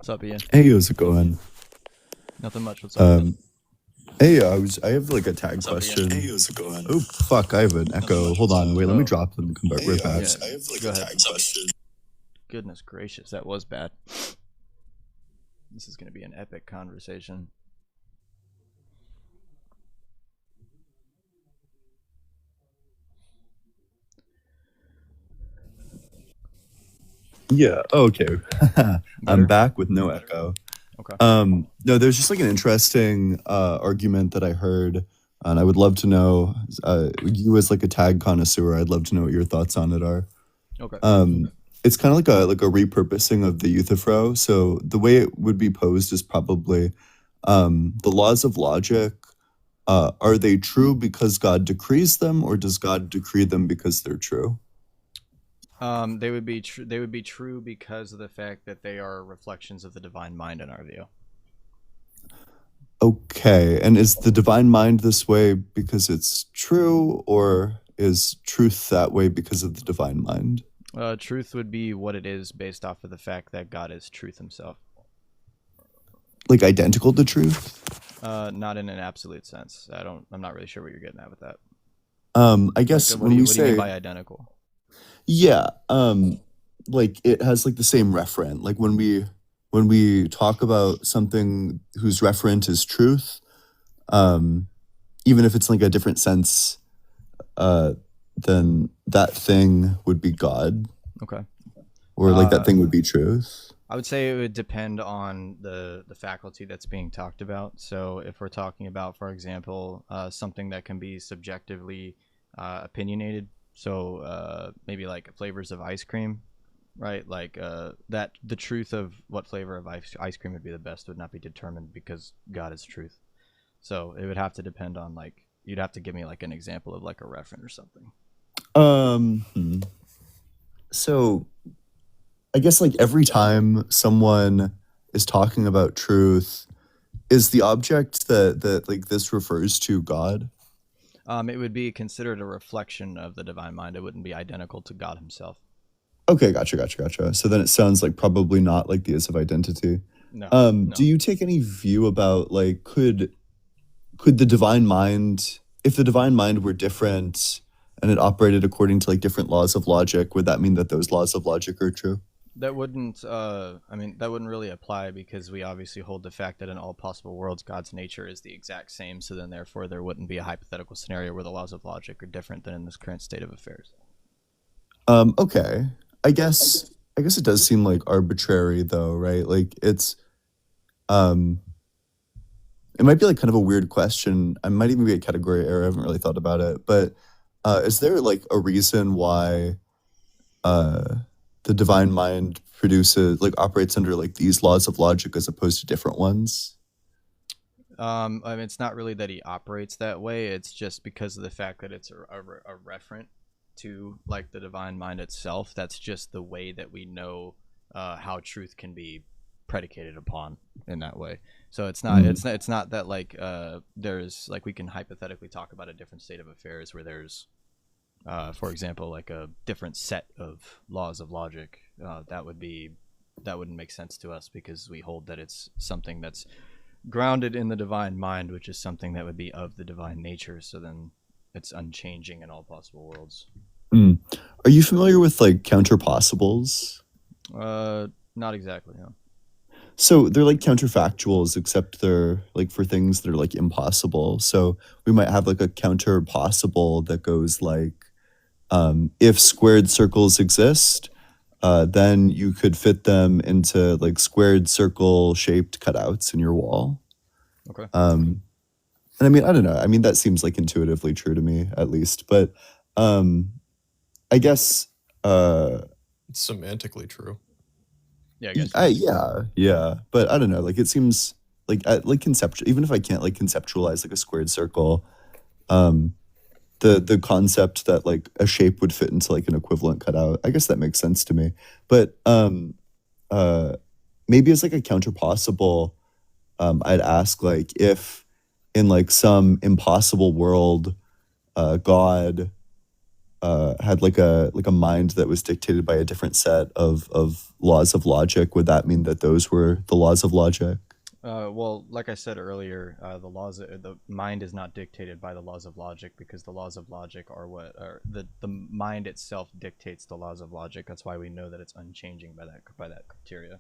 What's up, Ian? Hey, how's it going? Nothing much. What's up? Hey, I have like a tag What's up, Ian? question. How's it going? Oh, fuck, I have an Nothing echo. much. Hold on, wait, let me Oh, drop them and come back right back. yeah. I have like Go a ahead. tag question. Goodness gracious, that was bad. This is going to be an epic conversation. Yeah, okay. I'm Better? back with no echo. Okay. No, there's just like an interesting argument that I heard, and I would love to know, you as like a tag connoisseur, I'd love to know what your thoughts on it are. Okay. It's kind of like a repurposing of the Euthyphro. So the way it would be posed is probably the laws of logic. Are they true because God decrees them, or does God decree them because they're true? They would be They would be true because of the fact that they are reflections of the divine mind in our view. Okay, and is the divine mind this way because it's true, or is truth that way because of the divine mind? Truth would be what it is based off of the fact that God is truth himself. Like identical to truth? Not in an absolute sense. I'm not really sure what you're getting at with that. I guess What when do you we What do you mean say, by identical? yeah, like it has like the same referent. Like when we talk about something whose referent is truth, um, even if it's like a different sense, uh, then that thing would be God, Okay. or like that Uh, thing would be truth. I would say it would depend on the faculty that's being talked about. So if we're talking about, for example, something that can be subjectively opinionated, so maybe like flavors of ice cream, right? Like that the truth of what flavor of ice cream would be the best would not be determined because God is truth. So it would have to depend on like you'd have to give me like an example of like a referent or something. Um, hmm. So I guess like every time someone is talking about truth, is the object that like this refers to God? It would be considered a reflection of the divine mind. It wouldn't be identical to God himself. Okay, gotcha. So then it sounds like probably not like the is of identity. No, Do no. you take any view about like could the divine mind, if the divine mind were different and it operated according to like different laws of logic, would that mean that those laws of logic are true? That wouldn't. I mean, that wouldn't really apply because we obviously hold the fact that in all possible worlds, God's nature is the exact same. So then, therefore, there wouldn't be a hypothetical scenario where the laws of logic are different than in this current state of affairs. Okay. I guess it does seem like arbitrary though, right? Like um it might be like kind of a weird question. I might even be a category error. I haven't really thought about it. But is there like a reason why uh the divine mind produces like operates under like these laws of logic as opposed to different ones? I mean, it's not really that he operates that way. It's just because of the fact that it's a referent to like the divine mind itself. That's just the way that we know how truth can be predicated upon in that way. So it's not Mm. it's not that like there's like we can hypothetically talk about a different state of affairs where there's for example like a different set of laws of logic that wouldn't make sense to us because we hold that it's something that's grounded in the divine mind, which is something that would be of the divine nature. So then it's unchanging in all possible worlds. Mm. Are you familiar with like counterpossibles? Not exactly. No. So they're like counterfactuals, except they're like for things that are like impossible. So we might have like a counterpossible that goes like, if squared circles exist, then you could fit them into like squared circle shaped cutouts in your wall. Okay. Um, and I mean, I don't know. I mean, that seems like intuitively true to me, at least. But um, I guess, uh, It's semantically true. Yeah, I guess. yeah. But I don't know. Like, it seems like conceptual. Even if I can't like conceptualize like a squared circle, um, the concept that like a shape would fit into like an equivalent cutout, I guess that makes sense to me. But uh, maybe as like a counterpossible, I'd ask like if in like some impossible world, God had like a mind that was dictated by a different set of laws of logic, would that mean that those were the laws of logic? Well, like I said earlier, the mind is not dictated by the laws of logic, because the laws of logic are the mind itself dictates the laws of logic. That's why we know that it's unchanging by that criteria.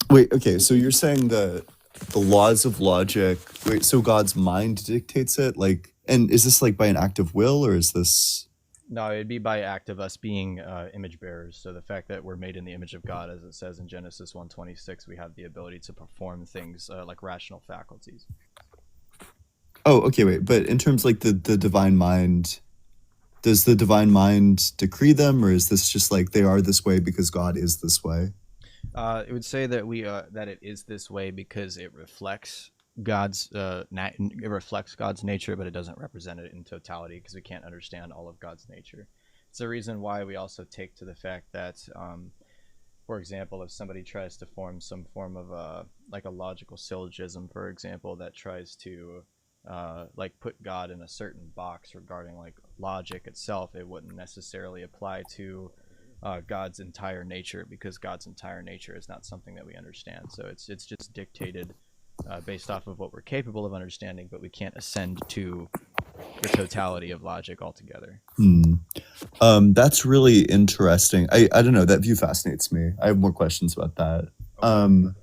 Wait, okay, so you're saying the laws of logic. Wait, so God's mind dictates it, like, and is this like by an act of will, or is this? No, it'd be by act of us being image bearers. So the fact that we're made in the image of God, as it says in Genesis 1:26, we have the ability to perform things like rational faculties. Oh, okay, wait, but in terms like the divine mind, does the divine mind decree them, or is this just like they are this way because God is this way? It would say that that it is this way because it reflects God's nature, but it doesn't represent it in totality, because we can't understand all of God's nature. It's the reason why we also take to the fact that, for example, if somebody tries to form some form of like a logical syllogism, for example, that tries to like put God in a certain box regarding like logic itself, it wouldn't necessarily apply to God's entire nature, because God's entire nature is not something that we understand. So it's just dictated based off of what we're capable of understanding, but we can't ascend to the totality of logic altogether. That's really interesting. I don't know, that view fascinates me. I have more questions about that. Okay.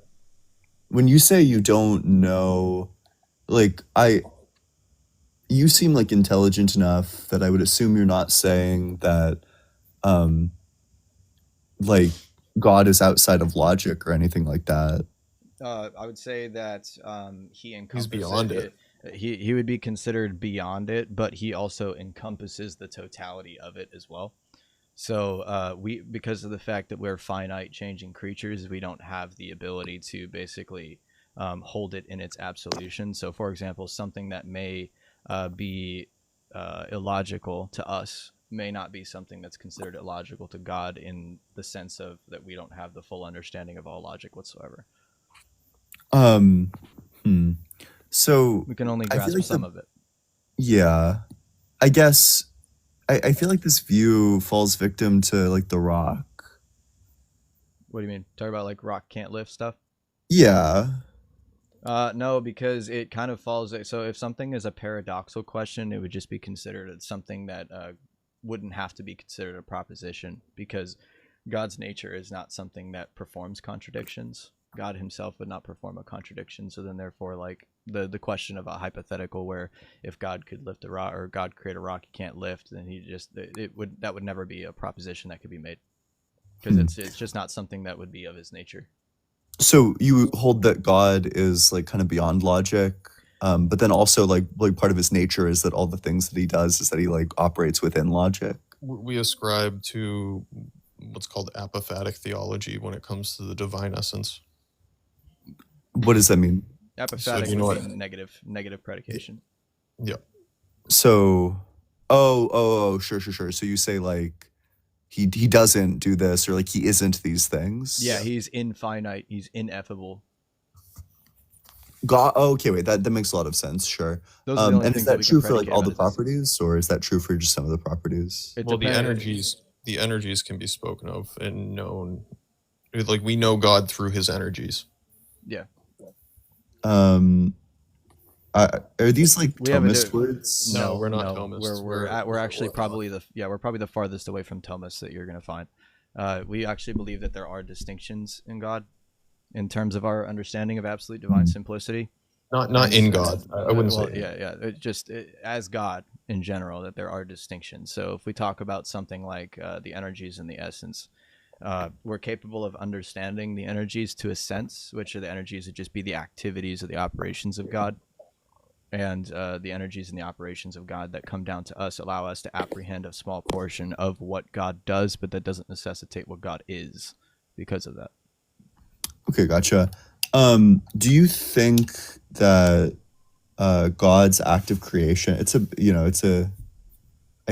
When you say you don't know, like, you seem like intelligent enough that I would assume you're not saying that like God is outside of logic or anything like that. I would say that he encompasses He's beyond it. He would be considered beyond it, but he also encompasses the totality of it as well. So because of the fact that we're finite, changing creatures, we don't have the ability to basically hold it in its absolution. So, for example, something that may be illogical to us may not be something that's considered illogical to God, in the sense of that we don't have the full understanding of all logic whatsoever. So we can only grasp like some of it. Yeah, I guess I feel like this view falls victim to like the rock. What do you mean? Talk about like rock can't lift stuff? Yeah. No, because it kind of falls. So if something is a paradoxical question, it would just be considered something that wouldn't have to be considered a proposition, because God's nature is not something that performs contradictions. God himself would not perform a contradiction. So then therefore, like the question of a hypothetical where if God could lift a rock, or God create a rock he can't lift, then that would never be a proposition that could be made, because it's just not something that would be of his nature. So you hold that God is like kind of beyond logic, but then also like part of his nature is that all the things that he does is that he like operates within logic. We ascribe to what's called apophatic theology when it comes to the divine essence. What does that mean? Apophatic would be negative predication. Yeah. So, sure. So you say like he doesn't do this, or like he isn't these things. Yeah, he's infinite. He's ineffable. God. Oh, okay, wait. That makes a lot of sense. Sure. And is that true for like all the properties, or is that true for just some of the properties? Well, the energies can be spoken of and known. Like we know God through his energies. Yeah. Are these like Thomist words? No, we're not Thomists. We're actually probably the farthest away from Thomists that you're gonna find. We actually believe that there are distinctions in God, in terms of our understanding of absolute divine simplicity. Not in God. I wouldn't say. Yeah. As God in general, that there are distinctions. So if we talk about something like the energies and the essence, we're capable of understanding the energies to a sense, which are the energies would just be the activities or the operations of God. And the energies and the operations of God that come down to us allow us to apprehend a small portion of what God does, but that doesn't necessitate what God is because of that. Okay, gotcha. Do you think that God's act of creation, I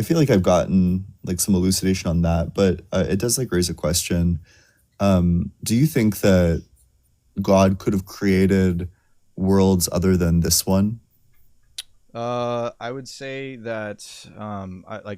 feel like I've gotten like some elucidation on that, but it does like raise a question. Do you think that God could have created worlds other than this one? I would say that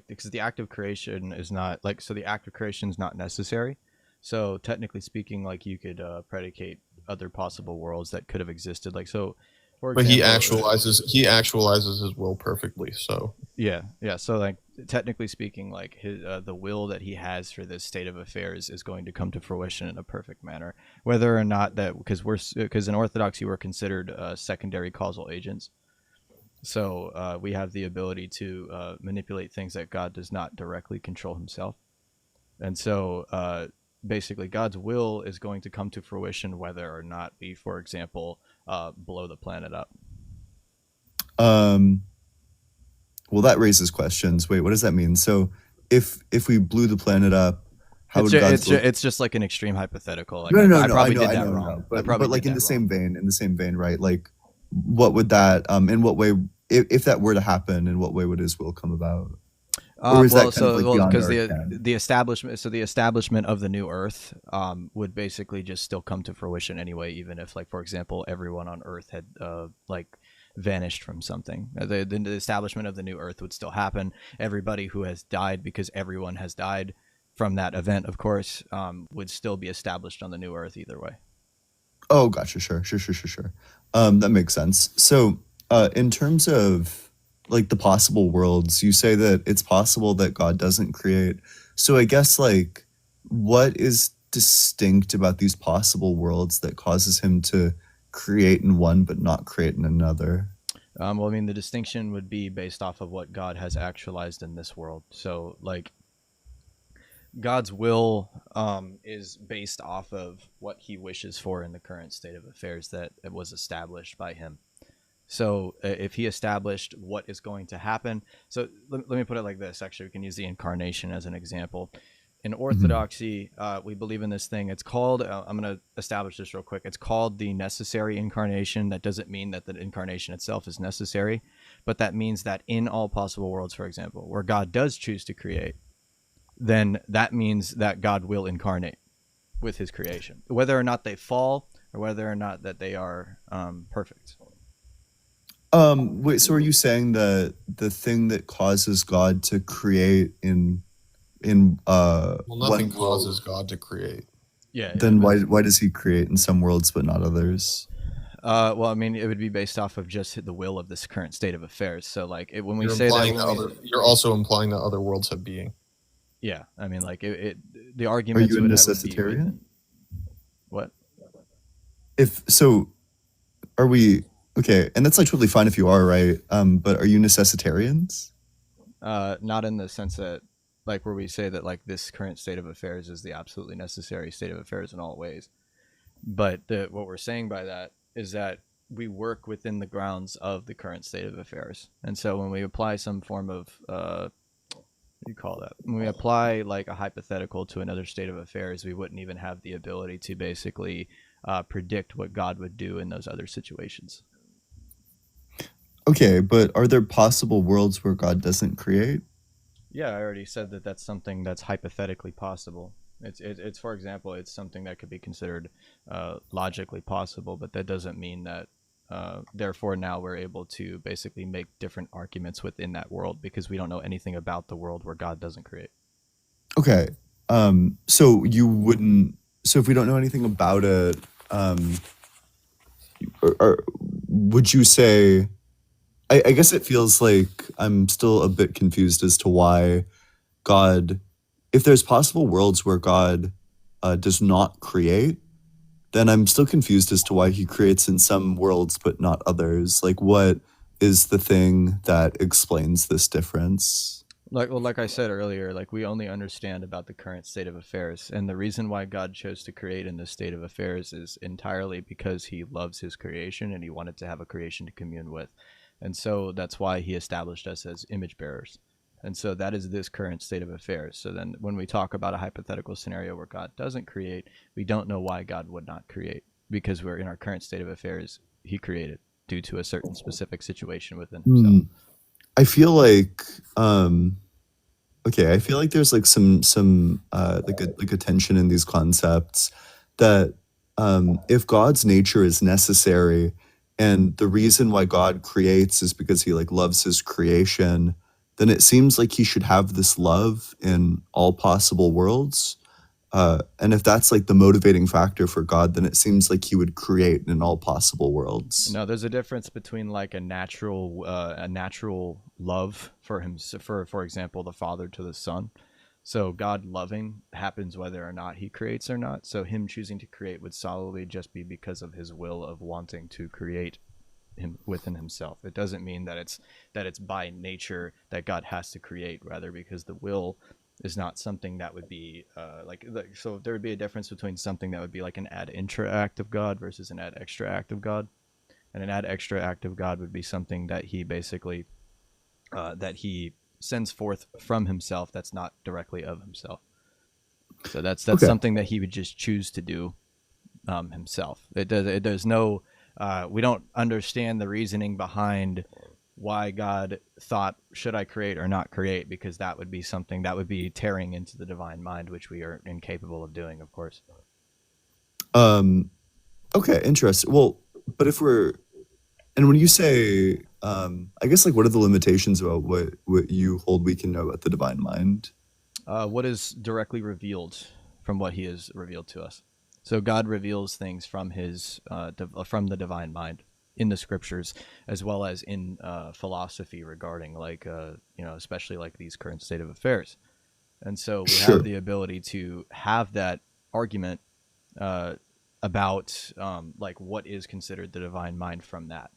because the act of creation is not like so the act of creation is not necessary. So technically speaking, like you could predicate other possible worlds that could have existed. Like so, for But he example, actualizes his will perfectly. So yeah. So like technically speaking, like his the will that he has for this state of affairs is going to come to fruition in a perfect manner, whether or not that because in Orthodoxy we're considered secondary causal agents. So we have the ability to manipulate things that God does not directly control himself. And so basically, God's will is going to come to fruition whether or not we, for example, blow the planet up. Well, that raises questions. Wait, what does that mean? So if we blew the planet up, how would God's will... It's just like an extreme hypothetical. Like No, I probably I did that wrong. But like in the same vein, right? Like, what would that in what way, if that were to happen, in what way would his will come about? Or is that kind of like beyond because our ken? the establishment of the new Earth would basically just still come to fruition anyway, even if, like, for example, everyone on Earth had like vanished from something. The establishment of the new Earth would still happen. Everybody who has died, because everyone has died from that event, of course, would still be established on the new Earth either way. Oh, gotcha. Sure. That makes sense. So, in terms of like the possible worlds, you say that it's possible that God doesn't create. So I guess, like, what is distinct about these possible worlds that causes him to create in one but not create in another? Well, I mean, the distinction would be based off of what God has actualized in this world. So, like, God's will is based off of what he wishes for in the current state of affairs that it was established by him. So if he established what is going to happen, so let me put it like this. Actually, we can use the incarnation as an example. In Orthodoxy, we believe in this thing. It's called, I'm going to establish this real quick. It's called the necessary incarnation. That doesn't mean that the incarnation itself is necessary, but that means that in all possible worlds, for example, where God does choose to create, then that means that God will incarnate with his creation, whether or not they fall or whether or not that they are perfect. Wait, so are you saying that the thing that causes God to create in well, nothing one causes world, God to create. Yeah. then why does he create in some worlds but not others? Well, I mean, it would be based off of just the will of this current state of affairs. So, like, when we You're say implying that, you're also implying that other worlds have being. yeah, I mean, like, the Are arguments you a would be necessitarian? what? If so, are we okay? And that's like totally fine if you are, right? But are you necessitarians? Not in the sense that, like, where we say that, like, this current state of affairs is the absolutely necessary state of affairs in all ways. But what we're saying by that is that we work within the grounds of the current state of affairs. And so when we apply some form of, what do you call that? When we apply, like, a hypothetical to another state of affairs, we wouldn't even have the ability to basically predict what God would do in those other situations. Okay, but are there possible worlds where God doesn't create? Yeah, I already said that that's something that's hypothetically possible. It's for example, it's something that could be considered logically possible, but that doesn't mean that therefore now we're able to basically make different arguments within that world because we don't know anything about the world where God doesn't create. Okay. So you wouldn't. So if we don't know anything about it, would you say? I guess it feels like I'm still a bit confused as to why God, if there's possible worlds where God does not create, then I'm still confused as to why he creates in some worlds but not others. Like, what is the thing that explains this difference? Like I said earlier, like, we only understand about the current state of affairs, and the reason why God chose to create in this state of affairs is entirely because he loves his creation and he wanted to have a creation to commune with. And so that's why he established us as image bearers. And so that is this current state of affairs. So then when we talk about a hypothetical scenario where God doesn't create, we don't know why God would not create, because we're in our current state of affairs, he created due to a certain specific situation within himself. I feel like I feel like there's like some like a tension in these concepts that if God's nature is necessary, and the reason why God creates is because he like loves his creation, then it seems like he should have this love in all possible worlds. And if that's like the motivating factor for God, then it seems like he would create in all possible worlds. No, there's a difference between like a natural love for him, for example, the Father to the Son. So God loving happens whether or not he creates or not. So him choosing to create would solely just be because of his will of wanting to create him within himself. It doesn't mean that it's by nature that God has to create, rather because the will is not something that would be so there would be a difference between something that would be like an ad intra act of God versus an ad extra act of God. And an ad extra act of God would be something that he basically that he sends forth from himself that's not directly of himself. So that's Okay. something that he would just choose to do himself. There's no we don't understand the reasoning behind why God thought, should I create or not create, because that would be something that would be tearing into the divine mind, which we are incapable of doing, of course. Okay, interesting. Well, but if we're, and when you say, I guess like what are the limitations about what you hold we can know about the divine mind? What is directly revealed from what he has revealed to us. So God reveals things from his from the divine mind in the scriptures, as well as in philosophy regarding like especially like these current state of affairs. And so we Sure. have the ability to have that argument about like what is considered the divine mind from that.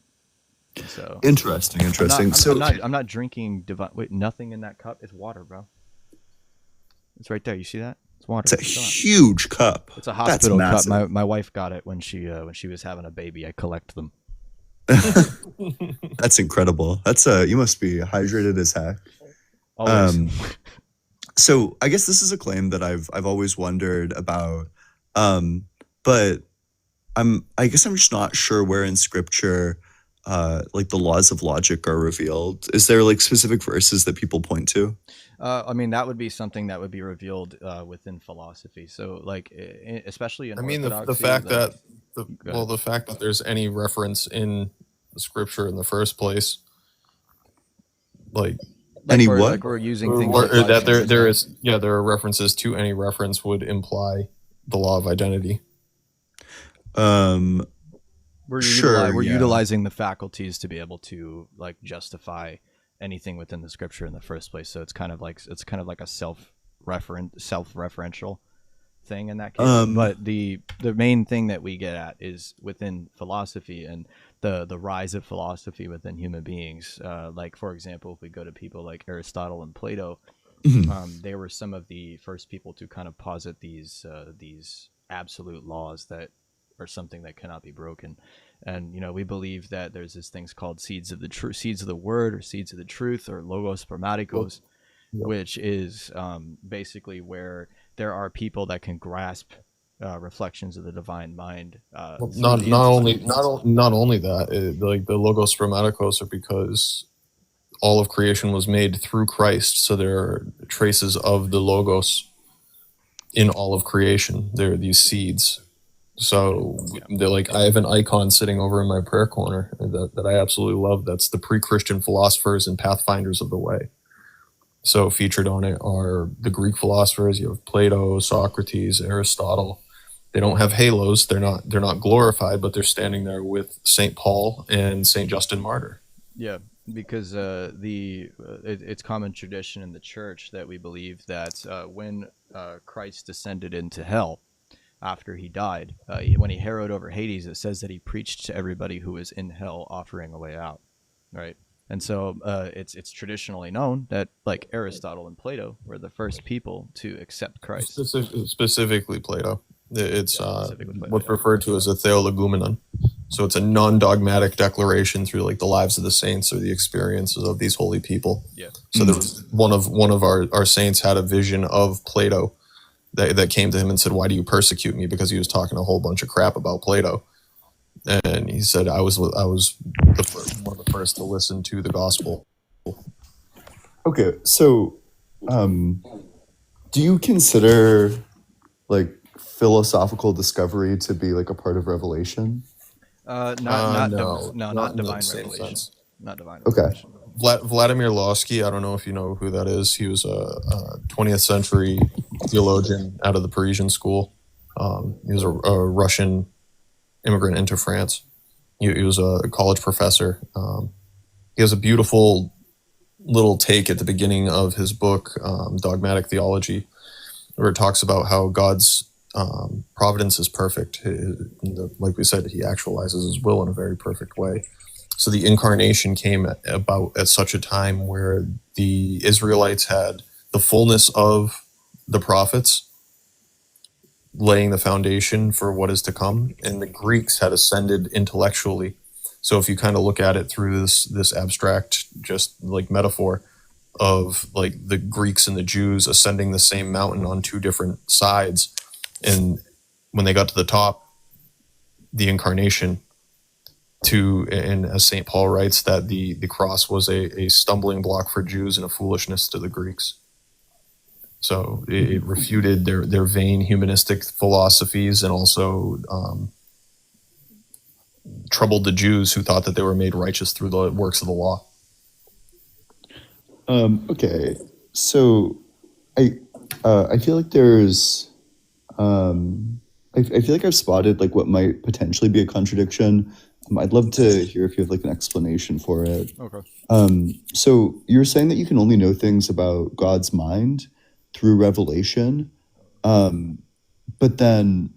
So Interesting. I'm not drinking divine. Wait, nothing in that cup. It's water, bro. It's right there. You see that? It's water. It's a huge cup. It's a hospital That's cup. massive. My wife got it when she was having a baby. I collect them. That's incredible. That's you must be hydrated as heck. Always. So I guess this is a claim that I've always wondered about, but I guess I'm just not sure where in scripture like the laws of logic are revealed. Is there like specific verses that people point to? I mean, that would be something that would be revealed within philosophy. So, like, especially in Orthodoxy, the fact that the fact that there's any reference in the scripture in the first place, like Any we're, what? like we're using things or like that logic. there are references to any reference would imply the law of identity. We're utilizing the faculties to be able to like justify anything within the scripture in the first place. So it's kind of like a self-referential thing in that case. But the main thing that we get at is within philosophy and the rise of philosophy within human beings. Like for example, if we go to people like Aristotle and Plato, they were some of the first people to kind of posit these absolute laws that are something that cannot be broken. And we believe that there's this things called seeds of the word, or seeds of the truth, or logos spermaticos, which is basically where there are people that can grasp reflections of the divine mind. Not only that, like the logos spermaticos are because all of creation was made through Christ, so there are traces of the logos in all of creation. There are these seeds. So they're like, I have an icon sitting over in my prayer corner that I absolutely love. That's the pre-Christian philosophers and pathfinders of the way. So featured on it are the Greek philosophers. You have Plato, Socrates, Aristotle. They don't have halos. They're not glorified, but they're standing there with St. Paul and St. Justin Martyr. Yeah, because it's common tradition in the church that we believe that when Christ descended into hell, after he died, when he harrowed over Hades, it says that he preached to everybody who was in hell, offering a way out, right? And so it's traditionally known that like Aristotle and Plato were the first people to accept Christ. Specifically Plato. It's specifically Plato, what's referred to as a theologumenon. So it's a non-dogmatic declaration through like the lives of the saints or the experiences of these holy people. Yeah. So there was one of our saints had a vision of Plato that came to him and said, "Why do you persecute me?" Because he was talking a whole bunch of crap about Plato. And he said, I was one of the first to listen to the gospel. Okay, so do you consider like philosophical discovery to be like a part of revelation? No, not not in the divine same revelation. sense. Not divine Okay. revelation. Vladimir Lossky, I don't know if you know who that is. He was a 20th century theologian out of the Parisian school. He was a Russian immigrant into France. He was a college professor. He has a beautiful little take at the beginning of his book, Dogmatic Theology, where it talks about how God's providence is perfect. Like we said, he actualizes his will in a very perfect way. So the incarnation came about at such a time where the Israelites had the fullness of the prophets laying the foundation for what is to come, and the Greeks had ascended intellectually. So if you kind of look at it through this abstract, just like metaphor of like the Greeks and the Jews ascending the same mountain on two different sides, and when they got to the top, the incarnation and as St. Paul writes, that the cross was a stumbling block for Jews and a foolishness to the Greeks. So it refuted their vain humanistic philosophies, and also troubled the Jews who thought that they were made righteous through the works of the law. Okay, so I feel like there's I feel like I've spotted like what might potentially be a contradiction. I'd love to hear if you have like an explanation for it. Okay. So you're saying that you can only know things about God's mind through revelation, but then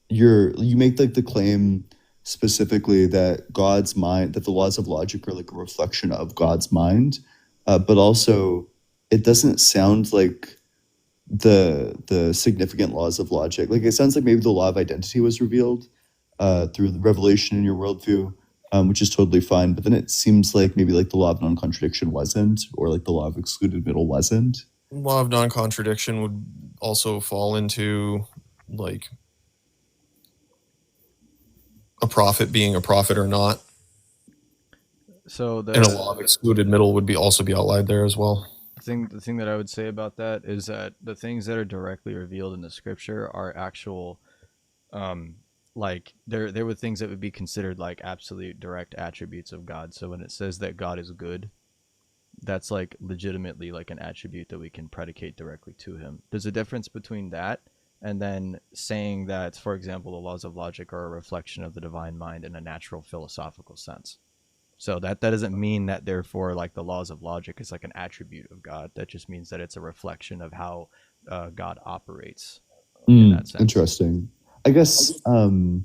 you make like the claim specifically that God's mind, that the laws of logic are like a reflection of God's mind, but also it doesn't sound like the significant laws of logic. Like it sounds like maybe the law of identity was revealed through the revelation in your worldview, which is totally fine. But then it seems like maybe like the law of non-contradiction wasn't, or like the law of excluded middle wasn't. Law of non-contradiction would also fall into like a prophet being a prophet or not. So And a law of excluded middle would also be outlined there as well. The thing that I would say about that is that the things that are directly revealed in the scripture are actual, like there were things that would be considered like absolute direct attributes of God. So when it says that God is good, that's like legitimately like an attribute that we can predicate directly to him. There's a difference between that and then saying that, for example, the laws of logic are a reflection of the divine mind in a natural philosophical sense. So that doesn't mean that therefore like the laws of logic is like an attribute of God. That just means that it's a reflection of how God operates in that sense. Interesting. I guess how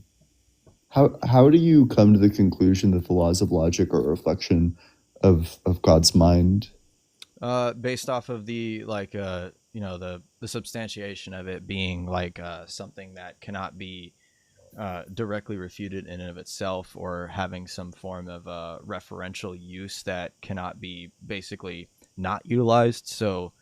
do you come to the conclusion that the laws of logic are a reflection of God's mind? Based off of the like the substantiation of it being like something that cannot be directly refuted in and of itself, or having some form of referential use that cannot be basically not utilized. So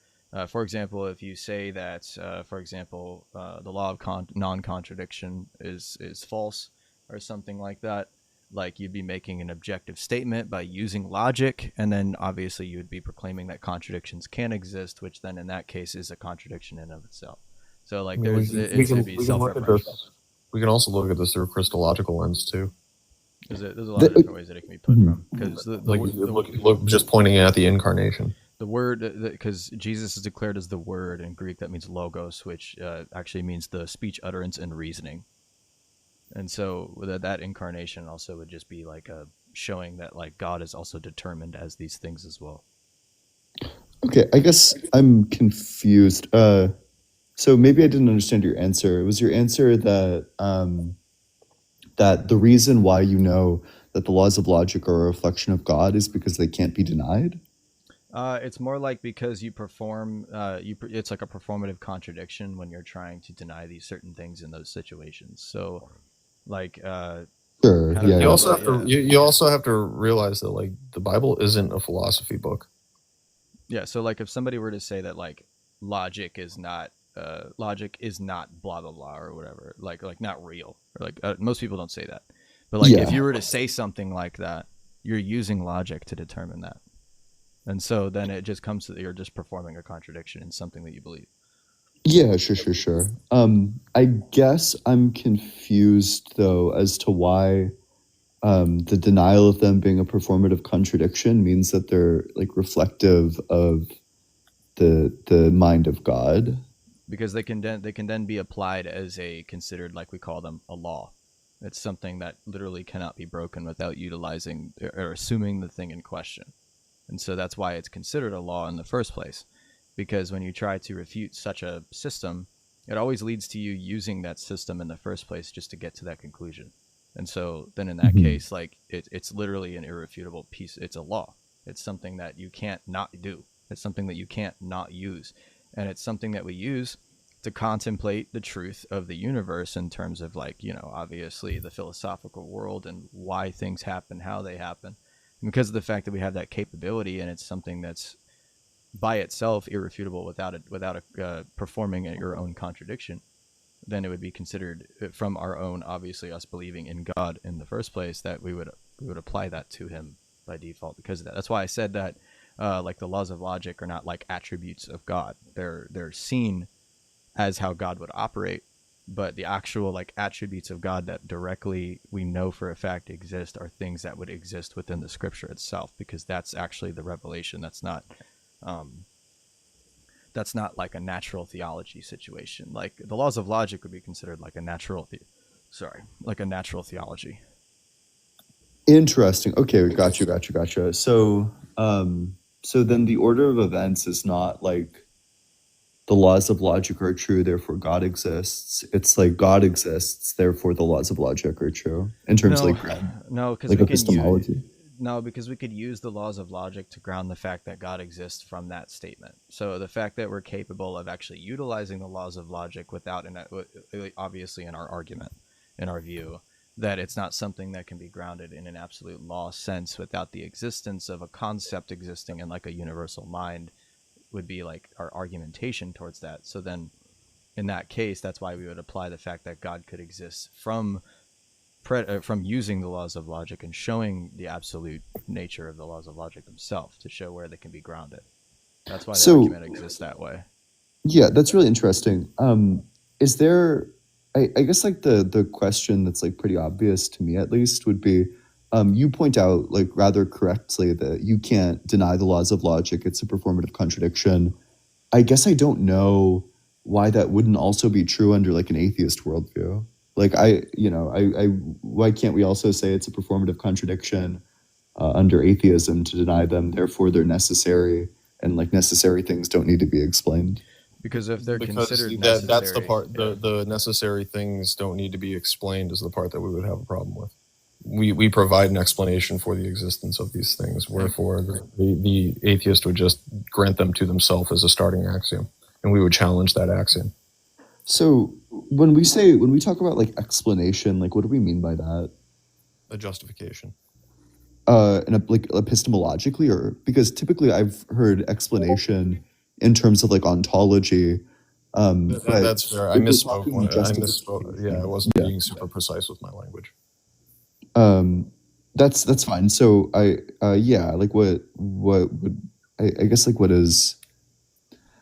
for example, if you say that the law of non-contradiction is false or something like that, like you'd be making an objective statement by using logic, and then obviously you would be proclaiming that contradictions can exist, which then in that case is a contradiction in and of itself. So like it should be self-referential. We can also look at this through a Christological lens too. There's a lot of different ways that it can be put from, because look just pointing at the incarnation. The word, because Jesus is declared as the word in Greek, that means logos, which actually means the speech, utterance, and reasoning. And so that incarnation also would just be like a showing that like God is also determined as these things as well. Okay, I guess I'm confused. So maybe I didn't understand your answer. Was your answer that that the reason why you know that the laws of logic are a reflection of God is because they can't be denied? It's more like because you perform, it's like a performative contradiction when you're trying to deny these certain things in those situations. So, like, sure, yeah. You also have to realize that like the Bible isn't a philosophy book. Yeah. So, like, if somebody were to say that like logic is not blah blah blah or whatever, like not real, or like most people don't say that, but like if you were to say something like that, you're using logic to determine that. And so then it just comes to that you're just performing a contradiction in something that you believe. Yeah, sure. I guess I'm confused though as to why the denial of them being a performative contradiction means that they're like reflective of the mind of God. Because they can then be applied as a considered, like we call them, a law. It's something that literally cannot be broken without utilizing or assuming the thing in question. And so that's why it's considered a law in the first place. Because when you try to refute such a system, it always leads to you using that system in the first place just to get to that conclusion. And so then in that case, like it's literally an irrefutable piece. It's a law. It's something that you can't not do. It's something that you can't not use. And it's something that we use to contemplate the truth of the universe in terms of, like, you know, obviously the philosophical world and why things happen, how they happen. And because of the fact that we have that capability, and it's something that's by itself irrefutable without performing your own contradiction, then it would be considered, from our own, obviously us believing in God in the first place, that we would apply that to him by default because of that. That's why I said that like the laws of logic are not like attributes of God. They're seen as how God would operate, but the actual like attributes of God that directly we know for a fact exist are things that would exist within the scripture itself, because that's actually the revelation. That's not like a natural theology situation. Like the laws of logic would be considered like a natural theology. Interesting. Okay, gotcha. So, so then the order of events is not like the laws of logic are true, therefore God exists. It's like God exists, therefore the laws of logic are true in terms of because like epistemology. Because we could use the laws of logic to ground the fact that God exists from that statement. So the fact that we're capable of actually utilizing the laws of logic without, obviously in our argument, in our view, that it's not something that can be grounded in an absolute law sense without the existence of a concept existing in like a universal mind, would be like our argumentation towards that. So then in that case, that's why we would apply the fact that God could exist from using the laws of logic and showing the absolute nature of the laws of logic themselves to show where they can be grounded. That's why the argument exists that way. Yeah, that's really interesting. Is there, I guess like the question that's like pretty obvious to me at least would be, you point out like rather correctly that you can't deny the laws of logic. It's a performative contradiction. I guess I don't know why that wouldn't also be true under like an atheist worldview. Like why can't we also say it's a performative contradiction under atheism to deny them? Therefore, they're necessary, and like necessary things don't need to be explained. Because if they're considered necessary, that's the part. The necessary things don't need to be explained is the part that we would have a problem with. We provide an explanation for the existence of these things, wherefore the atheist would just grant them to themselves as a starting axiom, and we would challenge that axiom. So when we talk about like explanation, like what do we mean by that? A justification. Like epistemologically, or because typically I've heard explanation in terms of like ontology. That's fair. I misspoke. Yeah, I wasn't being super precise with my language. That's fine. So like what would I guess like what is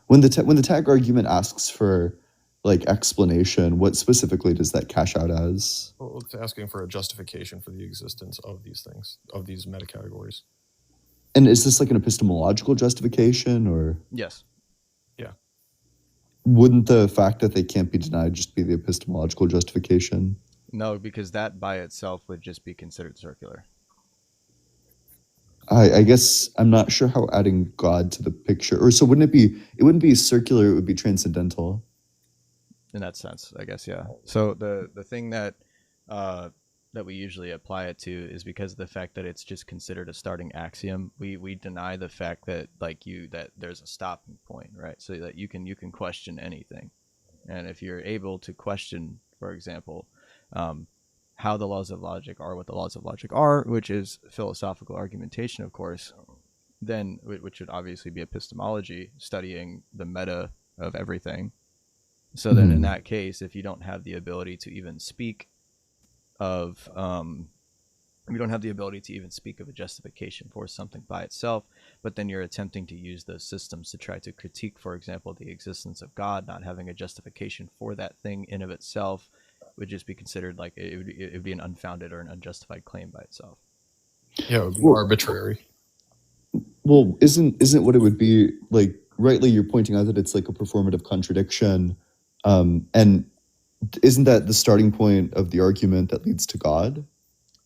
when the tag argument asks for like explanation, what specifically does that cash out as? Well, it's asking for a justification for the existence of these things, of these metacategories. And is this like an epistemological justification, or? Yes. Yeah. Wouldn't the fact that they can't be denied just be the epistemological justification? No, because that by itself would just be considered circular. I guess I'm not sure how adding God to the picture, or so wouldn't it be? It wouldn't be circular. It would be transcendental. In that sense, I guess, yeah. So the thing that we usually apply it to is because of the fact that it's just considered a starting axiom. We deny the fact that that there's a stopping point, right? So that you can question anything, and if you're able to question, for example, how the laws of logic are what the laws of logic are, which is philosophical argumentation, of course, then which would obviously be epistemology, studying the meta of everything. So then in that case, if you don't have the ability to even speak of a justification for something by itself, but then you're attempting to use those systems to try to critique, for example, the existence of God, not having a justification for that thing in of itself, would just be considered like it would be an unfounded or an unjustified claim by itself. Yeah, it would be Well- arbitrary. Well, isn't what it would be like? Rightly, you're pointing out that it's like a performative contradiction, and isn't that the starting point of the argument that leads to God?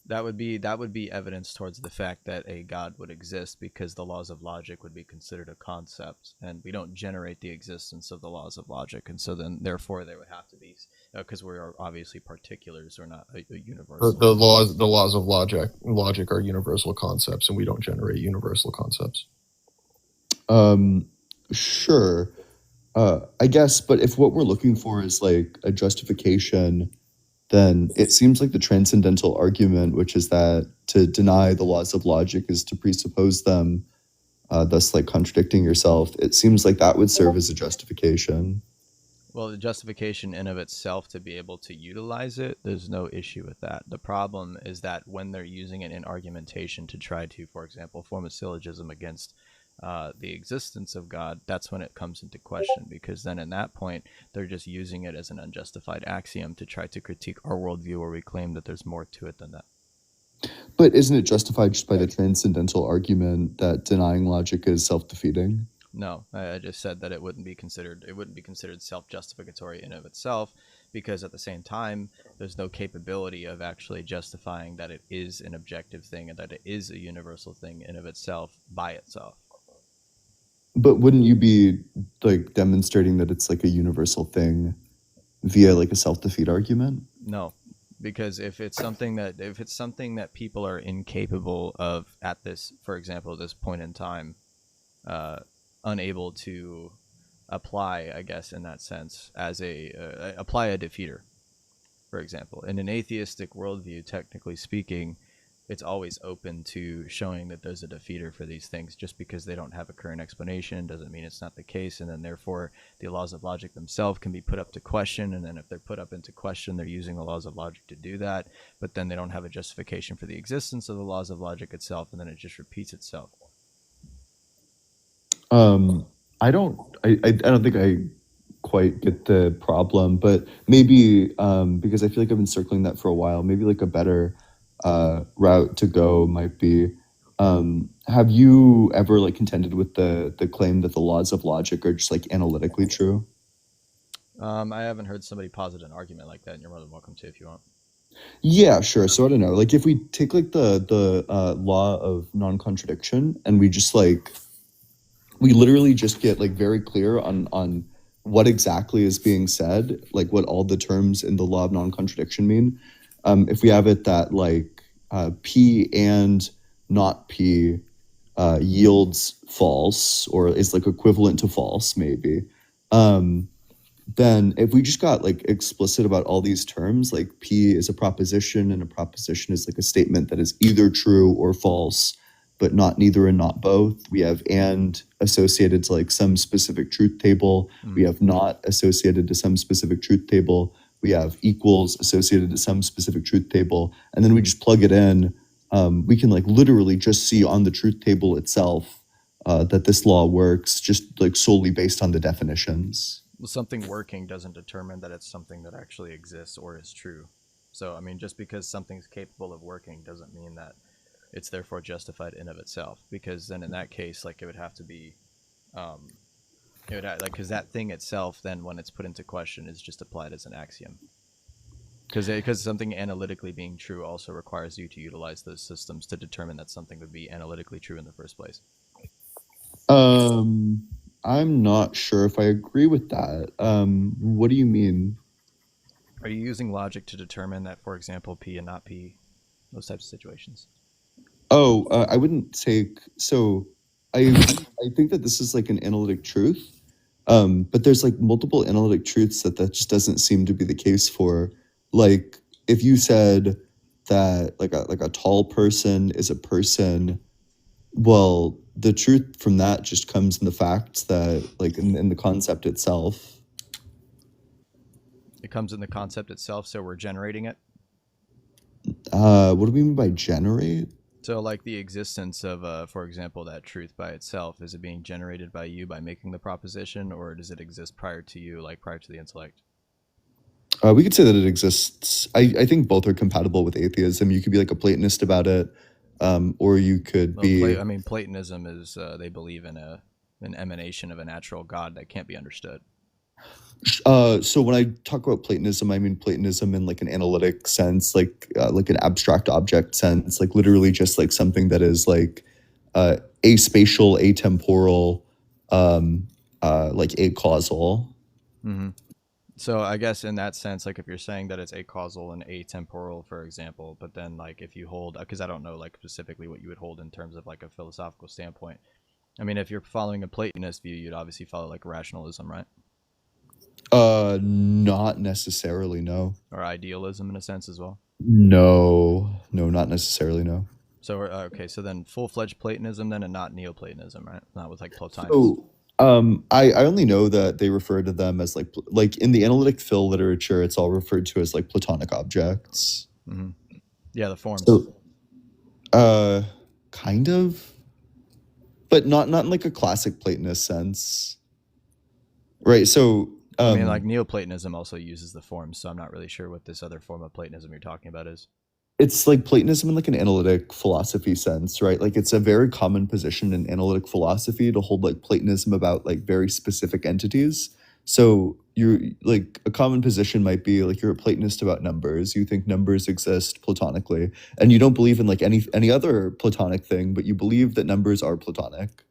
That would be evidence towards the fact that a God would exist, because the laws of logic would be considered a concept, and we don't generate the existence of the laws of logic, and so then therefore there would have to be, because we are obviously particulars, or not a universal. The laws of logic are universal concepts, and we don't generate universal concepts. Sure. I guess, but if what we're looking for is like a justification, then it seems like the transcendental argument, which is that to deny the laws of logic is to presuppose them, thus like contradicting yourself. It seems like that would serve as a justification. Well, the justification in of itself, to be able to utilize it, there's no issue with that. The problem is that when they're using it in argumentation to try to, for example, form a syllogism against the existence of God, that's when it comes into question, because then in that point, they're just using it as an unjustified axiom to try to critique our worldview, where we claim that there's more to it than that. But isn't it justified just by the transcendental argument that denying logic is self-defeating? No, I just said that it wouldn't be considered self-justificatory in of itself, because at the same time, there's no capability of actually justifying that it is an objective thing and that it is a universal thing in of itself by itself. But wouldn't you be like demonstrating that it's like a universal thing via like a self-defeat argument? No, because if it's something that people are incapable of at this, for example, this point in time, unable to apply, I guess, in that sense, as apply a defeater, for example, in an atheistic worldview, technically speaking, it's always open to showing that there's a defeater for these things. Just because they don't have a current explanation doesn't mean it's not the case, and then therefore the laws of logic themselves can be put up to question, and then if they're put up into question, they're using the laws of logic to do that, but then they don't have a justification for the existence of the laws of logic itself, and then it just repeats itself. I don't think I quite get the problem, but maybe because I feel like I've been circling that for a while, maybe like a better route to go might be, have you ever like contended with the claim that the laws of logic are just like analytically true? I haven't heard somebody posit an argument like that, and you're more than welcome to if you want. Yeah, sure. So I don't know, like if we take like the law of non-contradiction, and we just like we literally just get like very clear on what exactly is being said, like what all the terms in the law of non-contradiction mean. If we have it that like P and not P yields false, or is like equivalent to false, maybe, then if we just got like explicit about all these terms, like P is a proposition, and a proposition is like a statement that is either true or false, but not neither and not both. We have and associated to like some specific truth table. We have not associated to some specific truth table. We have equals associated to some specific truth table. And then we just plug it in. We can like literally just see on the truth table itself that this law works, just like solely based on the definitions. Well, something working doesn't determine that it's something that actually exists or is true. So, I mean, just because something's capable of working doesn't mean that it's therefore justified in of itself, because then in that case, like it would have to be, because that thing itself, then when it's put into question, is just applied as an axiom. Because something analytically being true also requires you to utilize those systems to determine that something would be analytically true in the first place. I'm not sure if I agree with that. What do you mean? Are you using logic to determine that, for example, P and not P, those types of situations? Oh, I wouldn't take so. I think that this is like an analytic truth, but there's like multiple analytic truths that just doesn't seem to be the case for. Like if you said that like a tall person is a person, well, the truth from that just comes in the fact that like in the concept itself. It comes in the concept itself, so we're generating it. What do we mean by generate? So like the existence of, for example, that truth by itself, is it being generated by you by making the proposition, or does it exist prior to you, like prior to the intellect? We could say that it exists. I think both are compatible with atheism. You could be like a Platonist about it, or you could be. I mean, Platonism is they believe in an emanation of a natural God that can't be understood. So when I talk about Platonism, I mean Platonism in like an analytic sense, like an abstract object sense, like literally just like something that is like aspatial, atemporal, like acausal. Mm-hmm. So I guess in that sense, like if you're saying that it's acausal and atemporal, for example, but then like if you hold, because I don't know like specifically what you would hold in terms of like a philosophical standpoint. I mean, if you're following a Platonist view, you'd obviously follow like rationalism, right? Not necessarily, no. Or idealism in a sense as well. No, not necessarily, no. So okay, so then full-fledged Platonism then, and not Neoplatonism, right? Not with like Plotinus. So, I only know that they refer to them as like in the analytic phil literature, it's all referred to as like Platonic objects. Mm-hmm. Yeah, the forms. So, kind of, but not in like a classic Platonist sense, right? So, I mean, like Neoplatonism also uses the forms, so I'm not really sure what this other form of Platonism you're talking about is. It's like Platonism in like an analytic philosophy sense, right? Like it's a very common position in analytic philosophy to hold like Platonism about like very specific entities. So you're like a common position might be like you're a Platonist about numbers. You think numbers exist platonically, and you don't believe in like any other Platonic thing, but you believe that numbers are Platonic.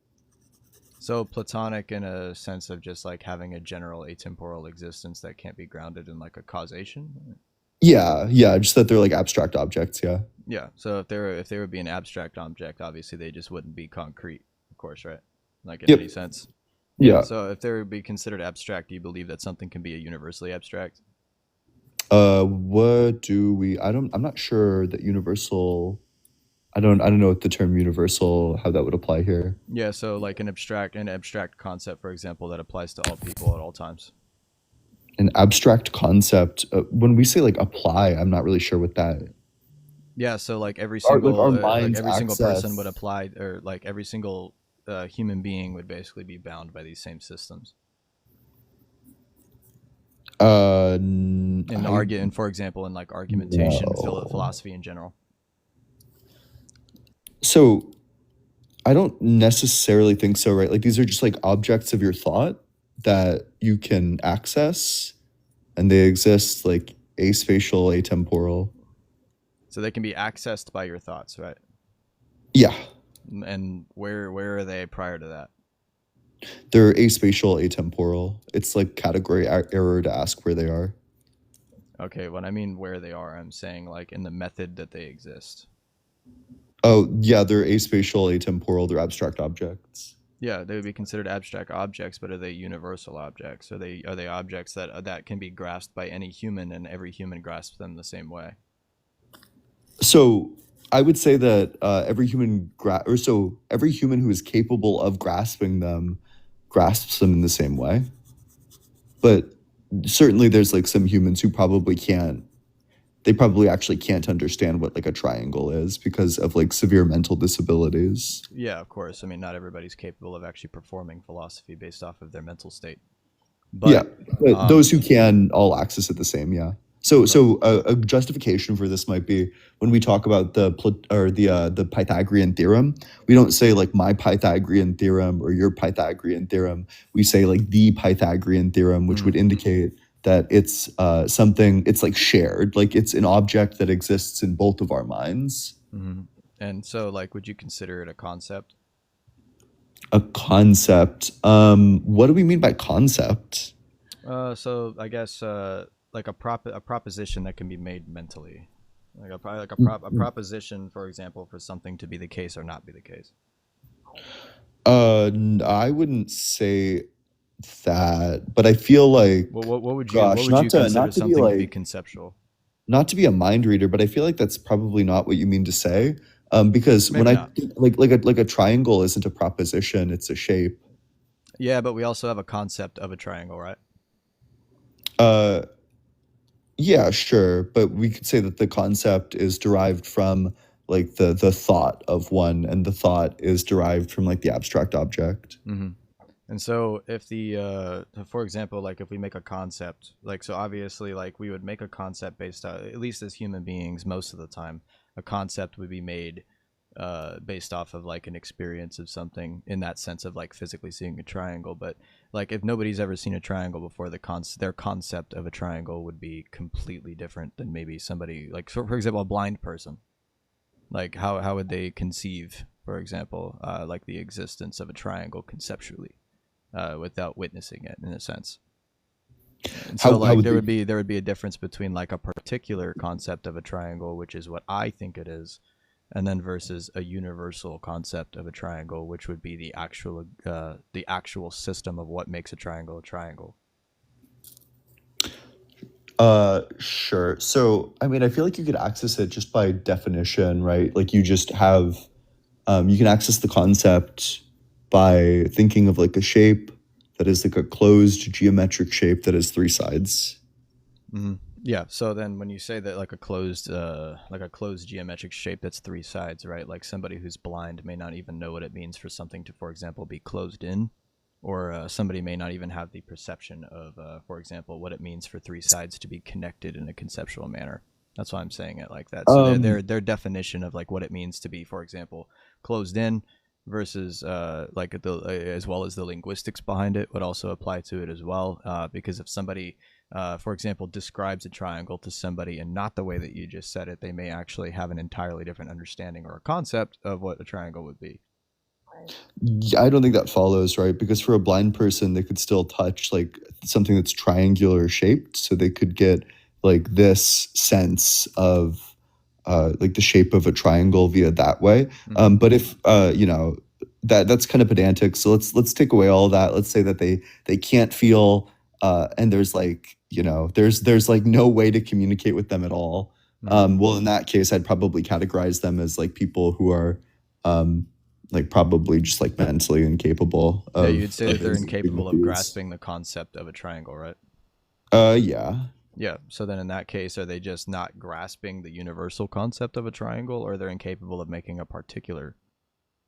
So Platonic in a sense of just like having a general atemporal existence that can't be grounded in like a causation. Yeah, just that they're like abstract objects. Yeah. Yeah. So if they would be an abstract object, obviously they just wouldn't be concrete, of course, right? Like in any sense. Yeah. So if they would be considered abstract, do you believe that something can be a universally abstract? What do we? I'm not sure that universal. I don't know what the term universal, how that would apply here. Yeah. So like an abstract concept, for example, that applies to all people at all times. An abstract concept. When we say like apply, I'm not really sure what that. Yeah, so like every single single person would apply, or like every single human being would basically be bound by these same systems. For example, in like argumentation, philosophy in general. So I don't necessarily think so, right? Like these are just like objects of your thought that you can access, and they exist like aspatial, atemporal. So they can be accessed by your thoughts, right? Yeah. And where are they prior to that? They're aspatial, atemporal. It's like category error to ask where they are. Okay, when I mean where they are, I'm saying like in the method that they exist. Oh, yeah, they're aspatial, atemporal, they're abstract objects. Yeah, they would be considered abstract objects, but are they universal objects? Are they objects that can be grasped by any human, and every human grasps them the same way? So I would say that every human who is capable of grasping them grasps them in the same way. But certainly there's like some humans who probably can't. They probably actually can't understand what like a triangle is because of like severe mental disabilities. Yeah, of course. I mean, not everybody's capable of actually performing philosophy based off of their mental state. But those who can all access it the same. Yeah. So a justification for this might be when we talk about the Pythagorean theorem, we don't say like my Pythagorean theorem or your Pythagorean theorem. We say like the Pythagorean theorem, which would indicate that it's something, it's like shared, like it's an object that exists in both of our minds. Mm-hmm. And so like, would you consider it a concept? A concept? What do we mean by concept? So I guess like a proposition that can be made mentally, like a proposition, for example, for something to be the case or not be the case. I wouldn't say that, but I feel like what would you consider something to be conceptual? Not to be a mind reader, but I feel like that's probably not what you mean to say. Because Maybe when not. I think like a triangle isn't a proposition, it's a shape. Yeah, but we also have a concept of a triangle, right? Yeah, sure, but we could say that the concept is derived from like the thought of one, and the thought is derived from like the abstract object. Mm-hmm. And so if for example, like if we make a concept, like, so obviously like we would make a concept based on, at least as human beings, most of the time, a concept would be made based off of like an experience of something, in that sense of like physically seeing a triangle. But like if nobody's ever seen a triangle before, their concept of a triangle would be completely different than maybe somebody like, so for example, a blind person. Like how would they conceive, for example, like the existence of a triangle conceptually? Without witnessing it, in a sense. And so like there would be a difference between like a particular concept of a triangle, which is what I think it is, and then versus a universal concept of a triangle, which would be the actual system of what makes a triangle a triangle. Sure. So, I mean, I feel like you could access it just by definition, right? Like you just have, you can access the concept by thinking of like a shape that is like a closed geometric shape that has three sides. Mm-hmm. Yeah. So then when you say that like a closed geometric shape that's three sides, right? Like somebody who's blind may not even know what it means for something to, for example, be closed in, or somebody may not even have the perception of, for example, what it means for three sides to be connected in a conceptual manner. That's why I'm saying it like that. So their definition of like what it means to be, for example, closed in versus like as well as the linguistics behind it would also apply to it as well. Because if somebody, for example, describes a triangle to somebody and not the way that you just said it, they may actually have an entirely different understanding or a concept of what a triangle would be. Yeah, I don't think that follows, right? Because for a blind person, they could still touch like something that's triangular shaped, so they could get like this sense of like the shape of a triangle via that way. Mm-hmm. But if you know, that's kind of pedantic, so let's take away all that. Let's say that they can't feel, and there's like, you know, there's like no way to communicate with them at all. Mm-hmm. Well, in that case, I'd probably categorize them as like people who are like probably just like mentally incapable of, yeah, you'd say that they're incapable of grasping the concept of a triangle, right? Yeah. So then in that case, are they just not grasping the universal concept of a triangle, or they're incapable of making a particular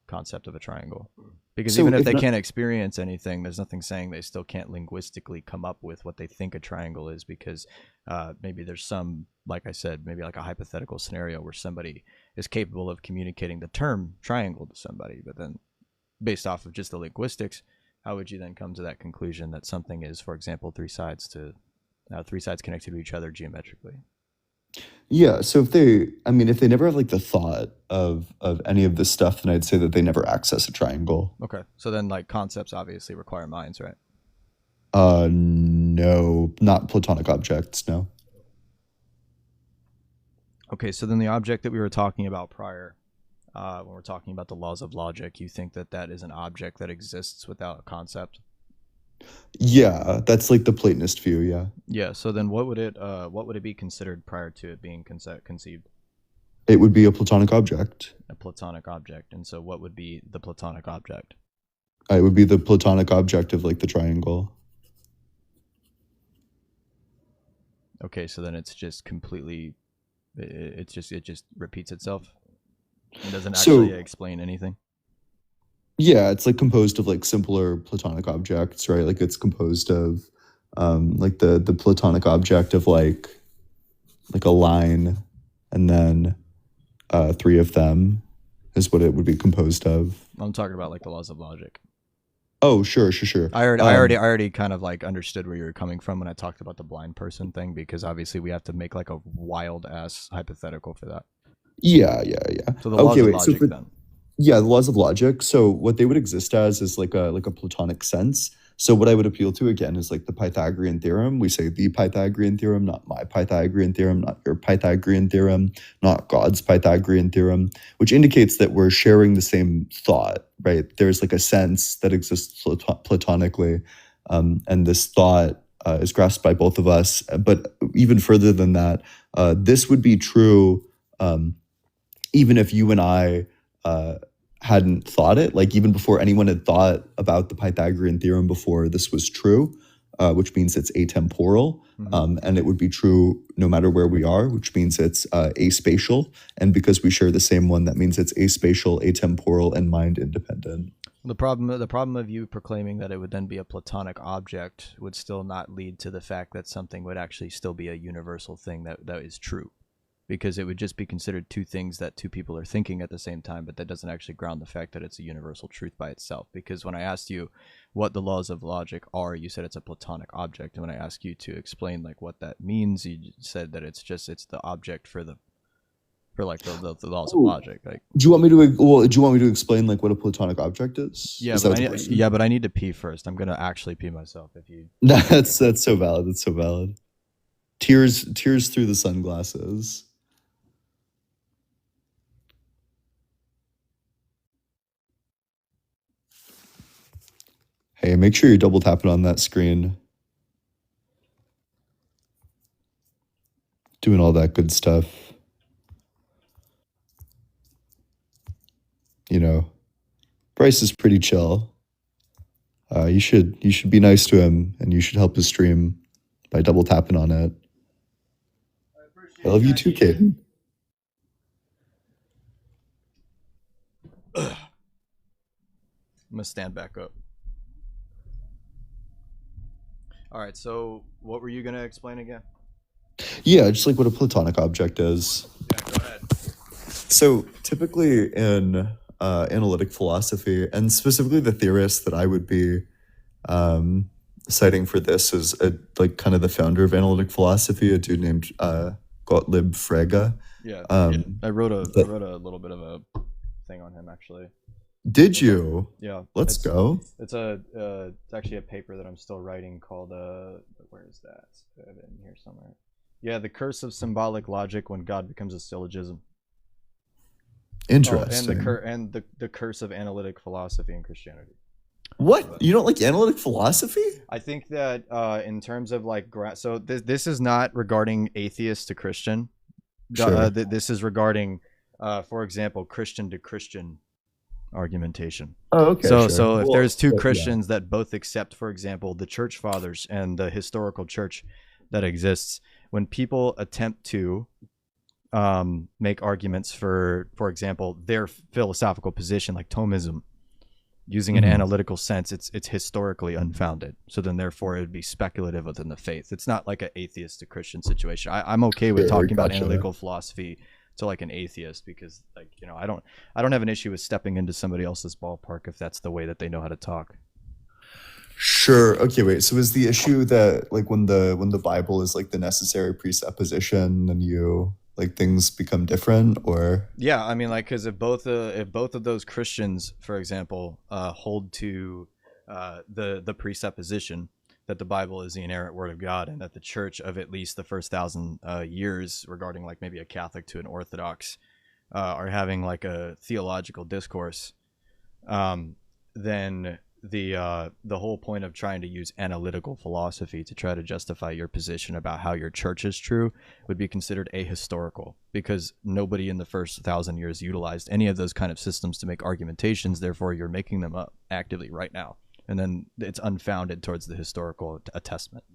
concept of a triangle? Because so even if they can't experience anything, there's nothing saying they still can't linguistically come up with what they think a triangle is, because maybe there's some, like I said, maybe like a hypothetical scenario where somebody is capable of communicating the term triangle to somebody, but then based off of just the linguistics, how would you then come to that conclusion that something is, for example, three sides connected to each other geometrically? Yeah, so if they never have like the thought of any of this stuff, then I'd say that they never access a triangle. Okay, so then like concepts obviously require minds, right? No, not Platonic objects, no. Okay, so then the object that we were talking about prior, when we're talking about the laws of logic, you think that that is an object that exists without a concept? Yeah, that's like the Platonist view, yeah. Yeah, so then what would it be considered prior to it being conceived? It would be a Platonic object. A Platonic object. And so what would be the Platonic object? It would be the Platonic object of like the triangle. Okay, so then it's just completely, it just repeats itself? It doesn't actually explain anything? Yeah, it's like composed of like simpler Platonic objects, right? Like it's composed of like the Platonic object of like a line, and then three of them is what it would be composed of. I'm talking about like the laws of logic. Oh, sure. I already kind of like understood where you were coming from when I talked about the blind person thing, because obviously we have to make like a wild ass hypothetical for that. Yeah. So the laws of logic then. Yeah, the laws of logic. So what they would exist as is like a Platonic sense. So what I would appeal to again is like the Pythagorean theorem. We say the Pythagorean theorem, not my Pythagorean theorem, not your Pythagorean theorem, not God's Pythagorean theorem, which indicates that we're sharing the same thought, right? There's like a sense that exists platonically, and this thought is grasped by both of us. But even further than that, this would be true even if you and I hadn't thought it, like even before anyone had thought about the Pythagorean theorem before this was true, which means it's atemporal, and it would be true no matter where we are, which means it's aspatial. And because we share the same one, that means it's aspatial, atemporal, and mind independent. The problem of you proclaiming that it would then be a platonic object would still not lead to the fact that something would actually still be a universal thing that is true, because it would just be considered two things that two people are thinking at the same time, but that doesn't actually ground the fact that it's a universal truth by itself. Because when I asked you what the laws of logic are, you said it's a platonic object, and when I asked you to explain like what that means, you said that it's the object for like the laws of logic. Like, do you want me to explain like what a platonic object is? yeah, Is but that the question? but I need to pee first. I'm gonna actually pee myself. If you That's so valid. That's so valid. Tears through the sunglasses. Hey, make sure you're double tapping on that screen. Doing all that good stuff. You know, Bryce is pretty chill. You should be nice to him, and you should help his stream by double tapping on it. I love you too, Caden. I'm gonna stand back up. All right, so what were you gonna explain again? Yeah, just like what a platonic object is. Yeah, go ahead. So typically in analytic philosophy, and specifically the theorist that I would be citing for this is like kind of the founder of analytic philosophy, a dude named Gottlieb Frege. Yeah, I wrote a little bit of a thing on him actually. Did you? Yeah. Let's go. It's it's actually a paper that I'm still writing called where is that? I have it in here somewhere. Yeah, the curse of symbolic logic when God becomes a syllogism. Interesting. And the curse of analytic philosophy in Christianity. What? You don't like analytic philosophy? I think that in terms of like so this is not regarding atheist to Christian. Sure. This is regarding for example, Christian to Christian argumentation. Oh, okay. So sure. if there's two Christians that both accept, for example, the church fathers and the historical church that exists, when people attempt to make arguments for example, their philosophical position, like Thomism, using an analytical sense, it's historically unfounded. So then therefore it would be speculative within the faith. It's not like an atheist to Christian situation. I'm okay with talking about analytical philosophy to like an atheist, because like, you know, I don't have an issue with stepping into somebody else's ballpark if that's the way that they know how to talk. Sure. Okay, wait. So is the issue that like when the Bible is like the necessary presupposition, and you like things become different, or? Yeah, I mean, like, because if both of those Christians, for example, hold to the presupposition that the Bible is the inerrant word of God, and that the church of at least the first 1,000 years, regarding like maybe a Catholic to an Orthodox, are having like a theological discourse, then the whole point of trying to use analytical philosophy to try to justify your position about how your church is true would be considered ahistorical, because nobody in the first 1,000 years utilized any of those kind of systems to make argumentations. Therefore, you're making them up actively right now, and then it's unfounded towards the historical attestment.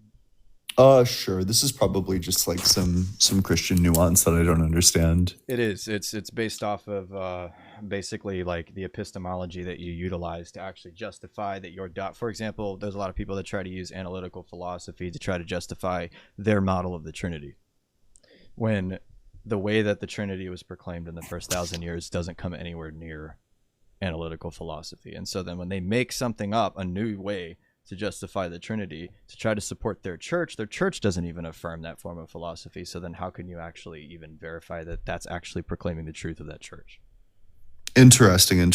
Sure. This is probably just like some Christian nuance that I don't understand. It is. It's based off of basically like the epistemology that you utilize to actually justify that your dot. For example, there's a lot of people that try to use analytical philosophy to try to justify their model of the Trinity, when the way that the Trinity was proclaimed in the first 1,000 years doesn't come anywhere near analytical philosophy. And so then when they make something up, a new way to justify the Trinity to try to support their church doesn't even affirm that form of philosophy. So then how can you actually even verify that that's actually proclaiming the truth of that church? Interesting. I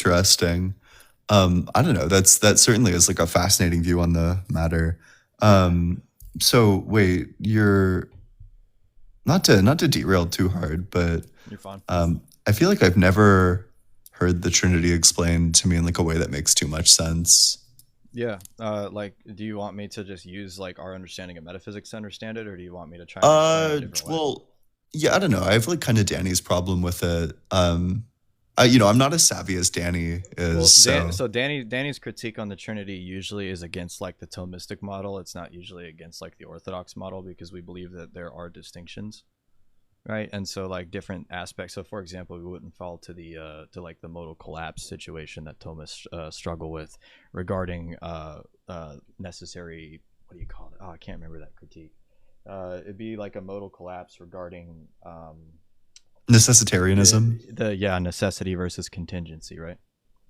don't know. That certainly is like a fascinating view on the matter. So wait, you're not to derail too hard, but You're fine. I feel like I've never heard the Trinity explained to me in like a way that makes too much sense. Yeah. Like, do you want me to just use like our understanding of metaphysics to understand it, or do you want me to try and explain it a different way? Well, yeah, I don't know. I have like kind of Danny's problem with it. I'm not as savvy as Danny is. Well, so Danny's critique on the Trinity usually is against like the Thomistic model. It's not usually against like the Orthodox model, because we believe that there are distinctions, right? And so like different aspects. So for example, we wouldn't fall to the to like the modal collapse situation that Thomas struggle with regarding necessary. What do you call it? Oh, I can't remember that critique. It'd be like a modal collapse regarding Necessitarianism. the necessity versus contingency, right?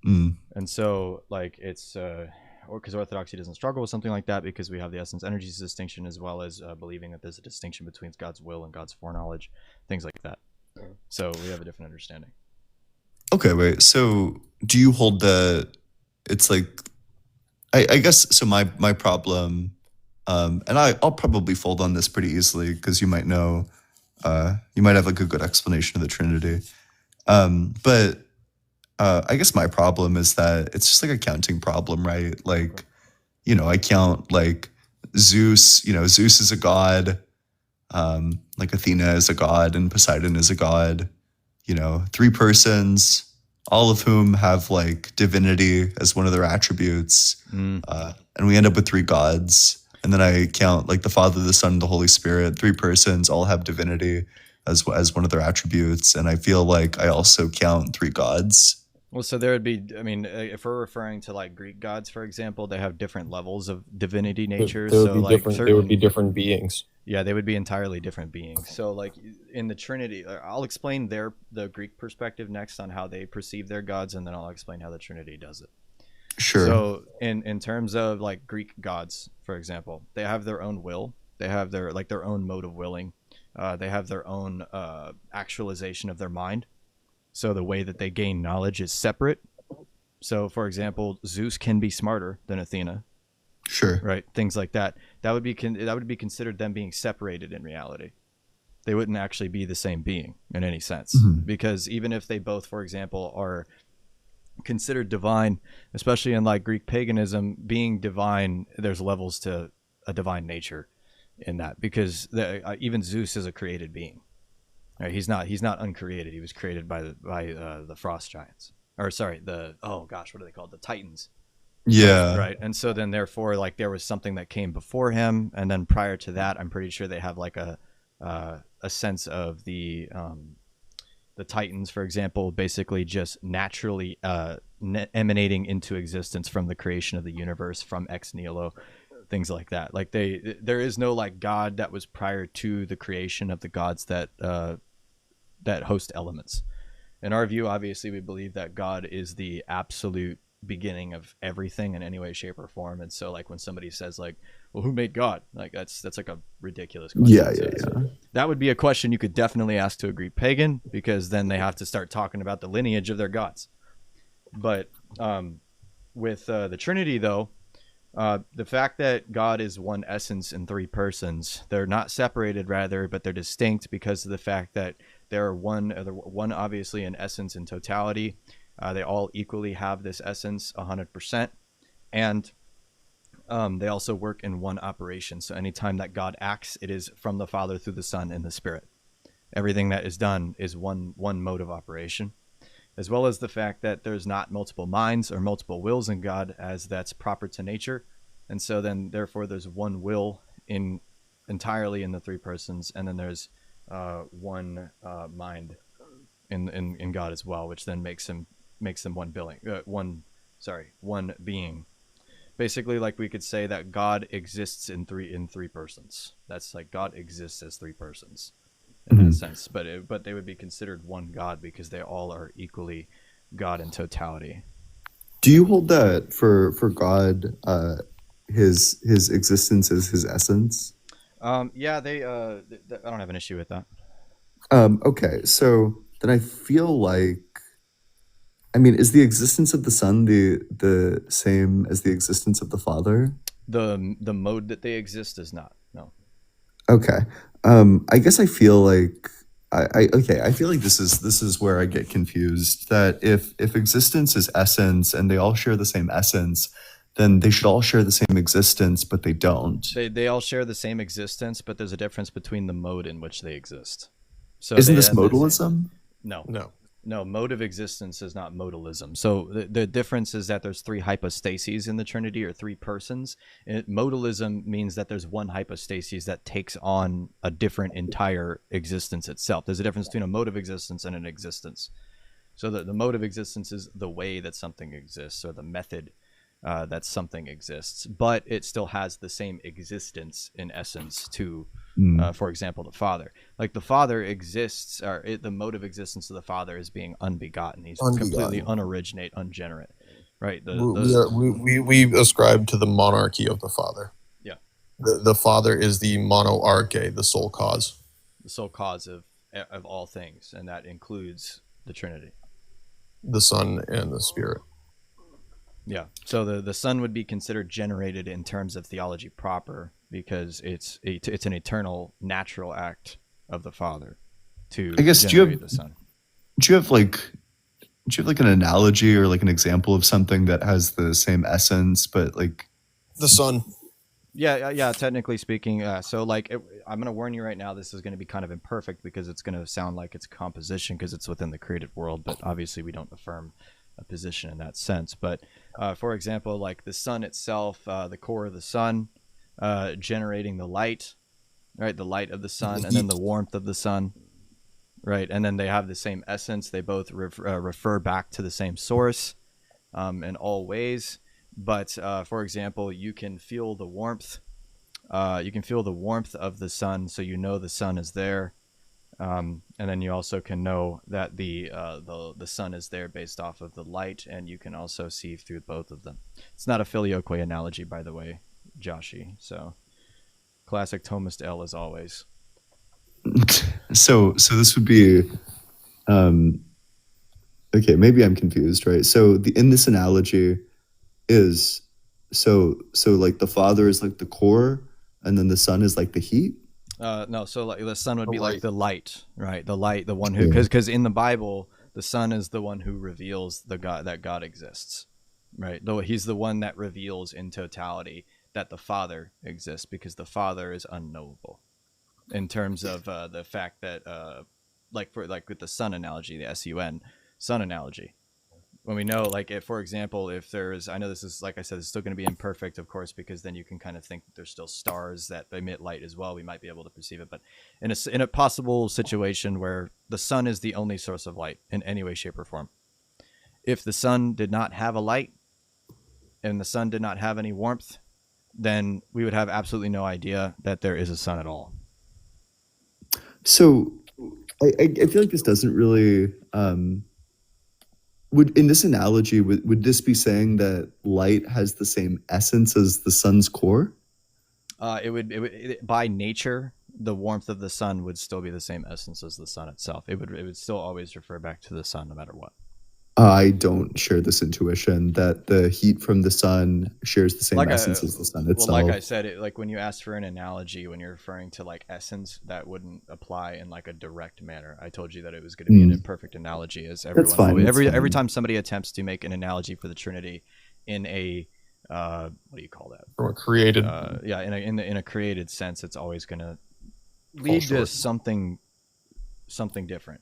Mm. And so like it's or because Orthodoxy doesn't struggle with something like that because we have the essence energies distinction, as well as believing that there's a distinction between God's will and God's foreknowledge, things like that. So we have a different understanding. Okay, wait. So do you hold that it's like, I guess, so my problem, and I'll probably fold on this pretty easily because you might know, you might have like a good explanation of the Trinity. But I guess my problem is that it's just like a counting problem, right? Like, you know, I count like Zeus, you know, Zeus is a god, like Athena is a god and Poseidon is a god, you know, 3 persons, all of whom have like divinity as one of their attributes. And we end up with 3 gods. And then I count like the Father, the Son, and the Holy Spirit, 3 persons, all have divinity as one of their attributes. And I feel like I also count 3 gods. Well, so there would be, I mean, if we're referring to like Greek gods, for example, they have different levels of divinity natures. There would So be like different. There would be different beings. Yeah, they would be entirely different beings. So like in the Trinity, I'll explain the Greek perspective next on how they perceive their gods, and then I'll explain how the Trinity does it. Sure. So in terms of like Greek gods, for example, they have their own will. They have their like their own mode of willing. They have their own actualization of their mind. So the way that they gain knowledge is separate. So for example, Zeus can be smarter than Athena. Sure. Right. Things like that. That would be considered them being separated in reality. They wouldn't actually be the same being in any sense, because even if they both, for example, are considered divine, especially in like Greek paganism, being divine, there's levels to a divine nature in that, because even Zeus is a created being. Right? He's not uncreated. He was created by the frost giants, or sorry, what are they called? The Titans. Yeah. Right. And so then therefore like there was something that came before him, and then prior to that I'm pretty sure they have like a sense of the Titans, for example, basically just naturally emanating into existence from the creation of the universe, from ex nihilo, things like that. Like there is no like god that was prior to the creation of the gods that host elements. In our view, obviously we believe that God is the absolute beginning of everything in any way, shape, or form. And so like when somebody says like, well, who made God? Like that's like a ridiculous question. Yeah. That would be a question you could definitely ask to a Greek pagan, because then they have to start talking about the lineage of their gods. But with the Trinity though, the fact that God is one essence in 3 persons, they're not separated rather, but they're distinct because of the fact that they're one obviously an essence in totality. They all equally have this essence 100%, and they also work in one operation. So anytime that God acts, it is from the Father through the Son and the Spirit. Everything that is done is one mode of operation, as well as the fact that there's not multiple minds or multiple wills in God, as that's proper to nature. And so then therefore there's one will entirely in the 3 persons, and then there's one mind in God as well, which then makes them one being. Basically, like we could say that God exists in three persons. That's like God exists as 3 persons in that sense, but they would be considered one God because they all are equally God in totality. Do you hold that for God, his existence is his essence? Yeah, I don't have an issue with that. Okay, so then I feel like, I mean, is the existence of the Son the same as the existence of the Father? The mode that they exist is not. No. Okay. I guess I feel like I feel like this is where I get confused. That if existence is essence and they all share the same essence, then they should all share the same existence, but they don't. They all share the same existence, but there's a difference between the mode in which they exist. So isn't this modalism? No. No, mode of existence is not modalism. So the difference is that there's three hypostases in the Trinity, or three persons. Modalism means that there's one hypostasis that takes on a different entire existence itself. There's a difference between a mode of existence and an existence. So the mode of existence is the way that something exists, or the method that something exists, but it still has the same existence in essence to, for example, the Father. Like the Father exists, or the mode of existence of the Father is being unbegotten. He's completely unoriginate, ungenerate, right? We ascribe to the monarchy of the Father. Yeah. The Father is the monoarche, the sole cause. The sole cause of all things, and that includes the Trinity. The Son and the Spirit. Yeah. So the Son would be considered generated in terms of theology proper, because it's an eternal natural act of the Father to generate the Son. Do you have like an analogy or like an example of something that has the same essence but like the Son? Yeah. Technically speaking, so like I'm gonna warn you right now. This is gonna be kind of imperfect because it's gonna sound like it's composition because it's within the created world, but obviously we don't affirm a position in that sense. But for example, like the sun itself, the core of the sun, generating the light, right? The light of the sun, and then the warmth of the sun, right? And then they have the same essence. They both refer back to the same source in all ways. But for example, you can feel the warmth. You can feel the warmth of the sun, so you know the sun is there. And then you also can know that the sun is there based off of the light, and you can also see through both of them. It's not a filioque analogy, by the way, Joshi. So, classic Thomist L as always. So this would be, okay, maybe I'm confused, right? So in this analogy is, so like the Father is like the core, and then the Son is like the heat. No, so like the Son would be like the light, right? The light, the one who, because in the Bible, the Son is the one who reveals that God exists, right? Though he's the one that reveals in totality that the Father exists, because the Father is unknowable. In terms of the fact that, like with the sun analogy, the sun analogy, when we know, like, if, for example, if there's, I know this is, like I said, it's still going to be imperfect, of course, because then you can kind of think that there's still stars that emit light as well. We might be able to perceive it, but in a possible situation where the sun is the only source of light in any way, shape, or form, if the sun did not have a light and the sun did not have any warmth, then we would have absolutely no idea that there is a sun at all. So I feel like this doesn't really, in this analogy, would this be saying that light has the same essence as the sun's core? It would by nature, the warmth of the sun would still be the same essence as the sun itself. It would still always refer back to the sun no matter what. I don't share this intuition that the heat from the sun shares the same essence as the sun itself. Well, like I said, like when you asked for an analogy, when you're referring to like essence, that wouldn't apply in like a direct manner. I told you that it was going to be an imperfect analogy, as everyone every time somebody attempts to make an analogy for the Trinity in a what do you call that? Or created. In a created sense, it's always going to lead to something different.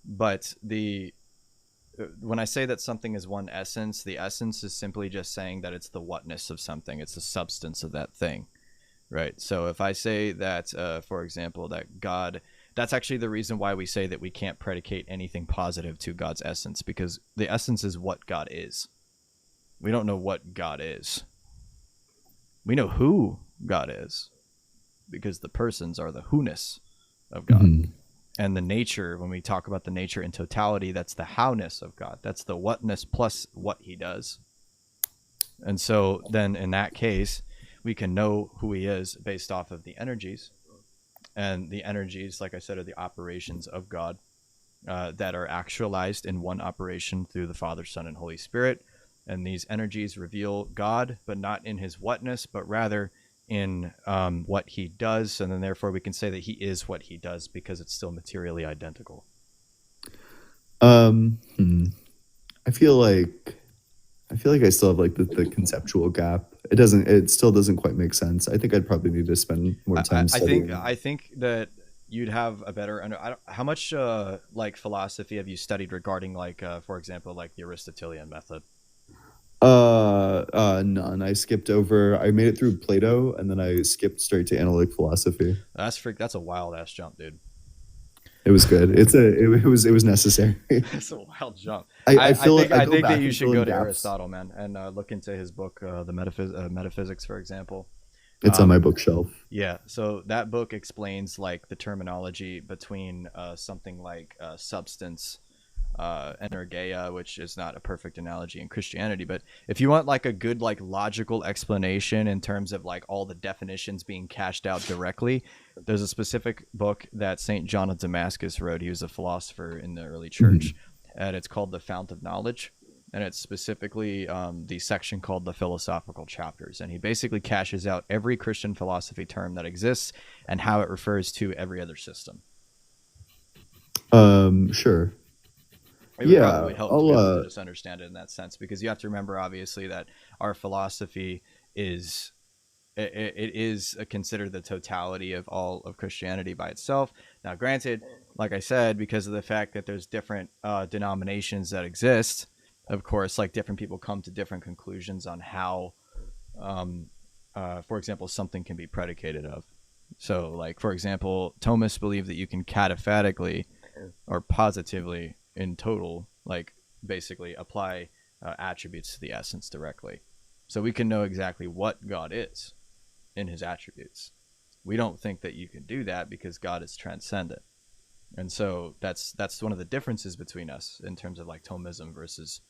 But when I say that something is one essence, the essence is simply just saying that it's the whatness of something. It's the substance of that thing, right? So if I say that, for example, that God, that's actually the reason why we say that we can't predicate anything positive to God's essence, because the essence is what God is. We don't know what God is. We know who God is, because the persons are the who-ness of God. Mm-hmm. And the nature, when we talk about the nature in totality, that's the how-ness of God. That's the whatness plus what he does. And so then in that case, we can know who he is based off of the energies. And the energies, like I said, are the operations of God that are actualized in one operation through the Father, Son, and Holy Spirit. And these energies reveal God, but not in his whatness, but rather in what he does, and then therefore we can say that he is what he does, because it's still materially identical. I feel like I still have like the conceptual gap. It still doesn't quite make sense. I think I'd probably need to spend more time studying. I think that you'd have a better how much like philosophy have you studied regarding like for example like the Aristotelian method? None. I skipped over. I made it through Plato, and then I skipped straight to analytic philosophy. That's a wild ass jump, dude. It was good. It was necessary. That's a wild jump. I feel I go think back that you and should fill in go to gaps. Aristotle, man, and look into his book, the Metaphysics, for example. It's on my bookshelf. Yeah, so that book explains like the terminology between something like substance energeia, which is not a perfect analogy in Christianity, but if you want like a good like logical explanation in terms of like all the definitions being cashed out directly, there's a specific book that Saint John of Damascus wrote. He was a philosopher in the early church, and it's called The Fount of Knowledge, and it's specifically the section called the philosophical chapters, and he basically cashes out every Christian philosophy term that exists and how it refers to every other system. Sure. It would probably help to be able to just understand it in that sense, because you have to remember, obviously, that our philosophy is it is considered the totality of all of Christianity by itself. Now, granted, like I said, because of the fact that there's different denominations that exist, of course, like different people come to different conclusions on how, for example, something can be predicated of. So, like, for example, Thomists believe that you can cataphatically or positively in total, like basically apply attributes to the essence directly. So we can know exactly what God is in his attributes. We don't think that you can do that because God is transcendent. And so that's one of the differences between us in terms of like Thomism versus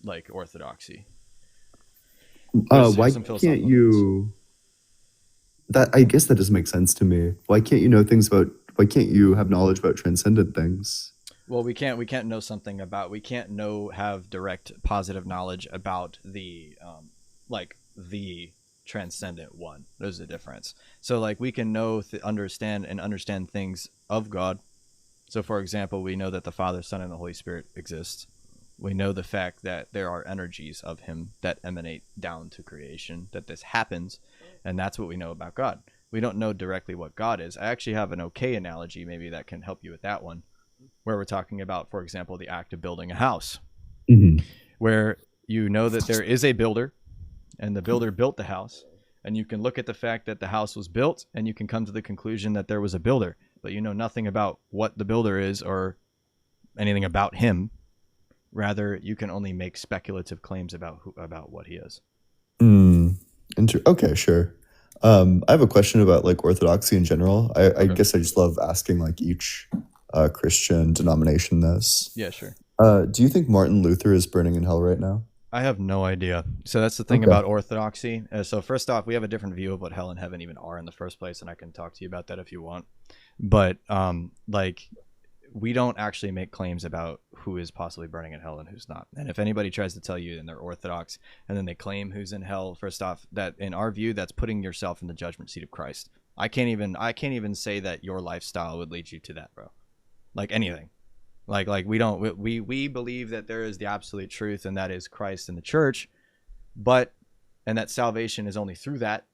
like Orthodoxy. Why can't you... That, I guess that doesn't make sense to me. Why can't you have knowledge about transcendent things? Well, we can't know something about, we can't have direct positive knowledge about the like the transcendent one. There's a difference. So like we can understand things of God. So for example, we know that the Father, Son, and the Holy Spirit exist. We know the fact that there are energies of him that emanate down to creation, that this happens, and that's what we know about God. We don't know directly what God is. I actually have an okay analogy maybe that can help you with that one, where we're talking about, for example, the act of building a house, where you know that there is a builder and the builder built the house, and you can look at the fact that the house was built and you can come to the conclusion that there was a builder, but you know nothing about what the builder is or anything about him. Rather, you can only make speculative claims about what he is. Okay, sure. I have a question about like Orthodoxy in general. I guess I just love asking like each Christian denomination this. Yeah, sure. Do you think Martin Luther is burning in hell right now? I have no idea. So that's the thing about Orthodoxy. So first off, we have a different view of what hell and heaven even are in the first place, and I can talk to you about that if you want. But like, we don't actually make claims about who is possibly burning in hell and who's not. And if anybody tries to tell you and they're Orthodox and then they claim who's in hell, first off, that in our view, that's putting yourself in the judgment seat of Christ. I can't even say that your lifestyle would lead you to that, bro. Like anything. Like we believe that there is the absolute truth, and that is Christ and the church, and that salvation is only through that.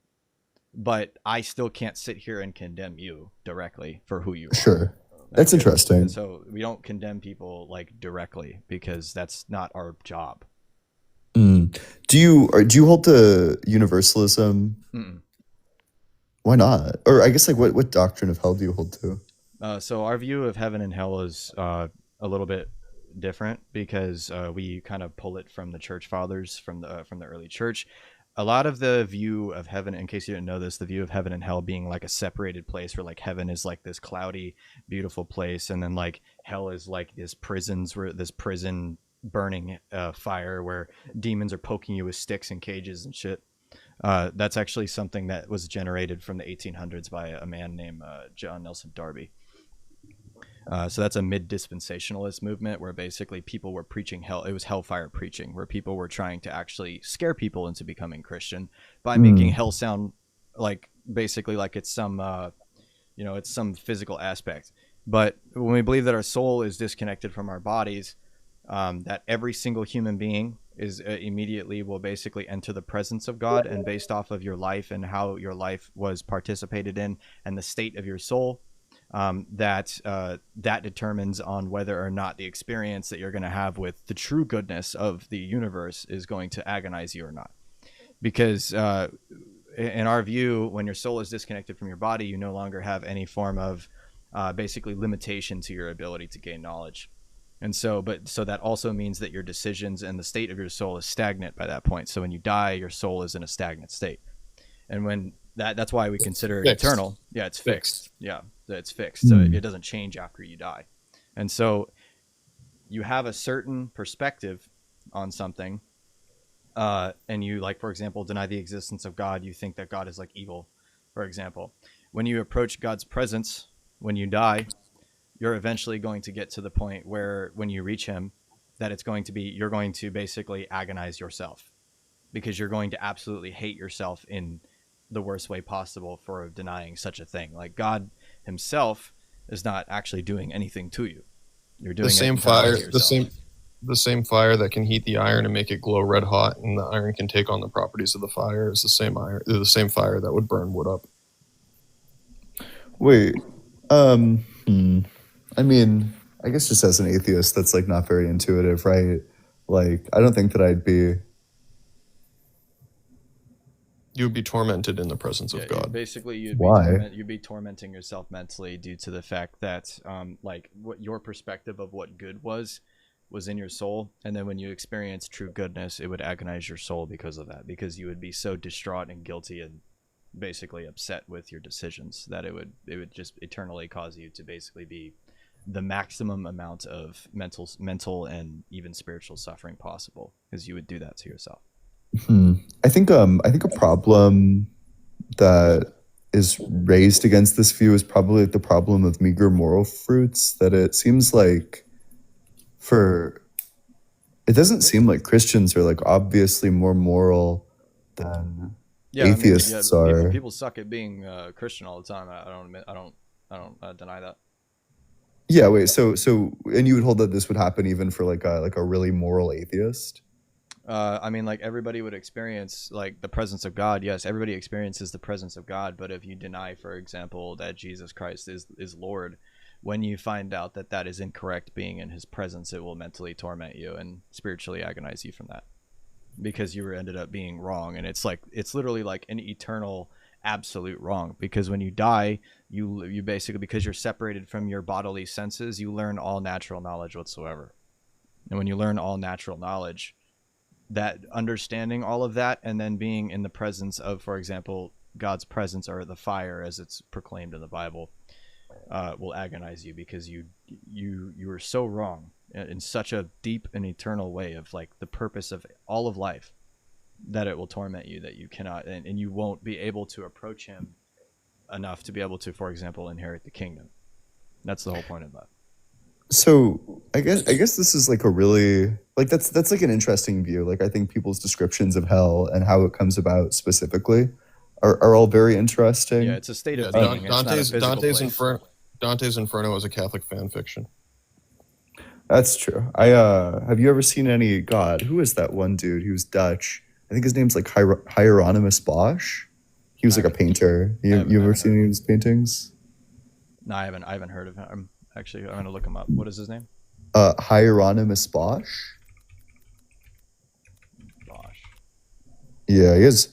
But I still can't sit here and condemn you directly for who you are. Sure. That's interesting. And so we don't condemn people like directly because that's not our job. Do you hold to universalism? Why not? Or I guess like what doctrine of hell do you hold to? So our view of heaven and hell is a little bit different because we kind of pull it from the church fathers, from the early church. A lot of the view of heaven, in case you didn't know this, the view of heaven and hell being like a separated place, where like heaven is like this cloudy, beautiful place, and then like hell is like this prison burning fire where demons are poking you with sticks and cages and shit. That's actually something that was generated from the 1800s by a man named John Nelson Darby. So that's a mid-dispensationalist movement where basically people were preaching hell. It was hellfire preaching, where people were trying to actually scare people into becoming Christian by making hell sound like basically like it's some, it's some physical aspect. But when we believe that our soul is disconnected from our bodies, that every single human being is immediately will basically enter the presence of God, and based off of your life and how your life was participated in and the state of your soul, that determines on whether or not the experience that you're going to have with the true goodness of the universe is going to agonize you or not. Because in our view, when your soul is disconnected from your body, you no longer have any form of basically limitation to your ability to gain knowledge. And so that also means that your decisions and the state of your soul is stagnant by that point. So when you die, your soul is in a stagnant state. And when that's why we consider it eternal. Yeah, it's fixed. Yeah, it's fixed. So it doesn't change after you die. And so you have a certain perspective on something, and you, like, for example, deny the existence of God. You think that God is like evil, for example. When you approach God's presence, when you die, you're eventually going to get to the point where when you reach him, that you're going to basically agonize yourself, because you're going to absolutely hate yourself in the worst way possible for denying such a thing. Like, God himself is not actually doing anything to you. You're doing the same fire, the same fire that can heat the iron and make it glow red hot, and the iron can take on the properties of the fire, is the same fire that would burn wood up. Wait, I mean, I guess just as an atheist, that's like not very intuitive, right? Like, I don't think that I'd be. You would be tormented in the presence of God. Basically, you'd be tormenting yourself mentally due to the fact that, like, what your perspective of what good was in your soul, and then when you experience true goodness, it would agonize your soul because of that, because you would be so distraught and guilty and basically upset with your decisions that it would just eternally cause you to basically be the maximum amount of mental and even spiritual suffering possible, because you would do that to yourself. I think a problem that is raised against this view is probably the problem of meager moral fruits. That it seems like it doesn't seem like Christians are like obviously more moral than atheists are. People suck at being Christian all the time. I don't deny that. Yeah. Wait. So, and you would hold that this would happen even for like a really moral atheist? I mean, like, everybody would experience like the presence of God. Yes, everybody experiences the presence of God. But if you deny, for example, that Jesus Christ is Lord, when you find out that that is incorrect, being in his presence, it will mentally torment you and spiritually agonize you from that, because you ended up being wrong. And it's literally like an eternal absolute wrong, because when you die, you basically, because you're separated from your bodily senses, you learn all natural knowledge whatsoever. And when you learn all natural knowledge, that understanding all of that and then being in the presence of, for example, God's presence, or the fire as it's proclaimed in the Bible, will agonize you, because you are so wrong in such a deep and eternal way of like the purpose of all of life, that it will torment you, that you cannot, and you won't be able to approach him enough to be able to, for example, inherit the kingdom. That's the whole point of that. So I guess this is like a really, like, that's like an interesting view. Like, I think people's descriptions of hell and how it comes about specifically are all very interesting. Yeah, it's a state of being. Dante's Inferno is a Catholic fan fiction. That's true. Have you ever seen any? God, who is that one dude? He was Dutch. I think his name's like Hieronymus Bosch. He was like a painter. You ever seen any of his paintings? No, I haven't heard of him. Actually, I'm gonna look him up. What is his name? Hieronymus Bosch. Bosch. Yeah, he is.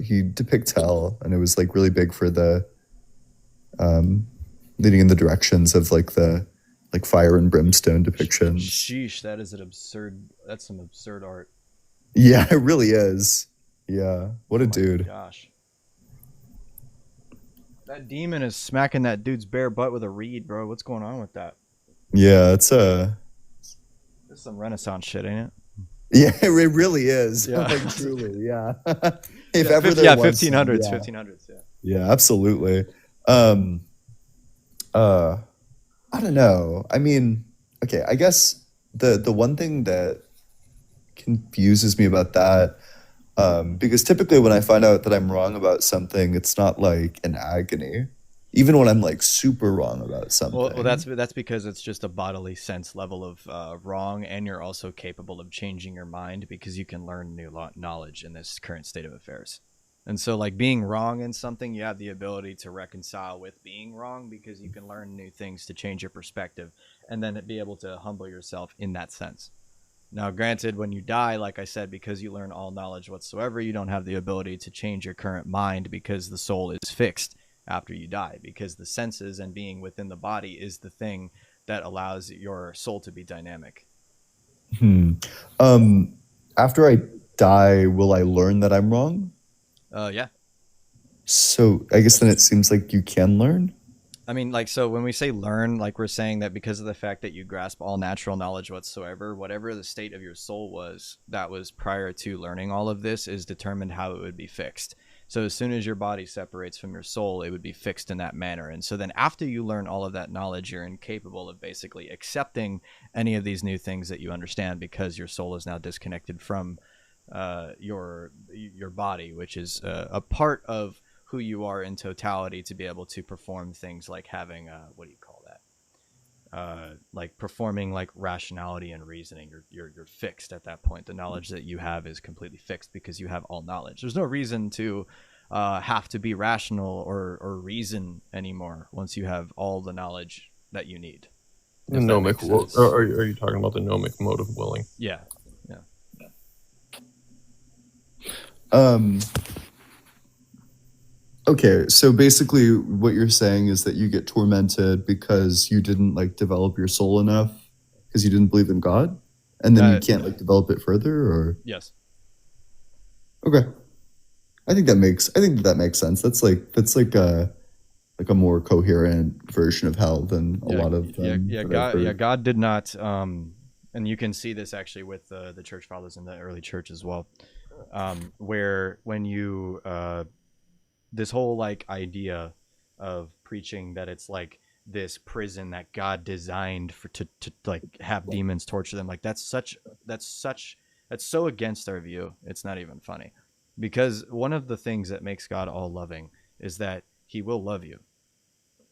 He depicts hell, and it was like really big for the leading in the directions of like the fire and brimstone depictions. Sheesh, that's some absurd art. Yeah, it really is. Yeah, what a dude. Gosh. That demon is smacking that dude's bare butt with a reed, bro. What's going on with that? Yeah, it's This is some Renaissance shit, ain't it? Yeah, it really is. Yeah. Like, truly, yeah. If ever there was 1500s, yeah. 1500s, yeah. Yeah, absolutely. I don't know. I mean, okay, I guess the one thing that confuses me about that, because typically when I find out that I'm wrong about something, it's not like an agony. even when I'm like super wrong about something. Well, that's because it's just a bodily sense level of wrong, and you're also capable of changing your mind because you can learn new knowledge in this current state of affairs. And so, like being wrong in something, you have the ability to reconcile with being wrong because you can learn new things to change your perspective, and then be able to humble yourself in that sense. Now, granted, when you die, like I said, because you learn all knowledge whatsoever, you don't have the ability to change your current mind because the soul is fixed after you die, because the senses and being within the body is the thing that allows your soul to be dynamic. After I die, will I learn that I'm wrong? Yeah. So I guess then it seems like you can learn. I mean, like, so when we say learn, like we're saying that because of the fact that you grasp all natural knowledge whatsoever, whatever the state of your soul was that was prior to learning all of this is determined how it would be fixed. So as soon as your body separates from your soul, it would be fixed in that manner. And so then after you learn all of that knowledge, you're incapable of basically accepting any of these new things that you understand because your soul is now disconnected from your body, which is a part of who you are in totality to be able to perform things like having what do you call that? Like performing like rationality and reasoning. You're fixed at that point. The knowledge that you have is completely fixed because you have all knowledge. There's no reason to have to be rational or reason anymore once you have all the knowledge that you need. The gnomic. Are you talking about the gnomic mode of willing? Yeah. Okay, so basically what you're saying is that you get tormented because you didn't like develop your soul enough because you didn't believe in God, and then you can't like develop it further, or yes. Okay, I think that makes sense. That's like a more coherent version of hell than a lot of them. God did not, and you can see this actually with the church fathers in the early church as well, where when you this whole like idea of preaching that it's like this prison that God designed to like have demons torture them, like that's so against our view. It's not even funny, because one of the things that makes God all loving is that he will love you.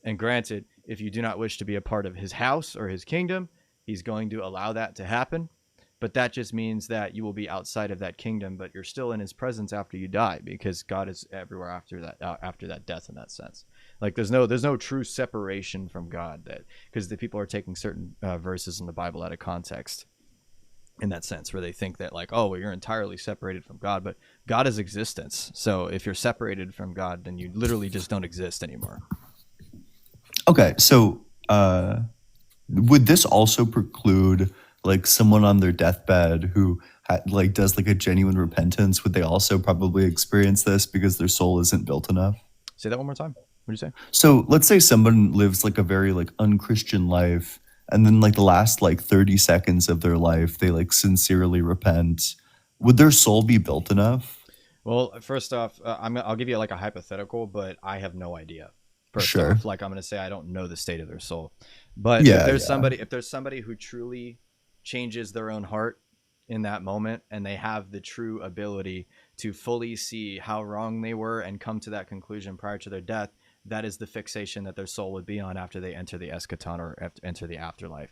And granted, if you do not wish to be a part of his house or his kingdom, he's going to allow that to happen. But that just means that you will be outside of that kingdom, but you're still in his presence after you die, because God is everywhere after that death in that sense. Like there's no true separation from God, that because the people are taking certain verses in the Bible out of context in that sense, where they think that like, oh, well, you're entirely separated from God, but God is existence. So if you're separated from God, then you literally just don't exist anymore. Okay, so would this also preclude like someone on their deathbed who like does like a genuine repentance? Would they also probably experience this because their soul isn't built enough? Say that one more time. What did you say? So let's say someone lives like a very like unchristian life, and then like the last like 30 seconds of their life, they like sincerely repent. Would their soul be built enough? Well, first off, I'll give you like a hypothetical, but I have no idea. First Sure. off, like I'm going to say I don't know the state of their soul. But if there's somebody who truly changes their own heart in that moment, and they have the true ability to fully see how wrong they were and come to that conclusion prior to their death, that is the fixation that their soul would be on after they enter the eschaton or enter the afterlife.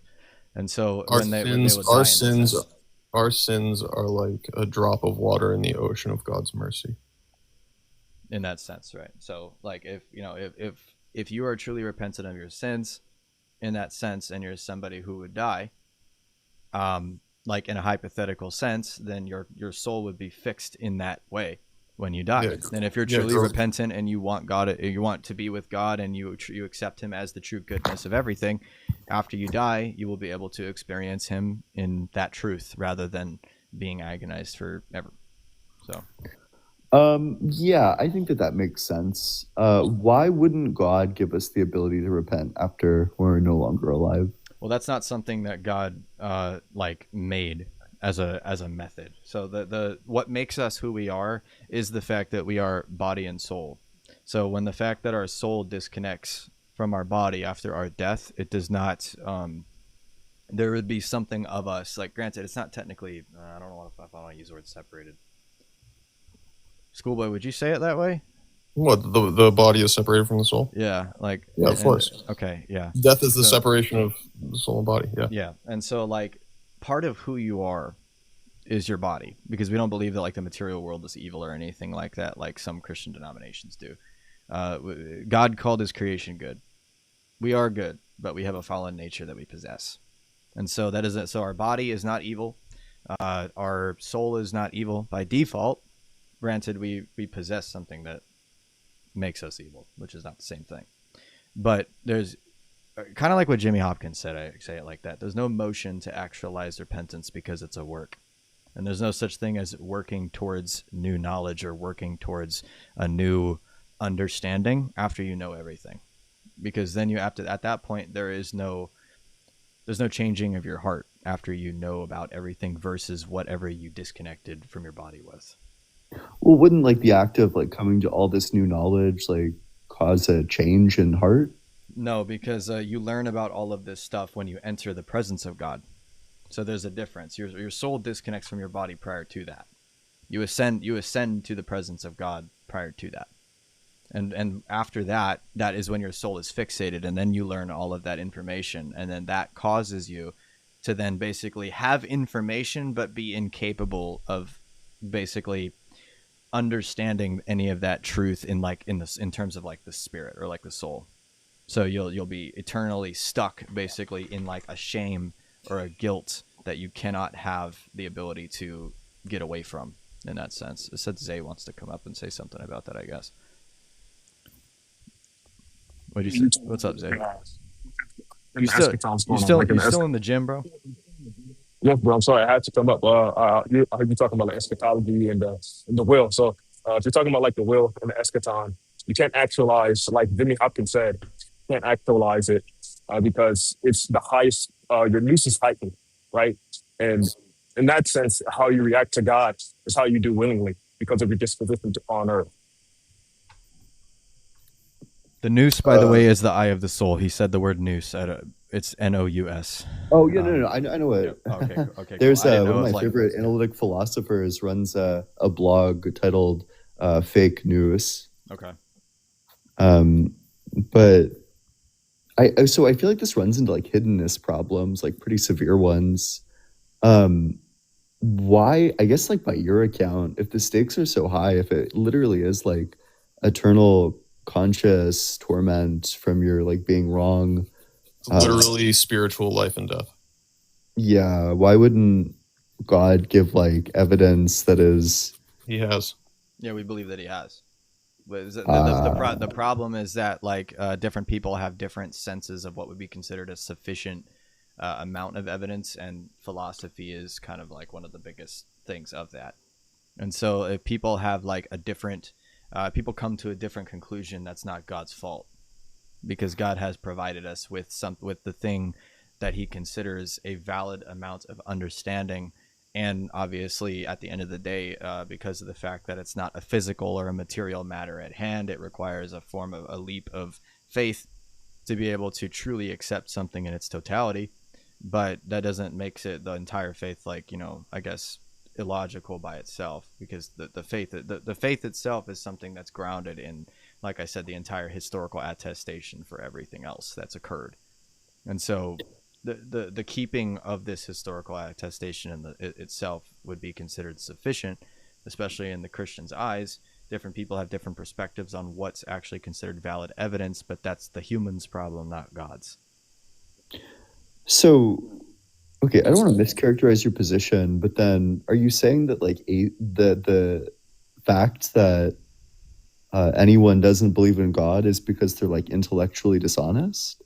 And so our sins are like a drop of water in the ocean of God's mercy. In that sense, right? So like if you are truly repentant of your sins in that sense, and you're somebody who would die, like in a hypothetical sense, then your soul would be fixed in that way when you die. And if you're truly repentant and you want God, you want to be with God, and you accept him as the true goodness of everything, after you die, you will be able to experience him in that truth rather than being agonized forever. So yeah, I think that makes sense. Why wouldn't God give us the ability to repent after we're no longer alive? Well, that's not something that God like made as a method. So the what makes us who we are is the fact that we are body and soul. So when the fact that our soul disconnects from our body after our death, it does not. There would be something of us. Like, granted, it's not technically. I don't know if I want to use the word separated. Schoolboy, would you say it that way? What, the body is separated from the soul? Yeah, like Yeah, of course. okay, yeah. Death is the So- separation of the soul and body. Yeah. Yeah, and so like part of who you are is your body, because we don't believe that like the material world is evil or anything like that, like some Christian denominations do. God called his creation good. We are good, but we have a fallen nature that we possess, and so that isn't. So our body is not evil. Our soul is not evil by default. Granted, we possess something that makes us evil, which is not the same thing. But there's kind of like what Jimmy Hopkins said. I say it like that. There's no motion to actualize repentance because it's a work. And there's no such thing as working towards new knowledge or working towards a new understanding after you know everything. Because then you have to, at that point, there's no changing of your heart after you know about everything versus whatever you disconnected from your body with. Well, wouldn't like the act of like coming to all this new knowledge like cause a change in heart? No, because you learn about all of this stuff when you enter the presence of God. So there's a difference. Your soul disconnects from your body prior to that. You ascend to the presence of God prior to that. And after that, that is when your soul is fixated, and then you learn all of that information, and then that causes you to then basically have information but be incapable of basically understanding any of that truth in terms of like the spirit or like the soul. So you'll be eternally stuck basically in like a shame or a guilt that you cannot have the ability to get away from in that sense. It said Zay wants to come up and say something about that, I guess. What do you say? What's up, Zay? You still in the gym, bro? Yes, bro. I'm sorry, I had to come up. I heard you talking about like eschatology and the will. So if you're talking about like the will and the eschaton, you can't actualize, like Jimmy Hopkins said, you can't actualize it because it's the highest. Your noose is heightened, right? And in that sense, how you react to God is how you do willingly because of your disposition on earth. The noose, by the way, is the eye of the soul. He said the word noose. It's N-O-U-S. Oh yeah, no, I know it. Yeah. Okay. There's cool. one of my favorite analytic philosophers runs a blog titled "Fake News." Okay. But I feel like this runs into like hiddenness problems, like pretty severe ones. Why? I guess like by your account, if the stakes are so high, if it literally is like eternal conscious torment from your like being wrong, Literally spiritual life and death. yeah, why wouldn't God give like evidence that is He has. Yeah, we believe that he has. But the problem is that like different people have different senses of what would be considered a sufficient amount of evidence, and philosophy is kind of like one of the biggest things of that. And so if people have like a different people come to a different conclusion, that's not God's fault, because God has provided us with the thing that he considers a valid amount of understanding. And obviously at the end of the day, because of the fact that it's not a physical or a material matter at hand, it requires a form of a leap of faith to be able to truly accept something in its totality. But that doesn't make it the entire faith, like, I guess illogical by itself, because the faith itself is something that's grounded in, like I said, the entire historical attestation for everything else that's occurred. And so the keeping of this historical attestation in itself would be considered sufficient, especially in the Christian's eyes. Different people have different perspectives on what's actually considered valid evidence, but that's the human's problem, not God's. so okay. I don't want to mischaracterize your position, but then are you saying that like the fact that anyone doesn't believe in God is because they're like intellectually dishonest?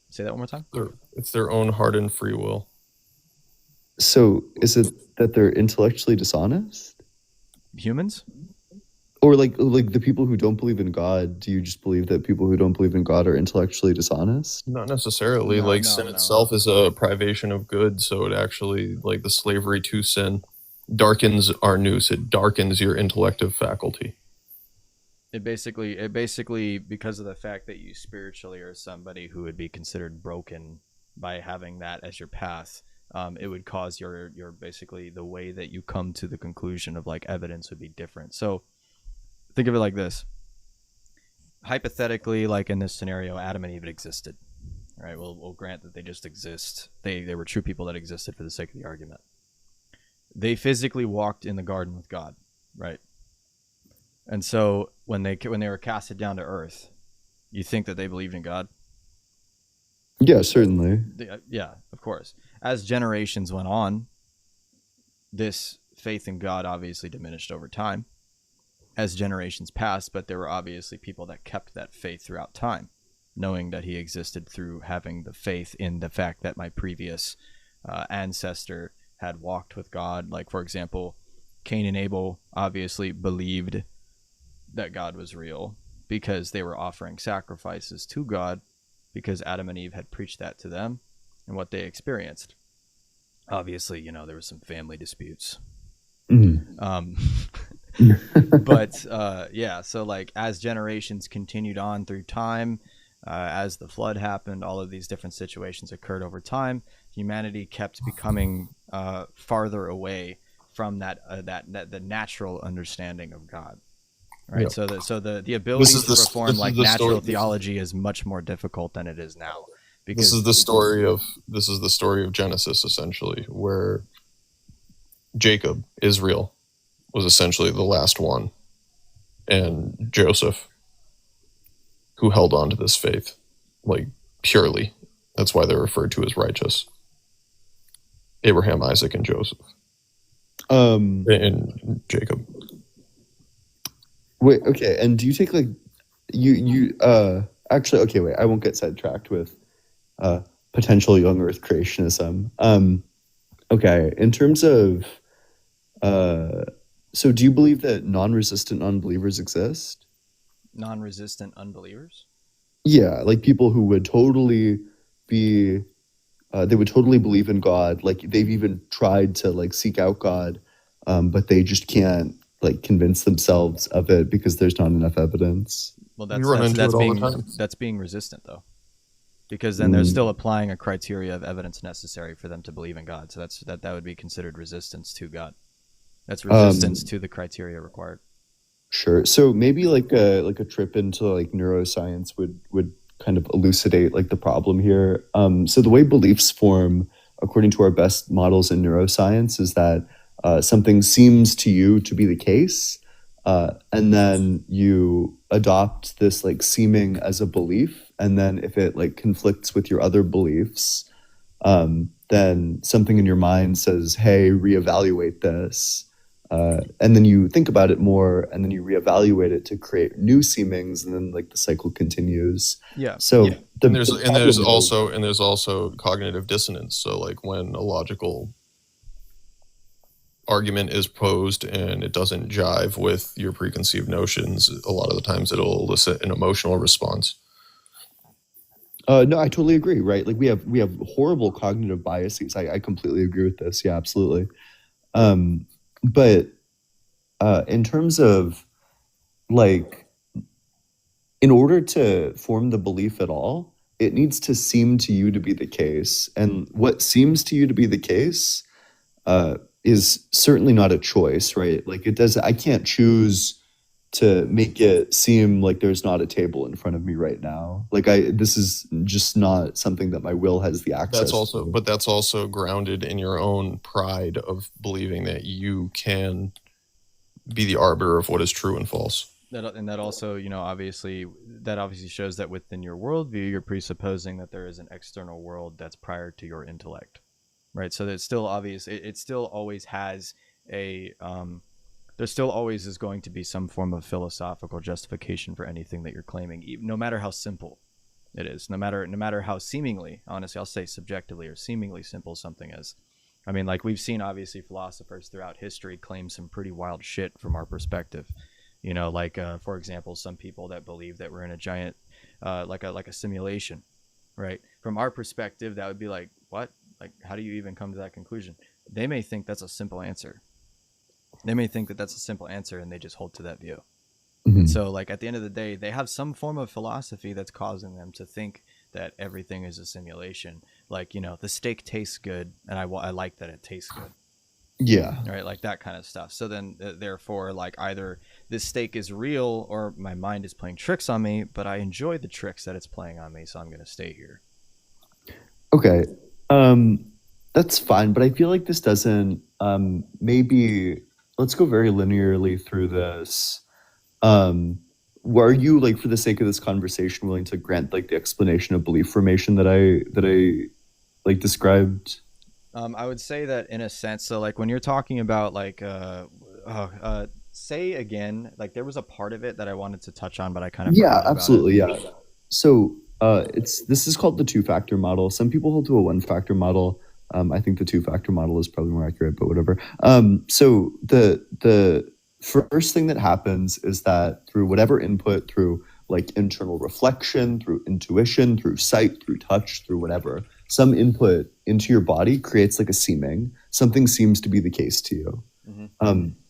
Say that one more time. It's their own heart and free will. So is it that they're intellectually dishonest? Humans? Or like the people who don't believe in God, do you just believe that people who don't believe in God are intellectually dishonest? Not necessarily. No, sin no. itself is a privation of good, so it actually, like the slavery to sin, darkens our noose. It darkens your intellective faculty. It basically, because of the fact that you spiritually are somebody who would be considered broken by having that as your path, it would cause your basically the way that you come to the conclusion of like evidence would be different. So think of it like this: hypothetically, like in this scenario, Adam and Eve had existed. Right? We'll grant that they just exist. They were true people that existed for the sake of the argument. They physically walked in the garden with God, right? And so when they were casted down to earth, you think that they believed in God? Yeah, certainly. Yeah, of course. As generations went on, this faith in God obviously diminished over time as generations passed, but there were obviously people that kept that faith throughout time, knowing that he existed through having the faith in the fact that my previous ancestor had walked with God. Like, for example, Cain and Abel obviously believed that God was real because they were offering sacrifices to God because Adam and Eve had preached that to them and what they experienced. Obviously, you know, there were some family disputes. But yeah, so like as generations continued on through time, as the flood happened, all of these different situations occurred over time. Humanity kept becoming farther away from the natural understanding of God. Right. Yep. So the ability to perform like natural theology is much more difficult than it is now. Because this is the story of Genesis, essentially, where Jacob, Israel, was essentially the last one, and Joseph, who held on to this faith, like purely. That's why they're referred to as righteous. Abraham, Isaac, and Joseph. And Jacob. Wait, okay, and do you take like you actually, okay, wait, I won't get sidetracked with potential young earth creationism. Okay, in terms of so do you believe that non-resistant unbelievers exist? Non-resistant unbelievers? Yeah, like people who would totally be they would totally believe in God, like they've even tried to like seek out God, but they just can't like convince themselves of it because there's not enough evidence. Well, that's being resistant though, because then they're still applying a criteria of evidence necessary for them to believe in God. So that would be considered resistance to God. That's resistance to the criteria required. Sure. So maybe like a trip into like neuroscience would kind of elucidate like the problem here. So the way beliefs form, according to our best models in neuroscience, is that something seems to you to be the case, and then you adopt this like seeming as a belief, and then if it like conflicts with your other beliefs, then something in your mind says, "Hey, reevaluate this." And then you think about it more, and then you reevaluate it to create new seemings, and then like the cycle continues. Yeah. So yeah. There's also cognitive dissonance. So like when a logical argument is posed and it doesn't jive with your preconceived notions, a lot of the times it'll elicit an emotional response. No, I totally agree. Right, like we have horrible cognitive biases. I completely agree with this. Yeah, absolutely. But in terms of like, in order to form the belief at all, it needs to seem to you to be the case. And what seems to you to be the case is certainly not a choice, right? Like I can't choose to make it seem like there's not a table in front of me right now. Like this is just not something that my will has the access to. But that's also grounded in your own pride of believing that you can be the arbiter of what is true and false. That also, you know, obviously shows that within your worldview, you're presupposing that there is an external world that's prior to your intellect, right? So it's still obvious. It still always has a there still always is going to be some form of philosophical justification for anything that you're claiming, no matter how simple it is, no matter how seemingly, honestly, I'll say subjectively or seemingly simple something is. I mean, like we've seen obviously philosophers throughout history claim some pretty wild shit from our perspective. You know, like for example, some people that believe that we're in a giant like a simulation, right? From our perspective, that would be like, what? Like, how do you even come to that conclusion? They may think that's a simple answer. They may think that that's a simple answer, and they just hold to that view. Mm-hmm. And so, like, at the end of the day, they have some form of philosophy that's causing them to think that everything is a simulation. Like, you know, the steak tastes good, and I like that it tastes good. Yeah. right? Like that kind of stuff. So then therefore, like either this stake is real or my mind is playing tricks on me, but I enjoy the tricks that it's playing on me, so I'm going to stay here. Okay. That's fine, but I feel like this doesn't maybe let's go very linearly through this. Were you, like, for the sake of this conversation, willing to grant like the explanation of belief formation that I like described? I would say that in a sense, so like when you're talking about like say again, like there was a part of it that I wanted to touch on, but I kind of Yeah, forgot about it. absolutely. Yeah. So this is called the two-factor model. Some people hold to a one-factor model. I think the two-factor model is probably more accurate, but whatever. So the first thing that happens is that through whatever input, through like internal reflection, through intuition, through sight, through touch, through whatever, some input into your body creates like a seeming. Something seems to be the case to you.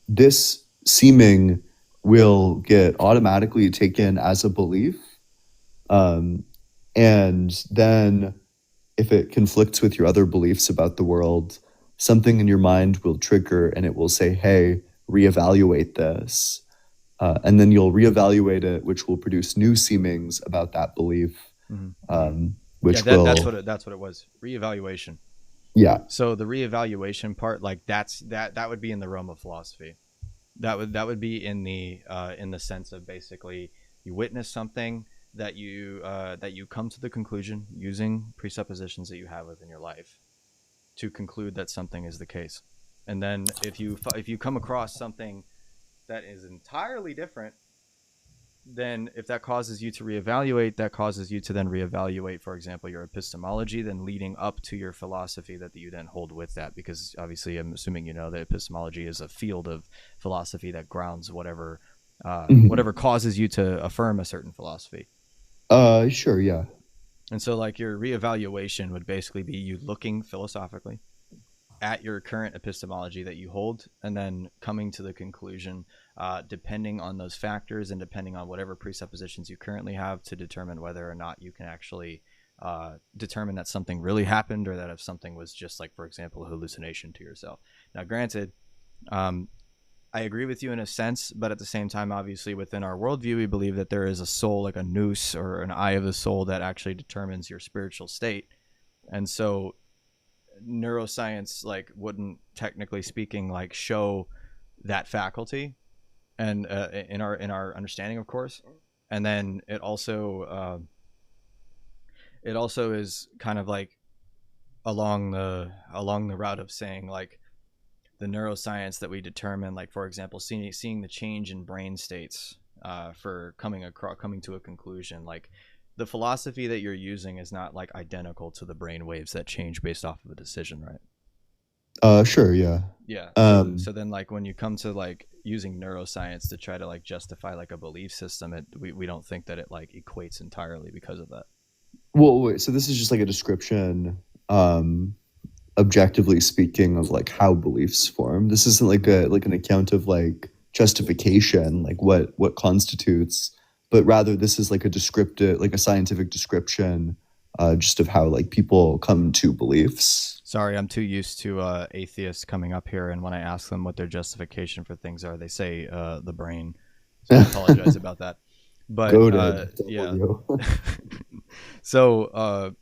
This seeming will get automatically taken as a belief. And then if it conflicts with your other beliefs about the world, something in your mind will trigger and it will say, hey, reevaluate this. And then you'll reevaluate it, which will produce new seemings about that belief. Which that's what it was. Reevaluation. Yeah. So the reevaluation part, like that would be in the realm of philosophy. That would be in the sense of basically you witness something that you come to the conclusion using presuppositions that you have within your life to conclude that something is the case. And then if you come across something that is entirely different, then if that causes you to reevaluate, that causes you to then reevaluate, for example, your epistemology, then leading up to your philosophy that you then hold with that. Because obviously, I'm assuming you know that epistemology is a field of philosophy that grounds whatever causes you to affirm a certain philosophy. Sure, yeah. And so like your reevaluation would basically be you looking philosophically at your current epistemology that you hold and then coming to the conclusion, depending on those factors and depending on whatever presuppositions you currently have, to determine whether or not you can actually determine that something really happened, or that if something was just, like, for example, a hallucination to yourself. Now, granted, I agree with you in a sense, but at the same time, obviously, within our worldview, we believe that there is a soul, like a nous or an eye of the soul, that actually determines your spiritual state. And so neuroscience, like, wouldn't, technically speaking, like, show that faculty, and in our understanding, of course. And then it also is kind of like along the route of saying, like, the neuroscience that we determine, like, for example, seeing the change in brain states for coming to a conclusion, like, the philosophy that you're using is not, like, identical to the brain waves that change based off of a decision, right? Sure, yeah. Yeah. So then, like, when you come to, like, using neuroscience to try to, like, justify, like, a belief system, we don't think that it, like, equates entirely because of that. Well, wait, so this is just like a description, objectively speaking, of like how beliefs form. This isn't like an account of like justification, like what constitutes, but rather this is like a descriptive, like a scientific description, just of how like people come to beliefs. Sorry, I'm too used to atheists coming up here, and when I ask them what their justification for things are, they say the brain. So I apologize about that. But yeah. So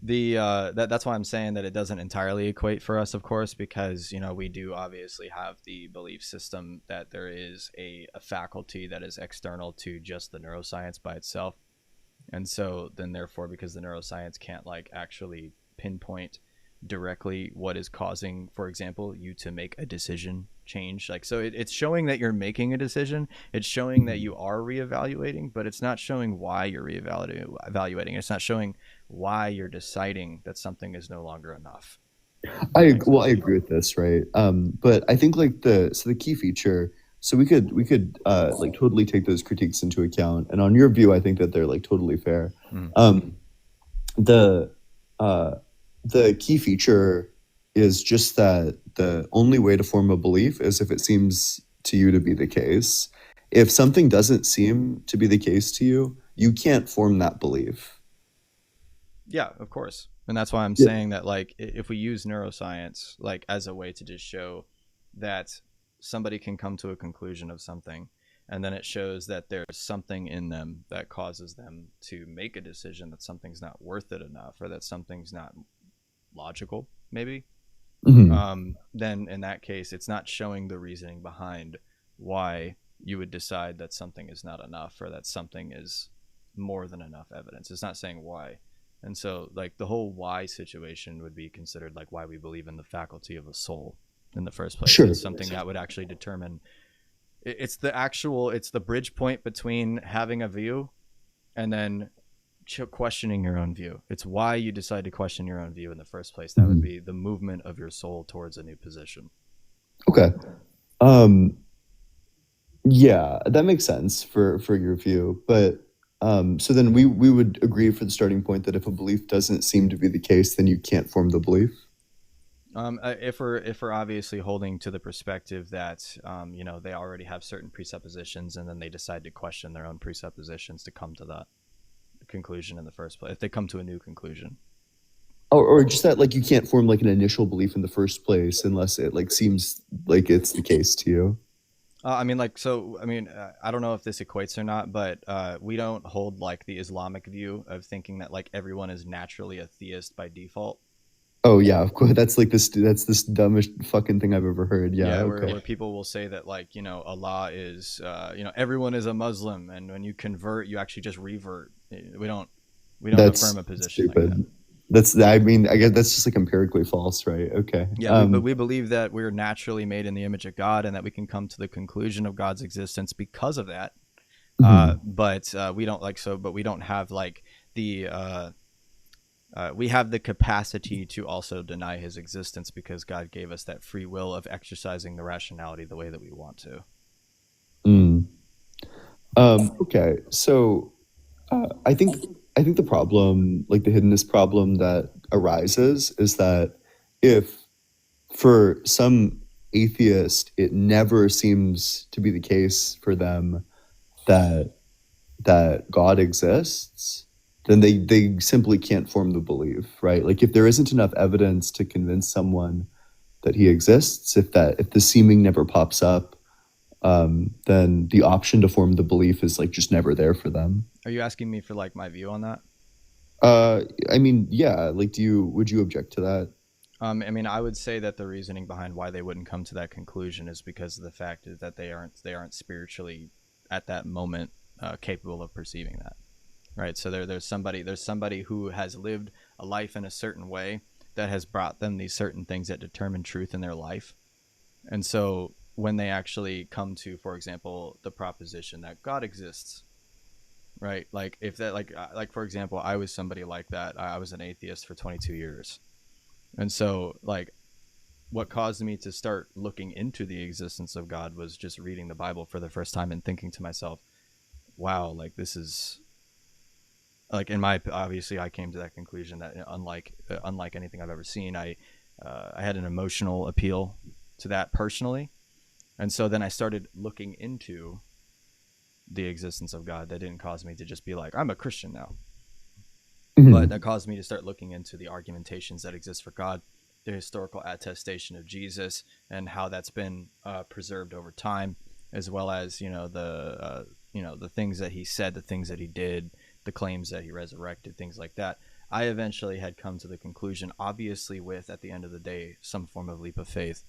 that's why I'm saying that it doesn't entirely equate for us, of course, because, you know, we do obviously have the belief system that there is a faculty that is external to just the neuroscience by itself. And so then therefore, because the neuroscience can't, like, actually pinpoint directly what is causing, for example, you to make a decision change, like, so it's showing that you're making a decision, it's showing that you are reevaluating, but it's not showing why you're reevaluating. It's not showing why you're deciding that something is no longer enough. I agree with this, right? But I think like the key feature, so we could like totally take those critiques into account, and on your view, I think that they're like totally fair. The key feature is just that the only way to form a belief is if it seems to you to be the case. If something doesn't seem to be the case to you, you can't form that belief. Yeah, of course. And that's why I'm Yeah. saying that, like, if we use neuroscience like as a way to just show that somebody can come to a conclusion of something, and then it shows that there's something in them that causes them to make a decision that something's not worth it enough, or that something's not logical, maybe, then in that case, it's not showing the reasoning behind why you would decide that something is not enough, or that something is more than enough evidence. It's not saying why. And so, like, the whole why situation would be considered like why we believe in the faculty of a soul in the first place. Sure. It's something that would actually determine. It's the bridge point between having a view and then questioning your own view. It's why you decide to question your own view in the first place. That would be the movement of your soul towards a new position. Okay. Yeah, that makes sense for your view. But so then we would agree for the starting point that if a belief doesn't seem to be the case, then you can't form the belief. If we're obviously holding to the perspective that they already have certain presuppositions, and then they decide to question their own presuppositions to come to that conclusion in the first place, if they come to a new conclusion, or just that, like, you can't form like an initial belief in the first place unless it like seems like it's the case to you. I don't know if this equates or not, but we don't hold like the Islamic view of thinking that like everyone is naturally a theist by default. Oh yeah, of course. That's this dumbest fucking thing I've ever heard. Yeah, okay. Where people will say that, like, Allah is, everyone is a Muslim, and when you convert, you actually just revert. We don't affirm a position stupid. like that. I guess that's just like empirically false, right? Okay. Yeah, but we believe that we're naturally made in the image of God, and that we can come to the conclusion of God's existence because of that. But we don't have like the we have the capacity to also deny his existence, because God gave us that free will of exercising the rationality the way that we want to. Okay, so I think the problem, like the hiddenness problem that arises, is that if for some atheist it never seems to be the case for them that God exists, then they simply can't form the belief, right? Like, if there isn't enough evidence to convince someone that he exists, if the seeming never pops up, then the option to form the belief is like just never there for them. Are you asking me for like my view on that? I mean, yeah. Like, would you object to that? I would say that the reasoning behind why they wouldn't come to that conclusion is because of the fact that they aren't spiritually at that moment capable of perceiving that. Right, so there's somebody who has lived a life in a certain way that has brought them these certain things that determine truth in their life. And so when they actually come to, for example, the proposition that God exists, right? Like, if that, like for example, I was somebody like that. I was an atheist for 22 years. And so, like, what caused me to start looking into the existence of God was just reading the Bible for the first time and thinking to myself, wow, like, this is like, obviously I came to that conclusion that unlike anything I've ever seen, I had an emotional appeal to that personally. And so then I started looking into the existence of God. That didn't cause me to just be like, I'm a Christian now. But that caused me to start looking into the argumentations that exist for God, the historical attestation of Jesus, and how that's been preserved over time, as well as the things that he said, the things that he did, the claims that he resurrected, things like that. I eventually had come to the conclusion, obviously with, at the end of the day, some form of leap of faith,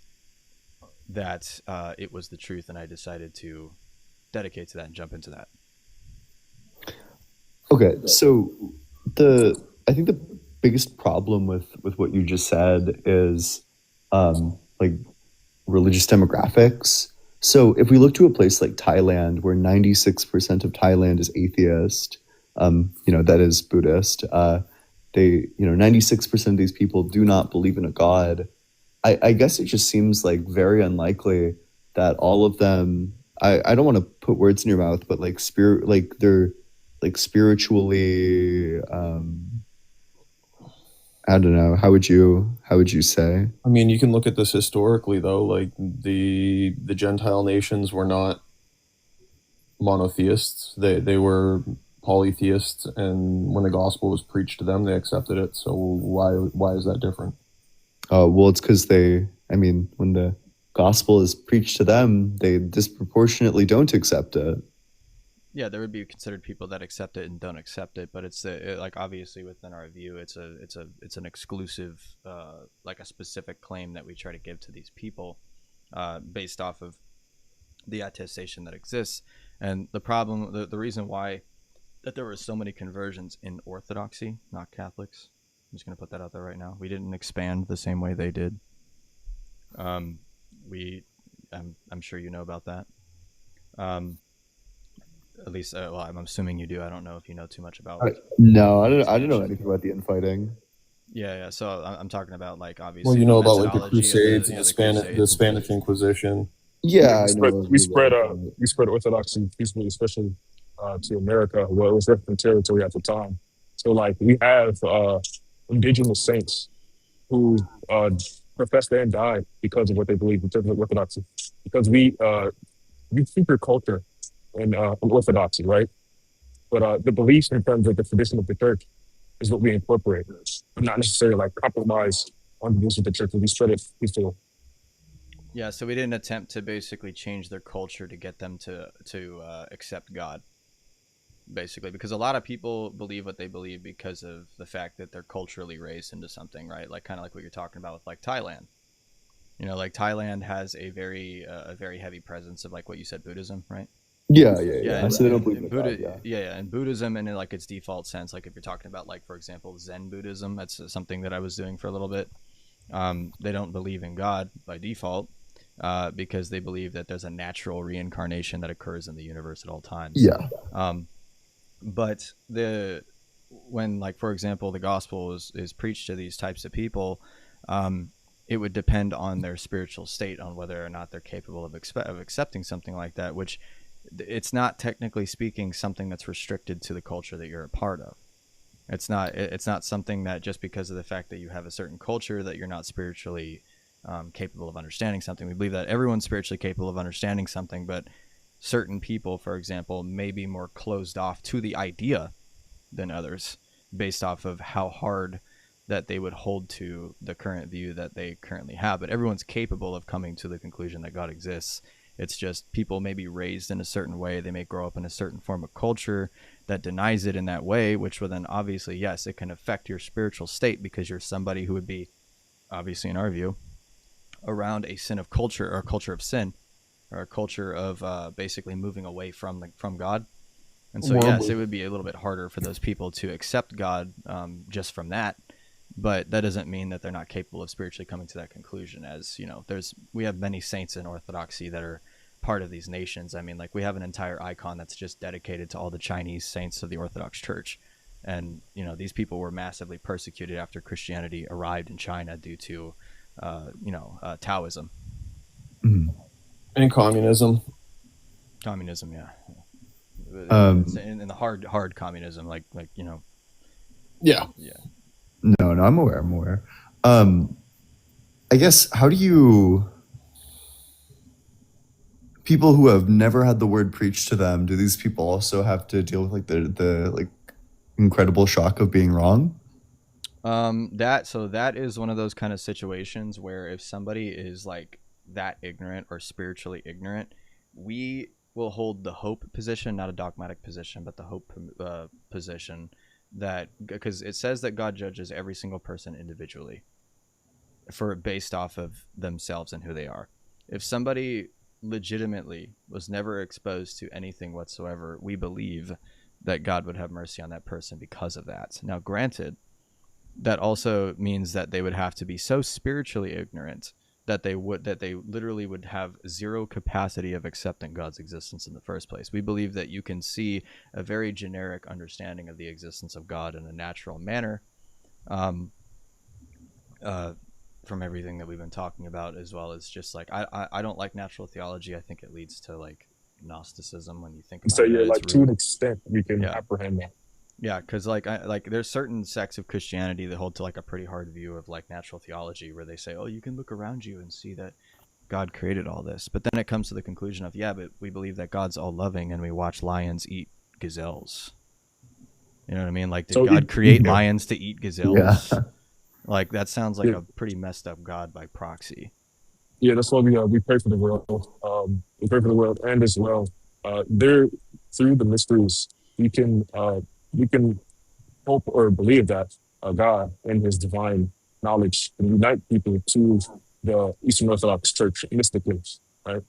that it was the truth, and I decided to dedicate to that and jump into that. Okay, so I think the biggest problem with what you just said is like religious demographics. So if we look to a place like Thailand, where 96% of Thailand is atheist, that is Buddhist, 96% of these people do not believe in a God. I guess it just seems like very unlikely that all of them, I don't want to put words in your mouth, but like they're like spiritually, I don't know, how would you say? I mean, you can look at this historically, though. Like, the Gentile nations were not monotheists. They were polytheists, and when the gospel was preached to them, they accepted it. So why is that different? Well, it's because when the gospel is preached to them, they disproportionately don't accept it. Yeah, there would be considered people that accept it and don't accept it, but like obviously within our view, it's an exclusive, like a specific claim that we try to give to these people, based off of the attestation that exists. And the problem, the reason why that there were so many conversions in Orthodoxy, not Catholics. I'm just gonna put that out there right now. We didn't expand the same way they did. I'm sure you know about that. At least, well, I'm assuming you do. I don't know if you know too much about. No, I don't know anything about the infighting. Yeah. So I'm talking about like obviously. Well, you know about like the methodology Crusades of and the Spanish Inquisition. Yeah, we spread Orthodoxy peacefully, especially to America. Well, it was different territory at the time. So like we have indigenous saints who professed and died because of what they believe in terms of Orthodoxy. Because we keep your culture in Orthodoxy, right? But the beliefs in terms of the tradition of the church is what we incorporate, but not necessarily like compromise on the beliefs of the church. We spread it peacefully. Yeah, so we didn't attempt to basically change their culture to get them to accept God, basically, because a lot of people believe what they believe because of the fact that they're culturally raised into something, right? Like kind of like what you're talking about with like Thailand. You know, like Thailand has a very heavy presence of like what you said, Buddhism, right? Yeah. And, So they don't believe and in Buddha, God, yeah. and Buddhism in like its default sense, like if you're talking about like for example Zen Buddhism, that's something that I was doing for a little bit. They don't believe in God by default, because they believe that there's a natural reincarnation that occurs in the universe at all times. Yeah. But when like for example the gospel is preached to these types of people, it would depend on their spiritual state on whether or not they're capable of accepting something like that, which it's not technically speaking something that's restricted to the culture that you're a part of. It's not something that just because of the fact that you have a certain culture that you're not spiritually capable of understanding something. We believe that everyone's spiritually capable of understanding something, but certain people, for example, may be more closed off to the idea than others based off of how hard that they would hold to the current view that they currently have. But everyone's capable of coming to the conclusion that God exists. It's just people may be raised in a certain way. They may grow up in a certain form of culture that denies it in that way, which will then obviously, yes, it can affect your spiritual state because you're somebody who would be, obviously in our view, around a sin of culture or a culture of sin or a culture of basically moving away from God. And so, yes, it would be a little bit harder for those people to accept God just from that. But that doesn't mean that they're not capable of spiritually coming to that conclusion. As you know, we have many saints in Orthodoxy that are part of these nations. I mean, like we have an entire icon that's just dedicated to all the Chinese saints of the Orthodox Church. And, you know, these people were massively persecuted after Christianity arrived in China due to, Taoism. And communism. Communism, yeah. In the hard communism, like you know. Yeah. Yeah. No, I'm aware. I guess, how do you... People who have never had the word preached to them, do these people also have to deal with like the like incredible shock of being wrong? That is one of those kind of situations where if somebody is like that ignorant or spiritually ignorant, we will hold the hope position, not a dogmatic position, but the hope position, that because it says that God judges every single person individually based off of themselves and who they are. If somebody legitimately was never exposed to anything whatsoever, we believe that God would have mercy on that person because of that. Now, granted, that also means that they would have to be so spiritually ignorant that they literally would have zero capacity of accepting God's existence in the first place. We believe that you can see a very generic understanding of the existence of God in a natural manner, from everything that we've been talking about, as well as just like I don't like natural theology. I think it leads to like Gnosticism when you think about So it. yeah, like to an extent we can apprehend that. Yeah, because like there's certain sects of Christianity that hold to like a pretty hard view of like natural theology, where they say, oh, you can look around you and see that God created all this. But then it comes to the conclusion of, yeah, but we believe that God's all loving and we watch lions eat gazelles. You know what I mean? Like, did So God create lions to eat gazelles? Yeah. Like, that sounds like yeah, a pretty messed up God by proxy. yeah, that's why we pray for the world. We pray for the world, and as well, there through the mysteries we can hope or believe that God and His divine knowledge can unite people to the Eastern Orthodox Church mystically, right?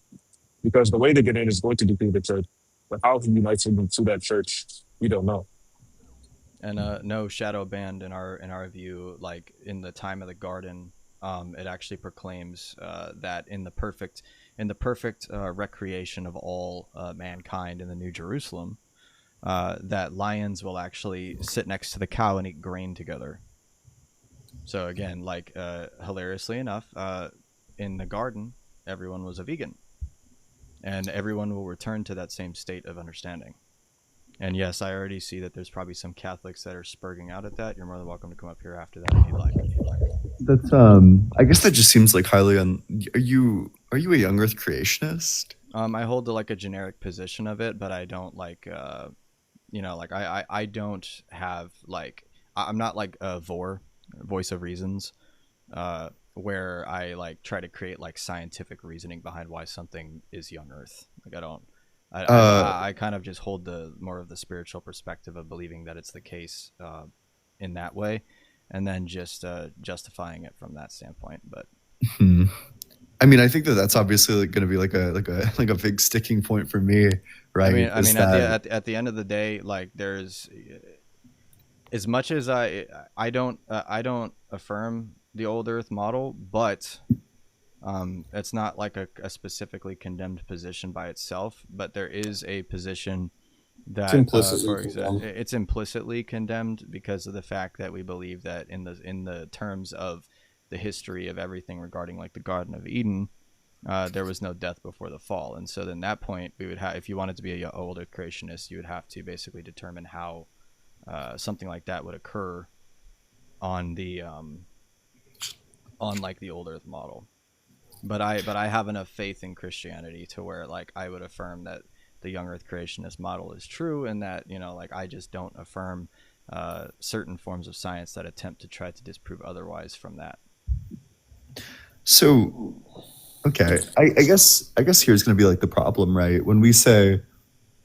Because the way they get in is going to be through the church, but how He unites them to that church, we don't know. And no shadow band in our view, like in the time of the garden, it actually proclaims that in the perfect recreation of all mankind in the New Jerusalem, that lions will actually sit next to the cow and eat grain together. So again, like hilariously enough, in the garden, everyone was a vegan, and everyone will return to that same state of understanding. And yes, I already see that there's probably some Catholics that are spurging out at that. You're more than welcome to come up here after that if you'd like. That's I guess that just seems like highly on. Are you a young Earth creationist? I hold like a generic position of it, but I don't like like I don't have like I'm not like a voice of reasons, where I like try to create like scientific reasoning behind why something is young Earth. Like I don't. I kind of just hold the more of the spiritual perspective of believing that it's the case in that way, and then just justifying it from that standpoint. But Hmm. I mean, I think that that's obviously like going to be like a big sticking point for me, right? I mean, at the end of the day, like there's as much as I don't affirm the old Earth model, but it's not like a specifically condemned position by itself, but there is a position that, for example, it's implicitly condemned because of the fact that we believe that in the terms of the history of everything regarding like the Garden of Eden, there was no death before the fall, and so then that point we would have, if you wanted to be an older creationist, you would have to basically determine how something like that would occur on the on like the old Earth model. But I have enough faith in Christianity to where like I would affirm that the young Earth creationist model is true, and that like I just don't affirm certain forms of science that attempt to try to disprove otherwise from that. So, okay, I guess here's going to be like the problem, right? When we say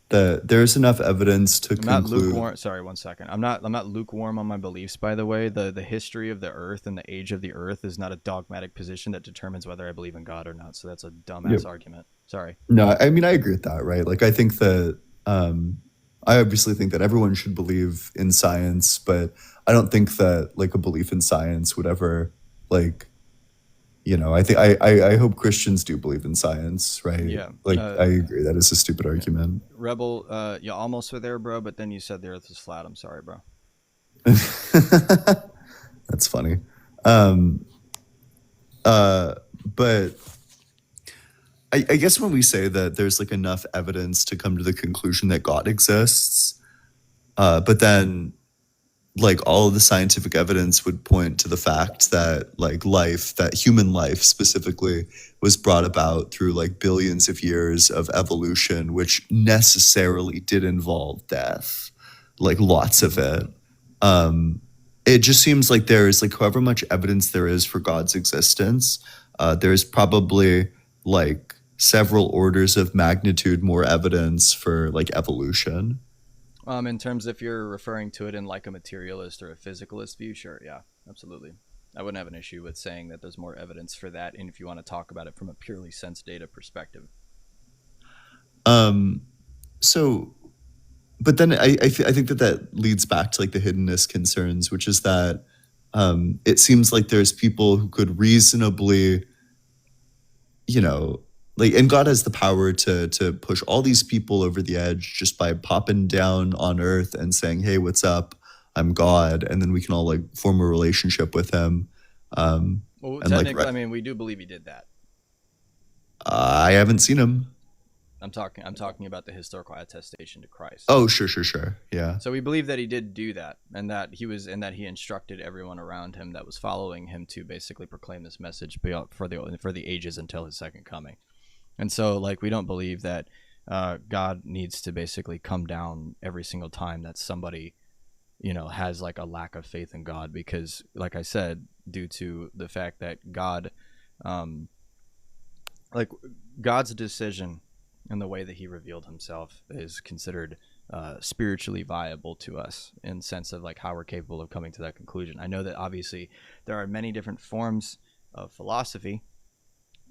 that there's enough evidence to I'm not conclude. lukewarm. Sorry, 1 second. I'm not lukewarm on my beliefs. By the way, the history of the Earth and the age of the Earth is not a dogmatic position that determines whether I believe in God or not. So that's a dumbass argument. Sorry. No, I mean I agree with that, right? Like I think that I obviously think that everyone should believe in science, but I don't think that like a belief in science would ever like I think I hope Christians do believe in science, right? Yeah. Like I agree that is a stupid argument. Rebel, you almost were there, bro, but then you said the Earth was flat. I'm sorry, bro. That's funny. But I guess when we say that there's like enough evidence to come to the conclusion that God exists, but then like all of the scientific evidence would point to the fact that like life, that human life specifically, was brought about through like billions of years of evolution, which necessarily did involve death, like lots of it. It just seems like there is like however much evidence there is for God's existence, there's probably like several orders of magnitude more evidence for like evolution. In terms if you're referring to it in like a materialist or a physicalist view, sure, yeah, absolutely. I wouldn't have an issue with saying that there's more evidence for that, and if you want to talk about it from a purely sense data perspective. So, but then I think that leads back to like the hiddenness concerns, which is that it seems like there's people who could reasonably, like, and God has the power to push all these people over the edge just by popping down on earth and saying, hey, what's up? I'm God. And then we can all like form a relationship with him. Well, technically, I mean, we do believe he did that. I haven't seen him. I'm talking about the historical attestation to Christ. Oh, sure. Yeah. So we believe that he did do that, and that he instructed everyone around him that was following him to basically proclaim this message for the ages until his second coming. And so, like, we don't believe that God needs to basically come down every single time that somebody has like a lack of faith in God, because like I said, due to the fact that God, like God's decision and the way that he revealed himself is considered spiritually viable to us, in the sense of like how we're capable of coming to that conclusion. I know that obviously there are many different forms of philosophy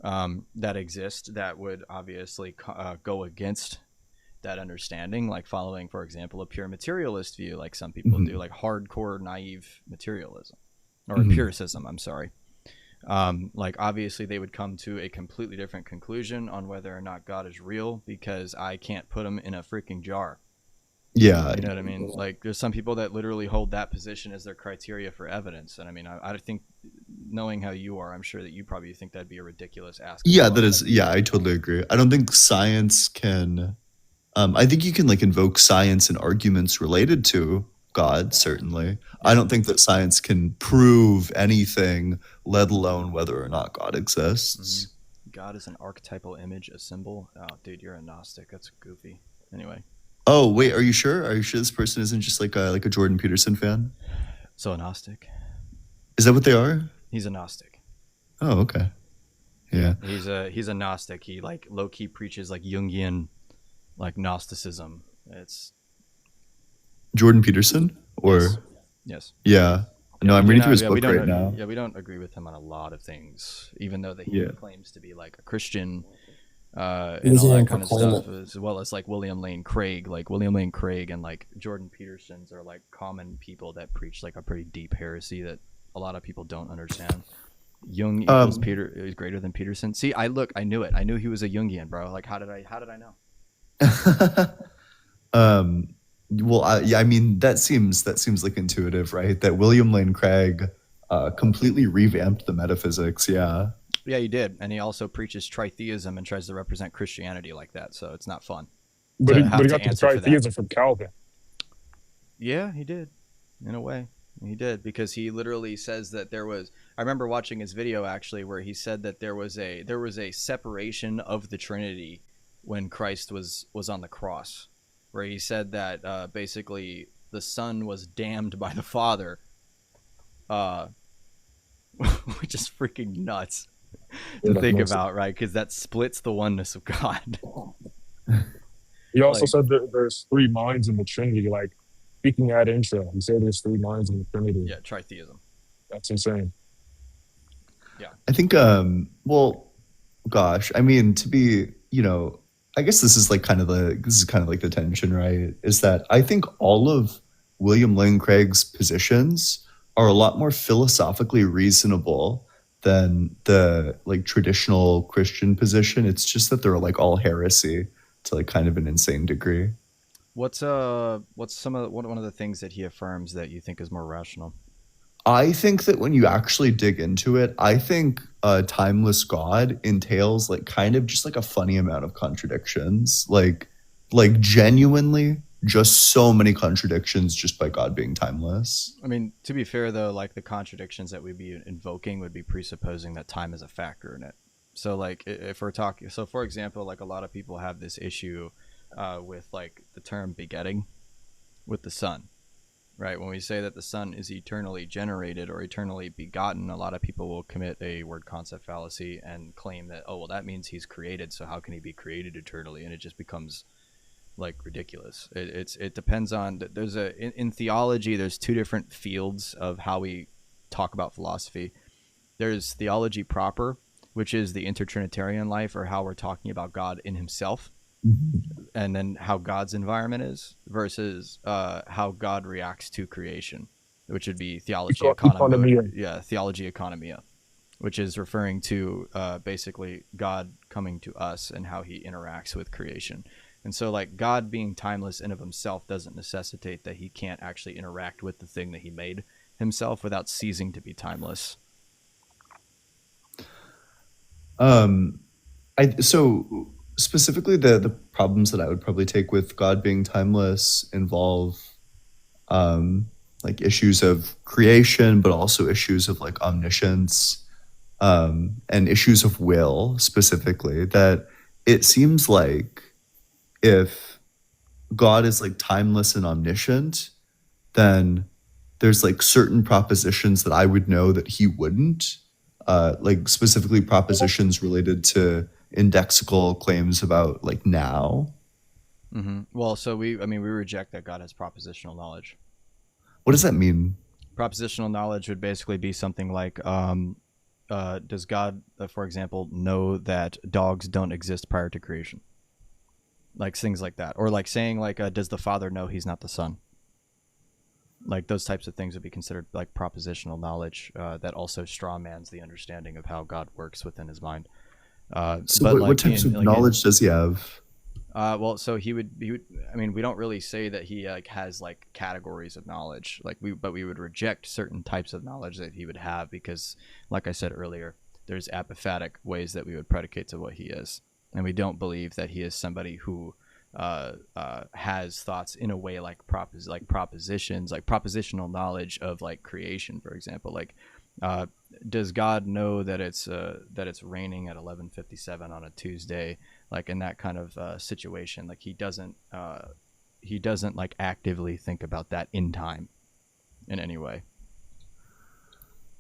that exist that would obviously go against that understanding, like following, for example, a pure materialist view, like some people do, like hardcore naive materialism or empiricism, I'm sorry. Like obviously they would come to a completely different conclusion on whether or not God is real, because I can't put him in a freaking jar. Yeah. You know what I mean? Like there's some people that literally hold that position as their criteria for evidence. And I mean, I think, knowing how you are, I'm sure that you probably think that'd be a ridiculous ask. Yeah, that is. Yeah, I totally agree. I don't think science can. I think you can like invoke science and arguments related to God, certainly. I don't think that science can prove anything, let alone whether or not God exists. God is an archetypal image, a symbol. Oh, dude, you're a Gnostic. That's goofy. Anyway. Oh, wait, are you sure? Are you sure this person isn't just like a Jordan Peterson fan? So a Gnostic. Is that what they are? He's a Gnostic. Oh, okay. Yeah. He's a Gnostic. He like low key preaches like Jungian, like Gnosticism. It's Jordan Peterson, or yes. Yeah. No, I'm reading through his book right now. Yeah, we don't agree with him on a lot of things, even though that he claims to be like a Christian and all that kind of stuff, as well as like William Lane Craig. Like William Lane Craig and like Jordan Peterson's are like common people that preach like a pretty deep heresy that a lot of people don't understand. Jung equals Peter is greater than Peterson. See, I knew it. I knew he was a Jungian, bro. Like, how did I know? Well, I mean, that seems like intuitive, right? That William Lane Craig completely revamped the metaphysics. Yeah. Yeah, he did, and he also preaches tritheism and tries to represent Christianity like that. So it's not fun. But he got the tritheism from Calvin. Yeah, he did, in a way. He did, because he literally says that there was. I remember watching his video actually, where he said that there was a separation of the Trinity when Christ was on the cross, where he said that basically the Son was damned by the Father, which is freaking nuts to think about, right? Because that splits the oneness of God. He also said that there's three minds in the Trinity, like speaking ad intro. He said there's three minds in the Trinity. Yeah, tritheism. That's insane. Yeah. I think, well, gosh, I mean, to be, I guess this is kind of like the tension, right? Is that I think all of William Lane Craig's positions are a lot more philosophically reasonable than the like traditional Christian position. It's just that they're like all heresy to like kind of an insane degree. What's one of the things that he affirms that you think is more rational? I think that when you actually dig into it, I think timeless God entails like kind of just like a funny amount of contradictions, like genuinely just so many contradictions just by God being timeless. I mean, to be fair though, like the contradictions that we'd be invoking would be presupposing that time is a factor in it. So like if we're talking, so for example, like a lot of people have this issue with like the term begetting with the Son. Right, when we say that the Son is eternally generated or eternally begotten, a lot of people will commit a word concept fallacy and claim that, oh, well, that means he's created, so how can he be created eternally? And it just becomes like ridiculous. It depends on, there's in theology, there's two different fields of how we talk about philosophy. There's theology proper, which is the intertrinitarian life, or how we're talking about God in himself. And then how God's environment is versus how God reacts to creation, which would be theology economia. Yeah, theology economia, which is referring to basically God coming to us and how he interacts with creation. And so like God being timeless in of himself doesn't necessitate that he can't actually interact with the thing that he made himself without ceasing to be timeless. Specifically, the problems that I would probably take with God being timeless involve like issues of creation, but also issues of like omniscience, and issues of will specifically. That it seems like if God is like timeless and omniscient, then there's like certain propositions that I would know that he wouldn't, like specifically propositions related to indexical claims about like now. Well, so we reject that God has propositional knowledge. What does that mean? Propositional knowledge would basically be something like, does God, for example, know that dogs don't exist prior to creation? Like things like that. Or like saying like, does the Father know he's not the Son? Like those types of things would be considered like propositional knowledge that also strawmans the understanding of how God works within his mind. So but what types of knowledge does he have? Well, so he would. I mean, we don't really say that he like has like categories of knowledge, but we would reject certain types of knowledge that he would have because, like I said earlier, there's apophatic ways that we would predicate to what he is, and we don't believe that he is somebody who has thoughts in a way like propositions, like propositional knowledge of like creation, for example. Like, does God know that it's raining at 11:57 on a Tuesday? Like in that kind of situation, like he doesn't like actively think about that in time in any way.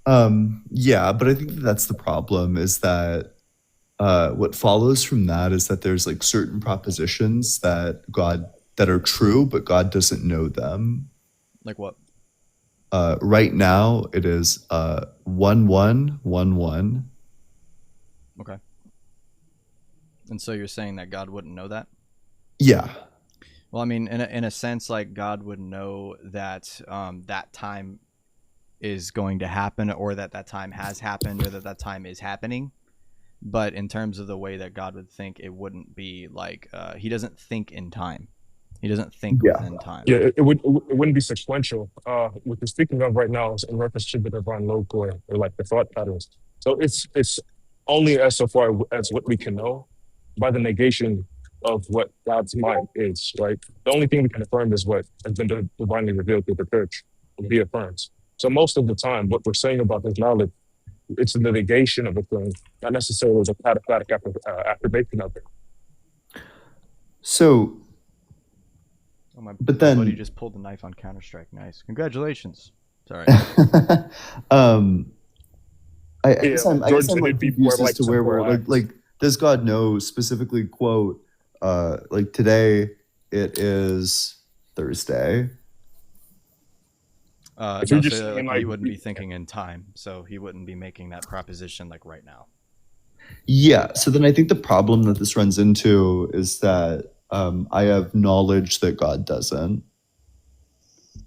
Yeah, but I think that's the problem is that what follows from that is that there's like certain propositions that are true, but God doesn't know them. Like what? Right now it is 1-1-1-1. Okay. And so you're saying that God wouldn't know that? Yeah. Well, I mean, in a sense, like God would know that that time is going to happen, or that time has happened, or that time is happening. But in terms of the way that God would think, it wouldn't be like he doesn't think in time. He doesn't think within time. Yeah, it wouldn't be sequential. What you're speaking of right now is in reference to the divine loci or like the thought patterns. So it's only as so far as what we can know by the negation of what God's mind is, right? The only thing we can affirm is what has been divinely revealed through the church and be affirmed. So most of the time, what we're saying about this knowledge, it's the negation of a thing, not necessarily the cataphatic affirmation of it. So, but then buddy just pulled the knife on Counter-Strike. Nice, congratulations. Sorry. I guess I'm like confused as to where we're like. Does God know specifically? Quote, like today it is Thursday. No, so he wouldn't be thinking in time, so he wouldn't be making that proposition like right now. Yeah. So then I think the problem that this runs into is that I have knowledge that God doesn't.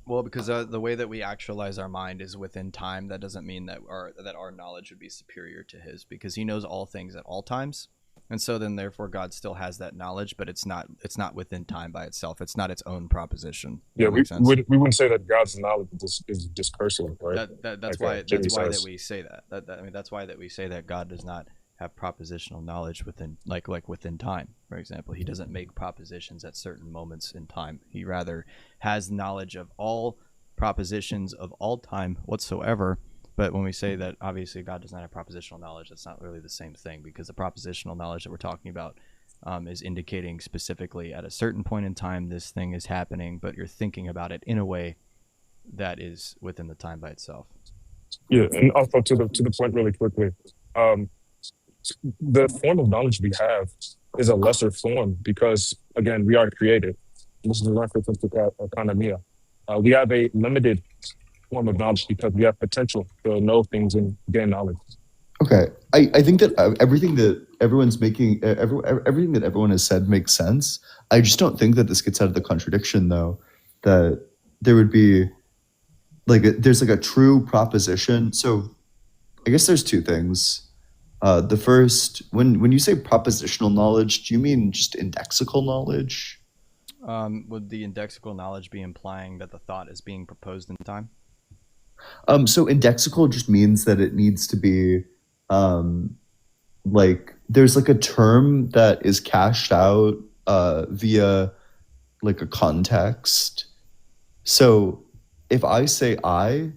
Well, because the way that we actualize our mind is within time. That doesn't mean that our knowledge would be superior to his, because he knows all things at all times, and so then therefore God still has that knowledge, but it's not within time by itself. It's not its own proposition. Yeah, we wouldn't say that God's knowledge is discursive, right? That's why that we say that. That's why that we say that God does not have propositional knowledge within within time. For example, he doesn't make propositions at certain moments in time. He rather has knowledge of all propositions of all time whatsoever. But when we say that obviously God does not have propositional knowledge, that's not really the same thing, because the propositional knowledge that we're talking about is indicating specifically at a certain point in time this thing is happening, but you're thinking about it in a way that is within the time by itself. Yeah, and also to the point really quickly, the form of knowledge we have is a lesser form because, again, we are created. This is a reference to economia. We have a limited form of knowledge because we have potential to know things and gain knowledge. Okay, I think that everything that everyone's making, everything that everyone has said makes sense. I just don't think that this gets out of the contradiction, though. That there would be there's like a true proposition. So I guess there's two things. The first, when you say propositional knowledge, do you mean just indexical knowledge? Would the indexical knowledge be implying that the thought is being proposed in time? So indexical just means that it needs to be there's like a term that is cashed out via like a context. So if I say I,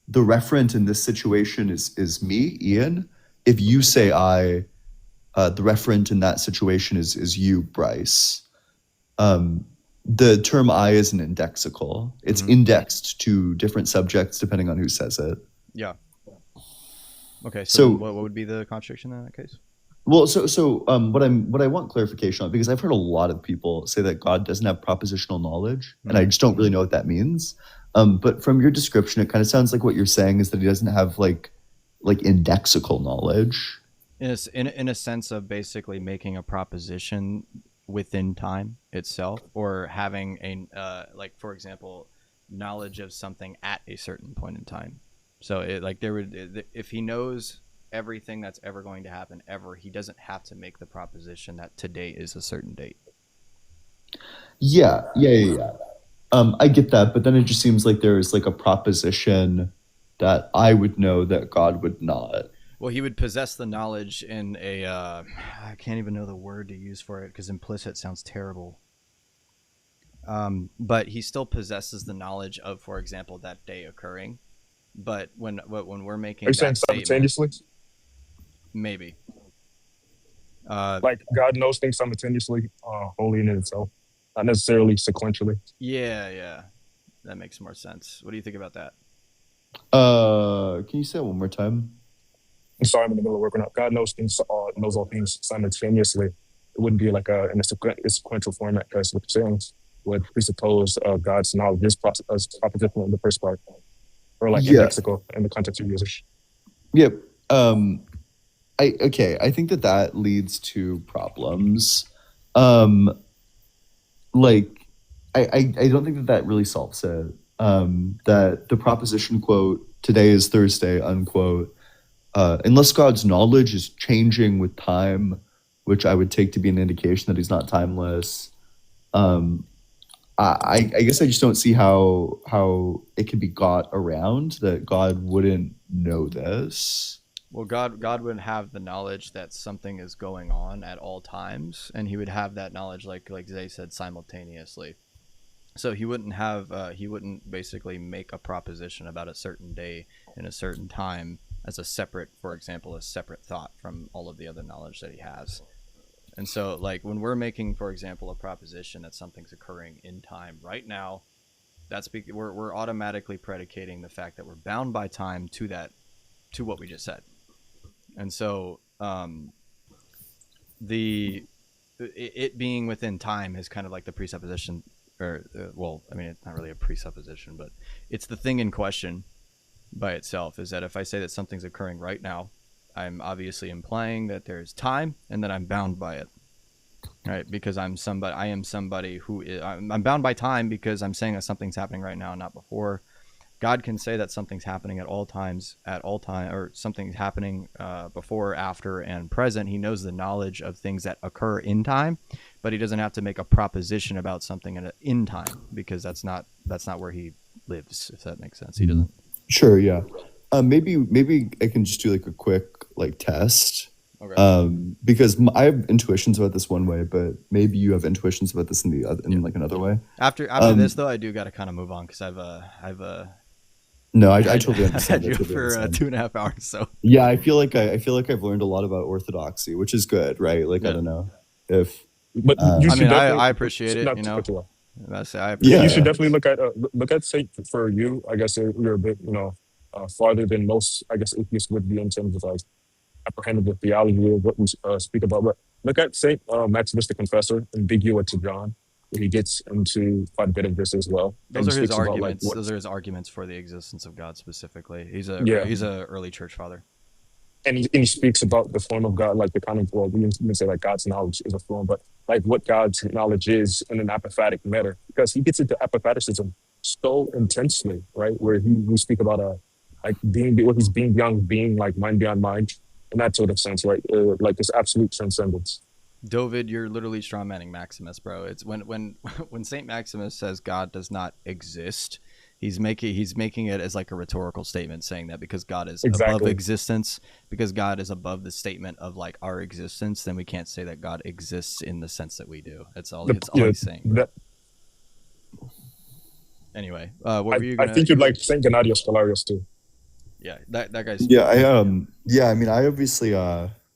the referent in this situation is me, Ian. If you say I, the referent in that situation is you, Bryce. the term I is an indexical. It's indexed to different subjects depending on who says it. Yeah. Okay. So, So what would be the contradiction in that case? well, what I want clarification on, because I've heard a lot of people say that God doesn't have propositional knowledge, and I just don't really know what that means. But from your description, it kind of sounds like what you're saying is that he doesn't have like indexical knowledge. In a sense of basically making a proposition within time itself, or having a like, for example, knowledge of something at a certain point in time. So if he knows everything that's ever going to happen ever, he doesn't have to make the proposition that today is a certain date. Yeah. I get that, but then it just seems like there's like a proposition that I would know that God would not. Well, he would possess the knowledge in a I can't even know the word to use for it because implicit sounds terrible. But he still possesses the knowledge of, for example, that day occurring. But when we're making Are you saying that statement, simultaneously? maybe. Like God knows things simultaneously, wholly in itself, not necessarily sequentially. Yeah, that makes more sense. What do you think about that? Can you say it one more time? I'm sorry, I'm in the middle of working out. God knows things, knows all things simultaneously. It wouldn't be like in a sequential format, because what you're saying would presuppose God's knowledge is propositional in the first part, or like indexical in the context of usage. Yep. I think that leads to problems. Like, I don't think that really solves it. That the proposition quote, today is Thursday, unquote, unless God's knowledge is changing with time, which I would take to be an indication that he's not timeless. I guess I just don't see how it can be got around that God wouldn't know this. Well, God would have the knowledge that something is going on at all times, and he would have that knowledge, like Zay said, simultaneously. So he wouldn't basically make a proposition about a certain day in a certain time as a separate thought from all of the other knowledge that he has. And so, like, when we're making, for example, a proposition that something's occurring in time right now, we're automatically predicating the fact that we're bound by time to what we just said. And so, it being within time is kind of like the presupposition, or it's not really a presupposition, but it's the thing in question by itself. Is that if I say that something's occurring right now, I'm obviously implying that there's time and that I'm bound by it, right? Because I'm somebody who I'm bound by time because I'm saying that something's happening right now, not before. God can say that something's happening at all times, or something's happening before, after, and present. He knows the knowledge of things that occur in time, but he doesn't have to make a proposition about something in time, because that's not where he lives, if that makes sense. He doesn't. Sure, yeah. Maybe I can just do like a quick test. Okay. Because I have intuitions about this one way, but maybe you have intuitions about this in another way. After this though, I do got to kind of move on because I've No, I totally had understand. you for 2.5 hours. So yeah, I feel like I've learned a lot about Orthodoxy, which is good, right? Like, yeah. I don't know if, but I appreciate it. You should definitely look at say for you. I guess you're a bit farther than most. I guess atheists would be in terms of like apprehending the theology of what we speak about. But look at Saint Maximus the Confessor in Big U to John. He gets into quite a bit of this as well. Those are his arguments. Those are his arguments for the existence of God specifically. He's a early church father. And he speaks about the form of God, like the kind of, well, we even say like God's knowledge is a form, but like what God's knowledge is in an apophatic manner, because he gets into apophaticism so intensely, right? Where we speak about he's being beyond being, like mind beyond mind, in that sort of sense, right? Like this absolute transcendence. David, you're literally strawmanning Maximus, bro. It's when Saint Maximus says God does not exist, he's making it as like a rhetorical statement, saying that because God is above existence, because God is above the statement of like our existence, then we can't say that God exists in the sense that we do. It's all he's saying. Anyway, what were you gonna... I think you'd like Saint Gennadios Scholarius too. Yeah, that guy's... Yeah, I obviously,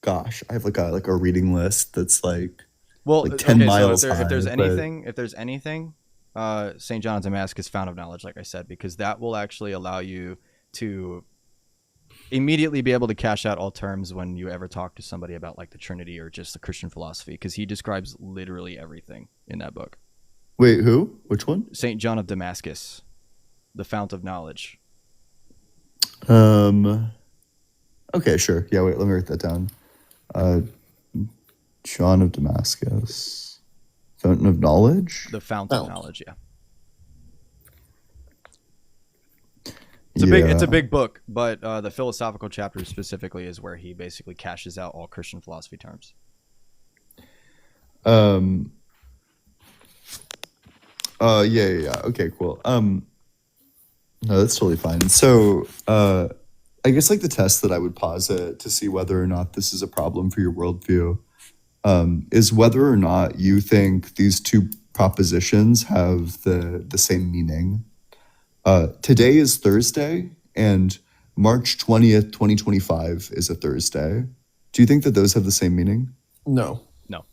gosh, I have like a reading list that's like... Well, like 10 okay, miles so high. if there's anything, St. John of Damascus, fount of knowledge, like I said, because that will actually allow you to immediately be able to cash out all terms when you ever talk to somebody about like the Trinity or just the Christian philosophy, because he describes literally everything in that book. Wait, who? Which one? St. John of Damascus, the fount of knowledge. Okay, sure. Yeah, wait, let me write that down. John of Damascus, fountain of knowledge. The fount Fount. of knowledge, yeah. It's a big book, but the philosophical chapter specifically is where he basically cashes out all Christian philosophy terms. Yeah. Okay, cool. No, that's totally fine. So, I guess like the test that I would posit to see whether or not this is a problem for your worldview, is whether or not you think these two propositions have the same meaning. Today is Thursday, and March 20th, 2025 is a Thursday. Do you think that those have the same meaning? No. No.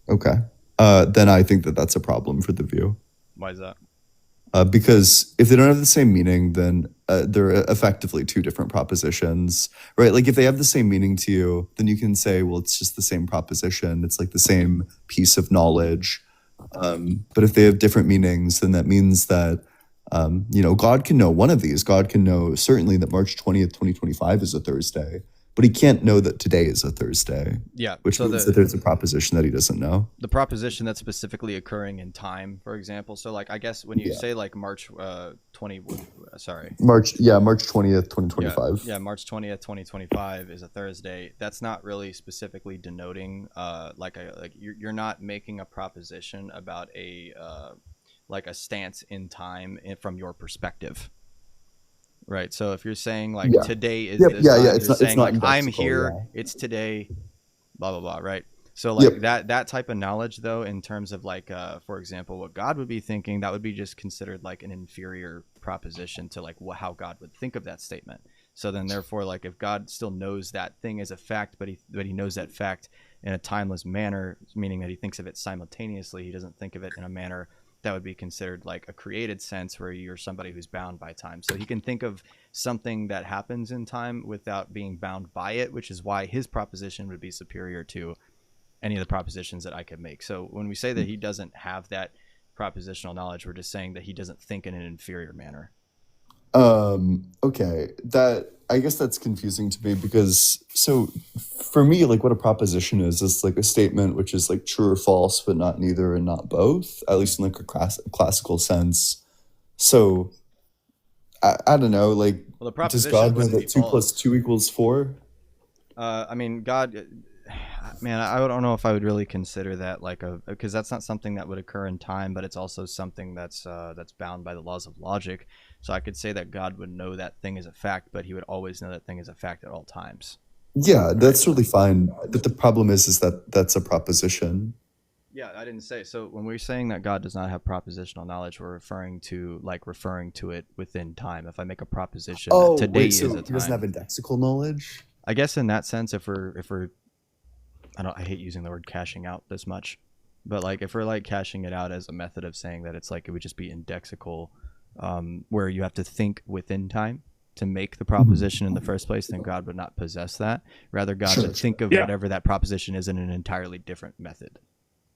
Okay. Then I think that that's a problem for the view. Why is that? Because if they don't have the same meaning, then they're effectively two different propositions, right? Like if they have the same meaning to you, then you can say, well, it's just the same proposition. It's like the same piece of knowledge. But if they have different meanings, then that means that, God can know one of these. God can know certainly that March 20th, 2025 is a Thursday, but he can't know that today is a Thursday. Yeah. Which means that there's a proposition that he doesn't know. The proposition that's specifically occurring in time, for example. So like, I guess when you say like March 20th, 2025. Yeah, March 20th, 2025 is a Thursday. That's not really specifically denoting you're not making a proposition about a stance in time from your perspective. Right. So if you're saying like today is this time, it's you're not, saying it's not like I'm indexical, here, it's today, blah blah blah, right? So like that type of knowledge though, in terms of like for example, what God would be thinking, that would be just considered like an inferior proposition to like how God would think of that statement. So then therefore, like if God still knows that thing as a fact, but he knows that fact in a timeless manner, meaning that he thinks of it simultaneously, he doesn't think of it in a manner that would be considered like a created sense where you're somebody who's bound by time. So he can think of something that happens in time without being bound by it, which is why his proposition would be superior to any of the propositions that I could make. So when we say that he doesn't have that propositional knowledge, we're just saying that he doesn't think in an inferior manner. Okay. I guess that's confusing to me because so for me, like what a proposition is like a statement which is like true or false, but not neither and not both, at least in like a classical sense. So I don't know, like Well, the does proposition God know wouldn't be that 2 false. + 2 = 4? I mean, God, man, I don't know if I would really consider that because that's not something that would occur in time, but it's also something that's bound by the laws of logic. So I could say that God would know that thing is a fact, but he would always know that thing is a fact at all times. Yeah, that's really fine. But the problem is that that's a proposition. Yeah, I didn't say. So when we're saying that God does not have propositional knowledge, we're referring to it within time. If I make a proposition that today is a time. He doesn't have indexical knowledge? I guess in that sense, if we're I hate using the word cashing out this much, but like if we're like cashing it out as a method of saying that it's like it would just be indexical, where you have to think within time to make the proposition in the first place, then God would not possess that. Rather, God would think of whatever that proposition is in an entirely different method.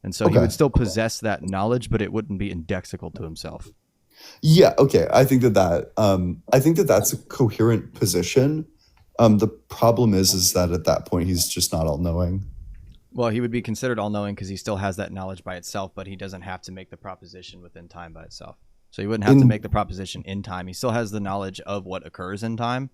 And so he would still possess that knowledge, but it wouldn't be indexical to himself. Yeah, okay. I think that that's a coherent position. The problem is that at that point he's just not all-knowing. Well, he would be considered all-knowing because he still has that knowledge by itself, but he doesn't have to make the proposition within time by itself. So he wouldn't have to make the proposition in time. He still has the knowledge of what occurs in time,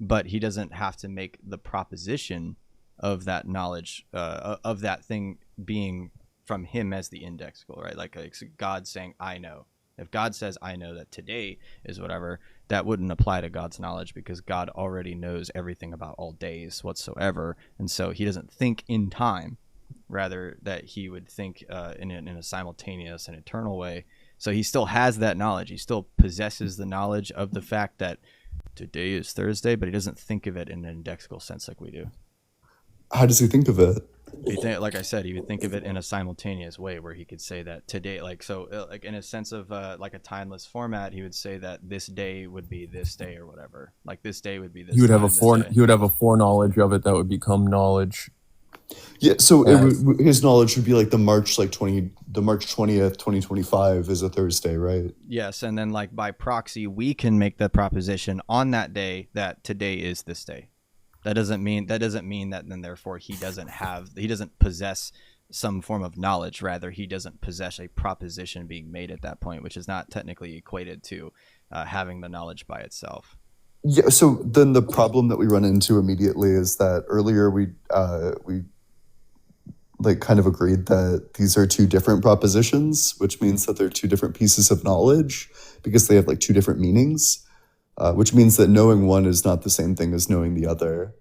but he doesn't have to make the proposition of that knowledge, of that thing being from him as the indexical, right? Like God saying, I know. If God says, I know that today is whatever, that wouldn't apply to God's knowledge because God already knows everything about all days whatsoever. And so he doesn't think in time, rather that he would think in a simultaneous and eternal way. So he still has that knowledge. He still possesses the knowledge of the fact that today is Thursday, but he doesn't think of it in an indexical sense like we do. How does he think of it? If you think, like I said, he would think of it in a simultaneous way where he could say that today, like, so like in a sense of like a timeless format, he would say that this day would be this day or whatever. Like this day would be this He would have time, this day. he would have a foreknowledge of it that would become knowledge. Yeah, so And- his knowledge would be like the March 20th, 2025 is a Thursday, right? Yes, and then like by proxy, we can make the proposition on that day that today is this day. That doesn't mean that then therefore he doesn't possess some form of knowledge. Rather, he doesn't possess a proposition being made at that point, which is not technically equated to having the knowledge by itself. Yeah, so then the problem that we run into immediately is that earlier we like kind of agreed that these are two different propositions, which means that they're two different pieces of knowledge because they have like two different meanings. Which means that knowing one is not the same thing as knowing the other.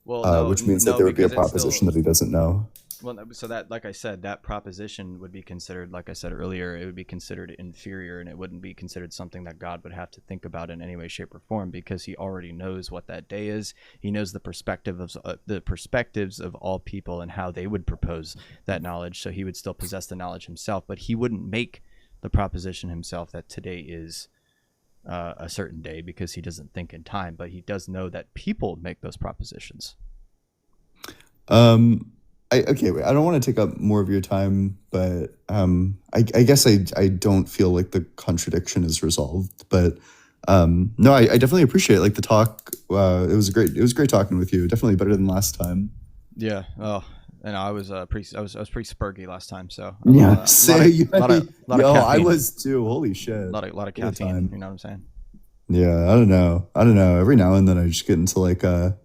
Well, no, which means no, that there would be a because it's proposition still, that he doesn't know. well, so that, like I said, that proposition would be considered, like I said earlier, it would be considered inferior, and it wouldn't be considered something that God would have to think about in any way, shape, or form, because he already knows what that day is. He knows the perspectives of all people and how they would propose that knowledge. So he would still possess the knowledge himself, but he wouldn't make the proposition himself that today is a certain day, because he doesn't think in time. But he does know that people make those propositions. Okay, wait, I don't want to take up more of your time, but I guess I don't feel like the contradiction is resolved. But no, I definitely appreciate like the talk. It was great talking with you. Definitely better than last time. Yeah. Oh, and I was pretty spurgy last time. So Yeah, lot of I caffeine. was too. Holy shit! A lot of Good caffeine. time. You know what I'm saying? Yeah, I don't know. Every now and then I just get into like a.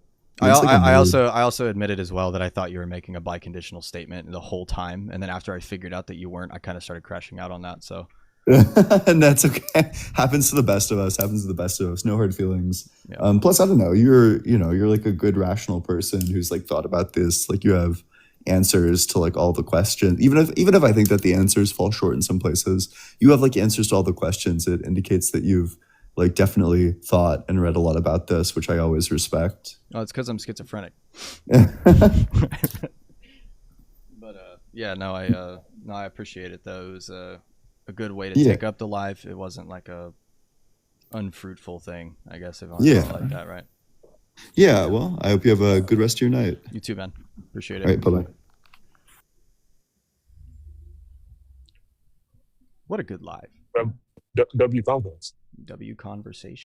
I also admitted as well that I thought you were making a biconditional statement the whole time, and then after I figured out that you weren't, I kind of started crashing out on that. So, and that's okay. Happens to the best of us. No hard feelings. Yeah. Plus, I don't know. You're like a good rational person who's like thought about this. Like you have answers to like all the questions. Even if I think that the answers fall short in some places, you have like answers to all the questions. It indicates that you've like definitely thought and read a lot about this, which I always respect. Oh, it's because I'm schizophrenic. But yeah, no, I appreciate it though. It was a good way to take up the live. It wasn't like a unfruitful thing, I guess, if I want to call it like that, right? Yeah, well, I hope you have a good rest of your night. You too, man. Appreciate it. All right, bye-bye. What a good live. W conference. W conversation.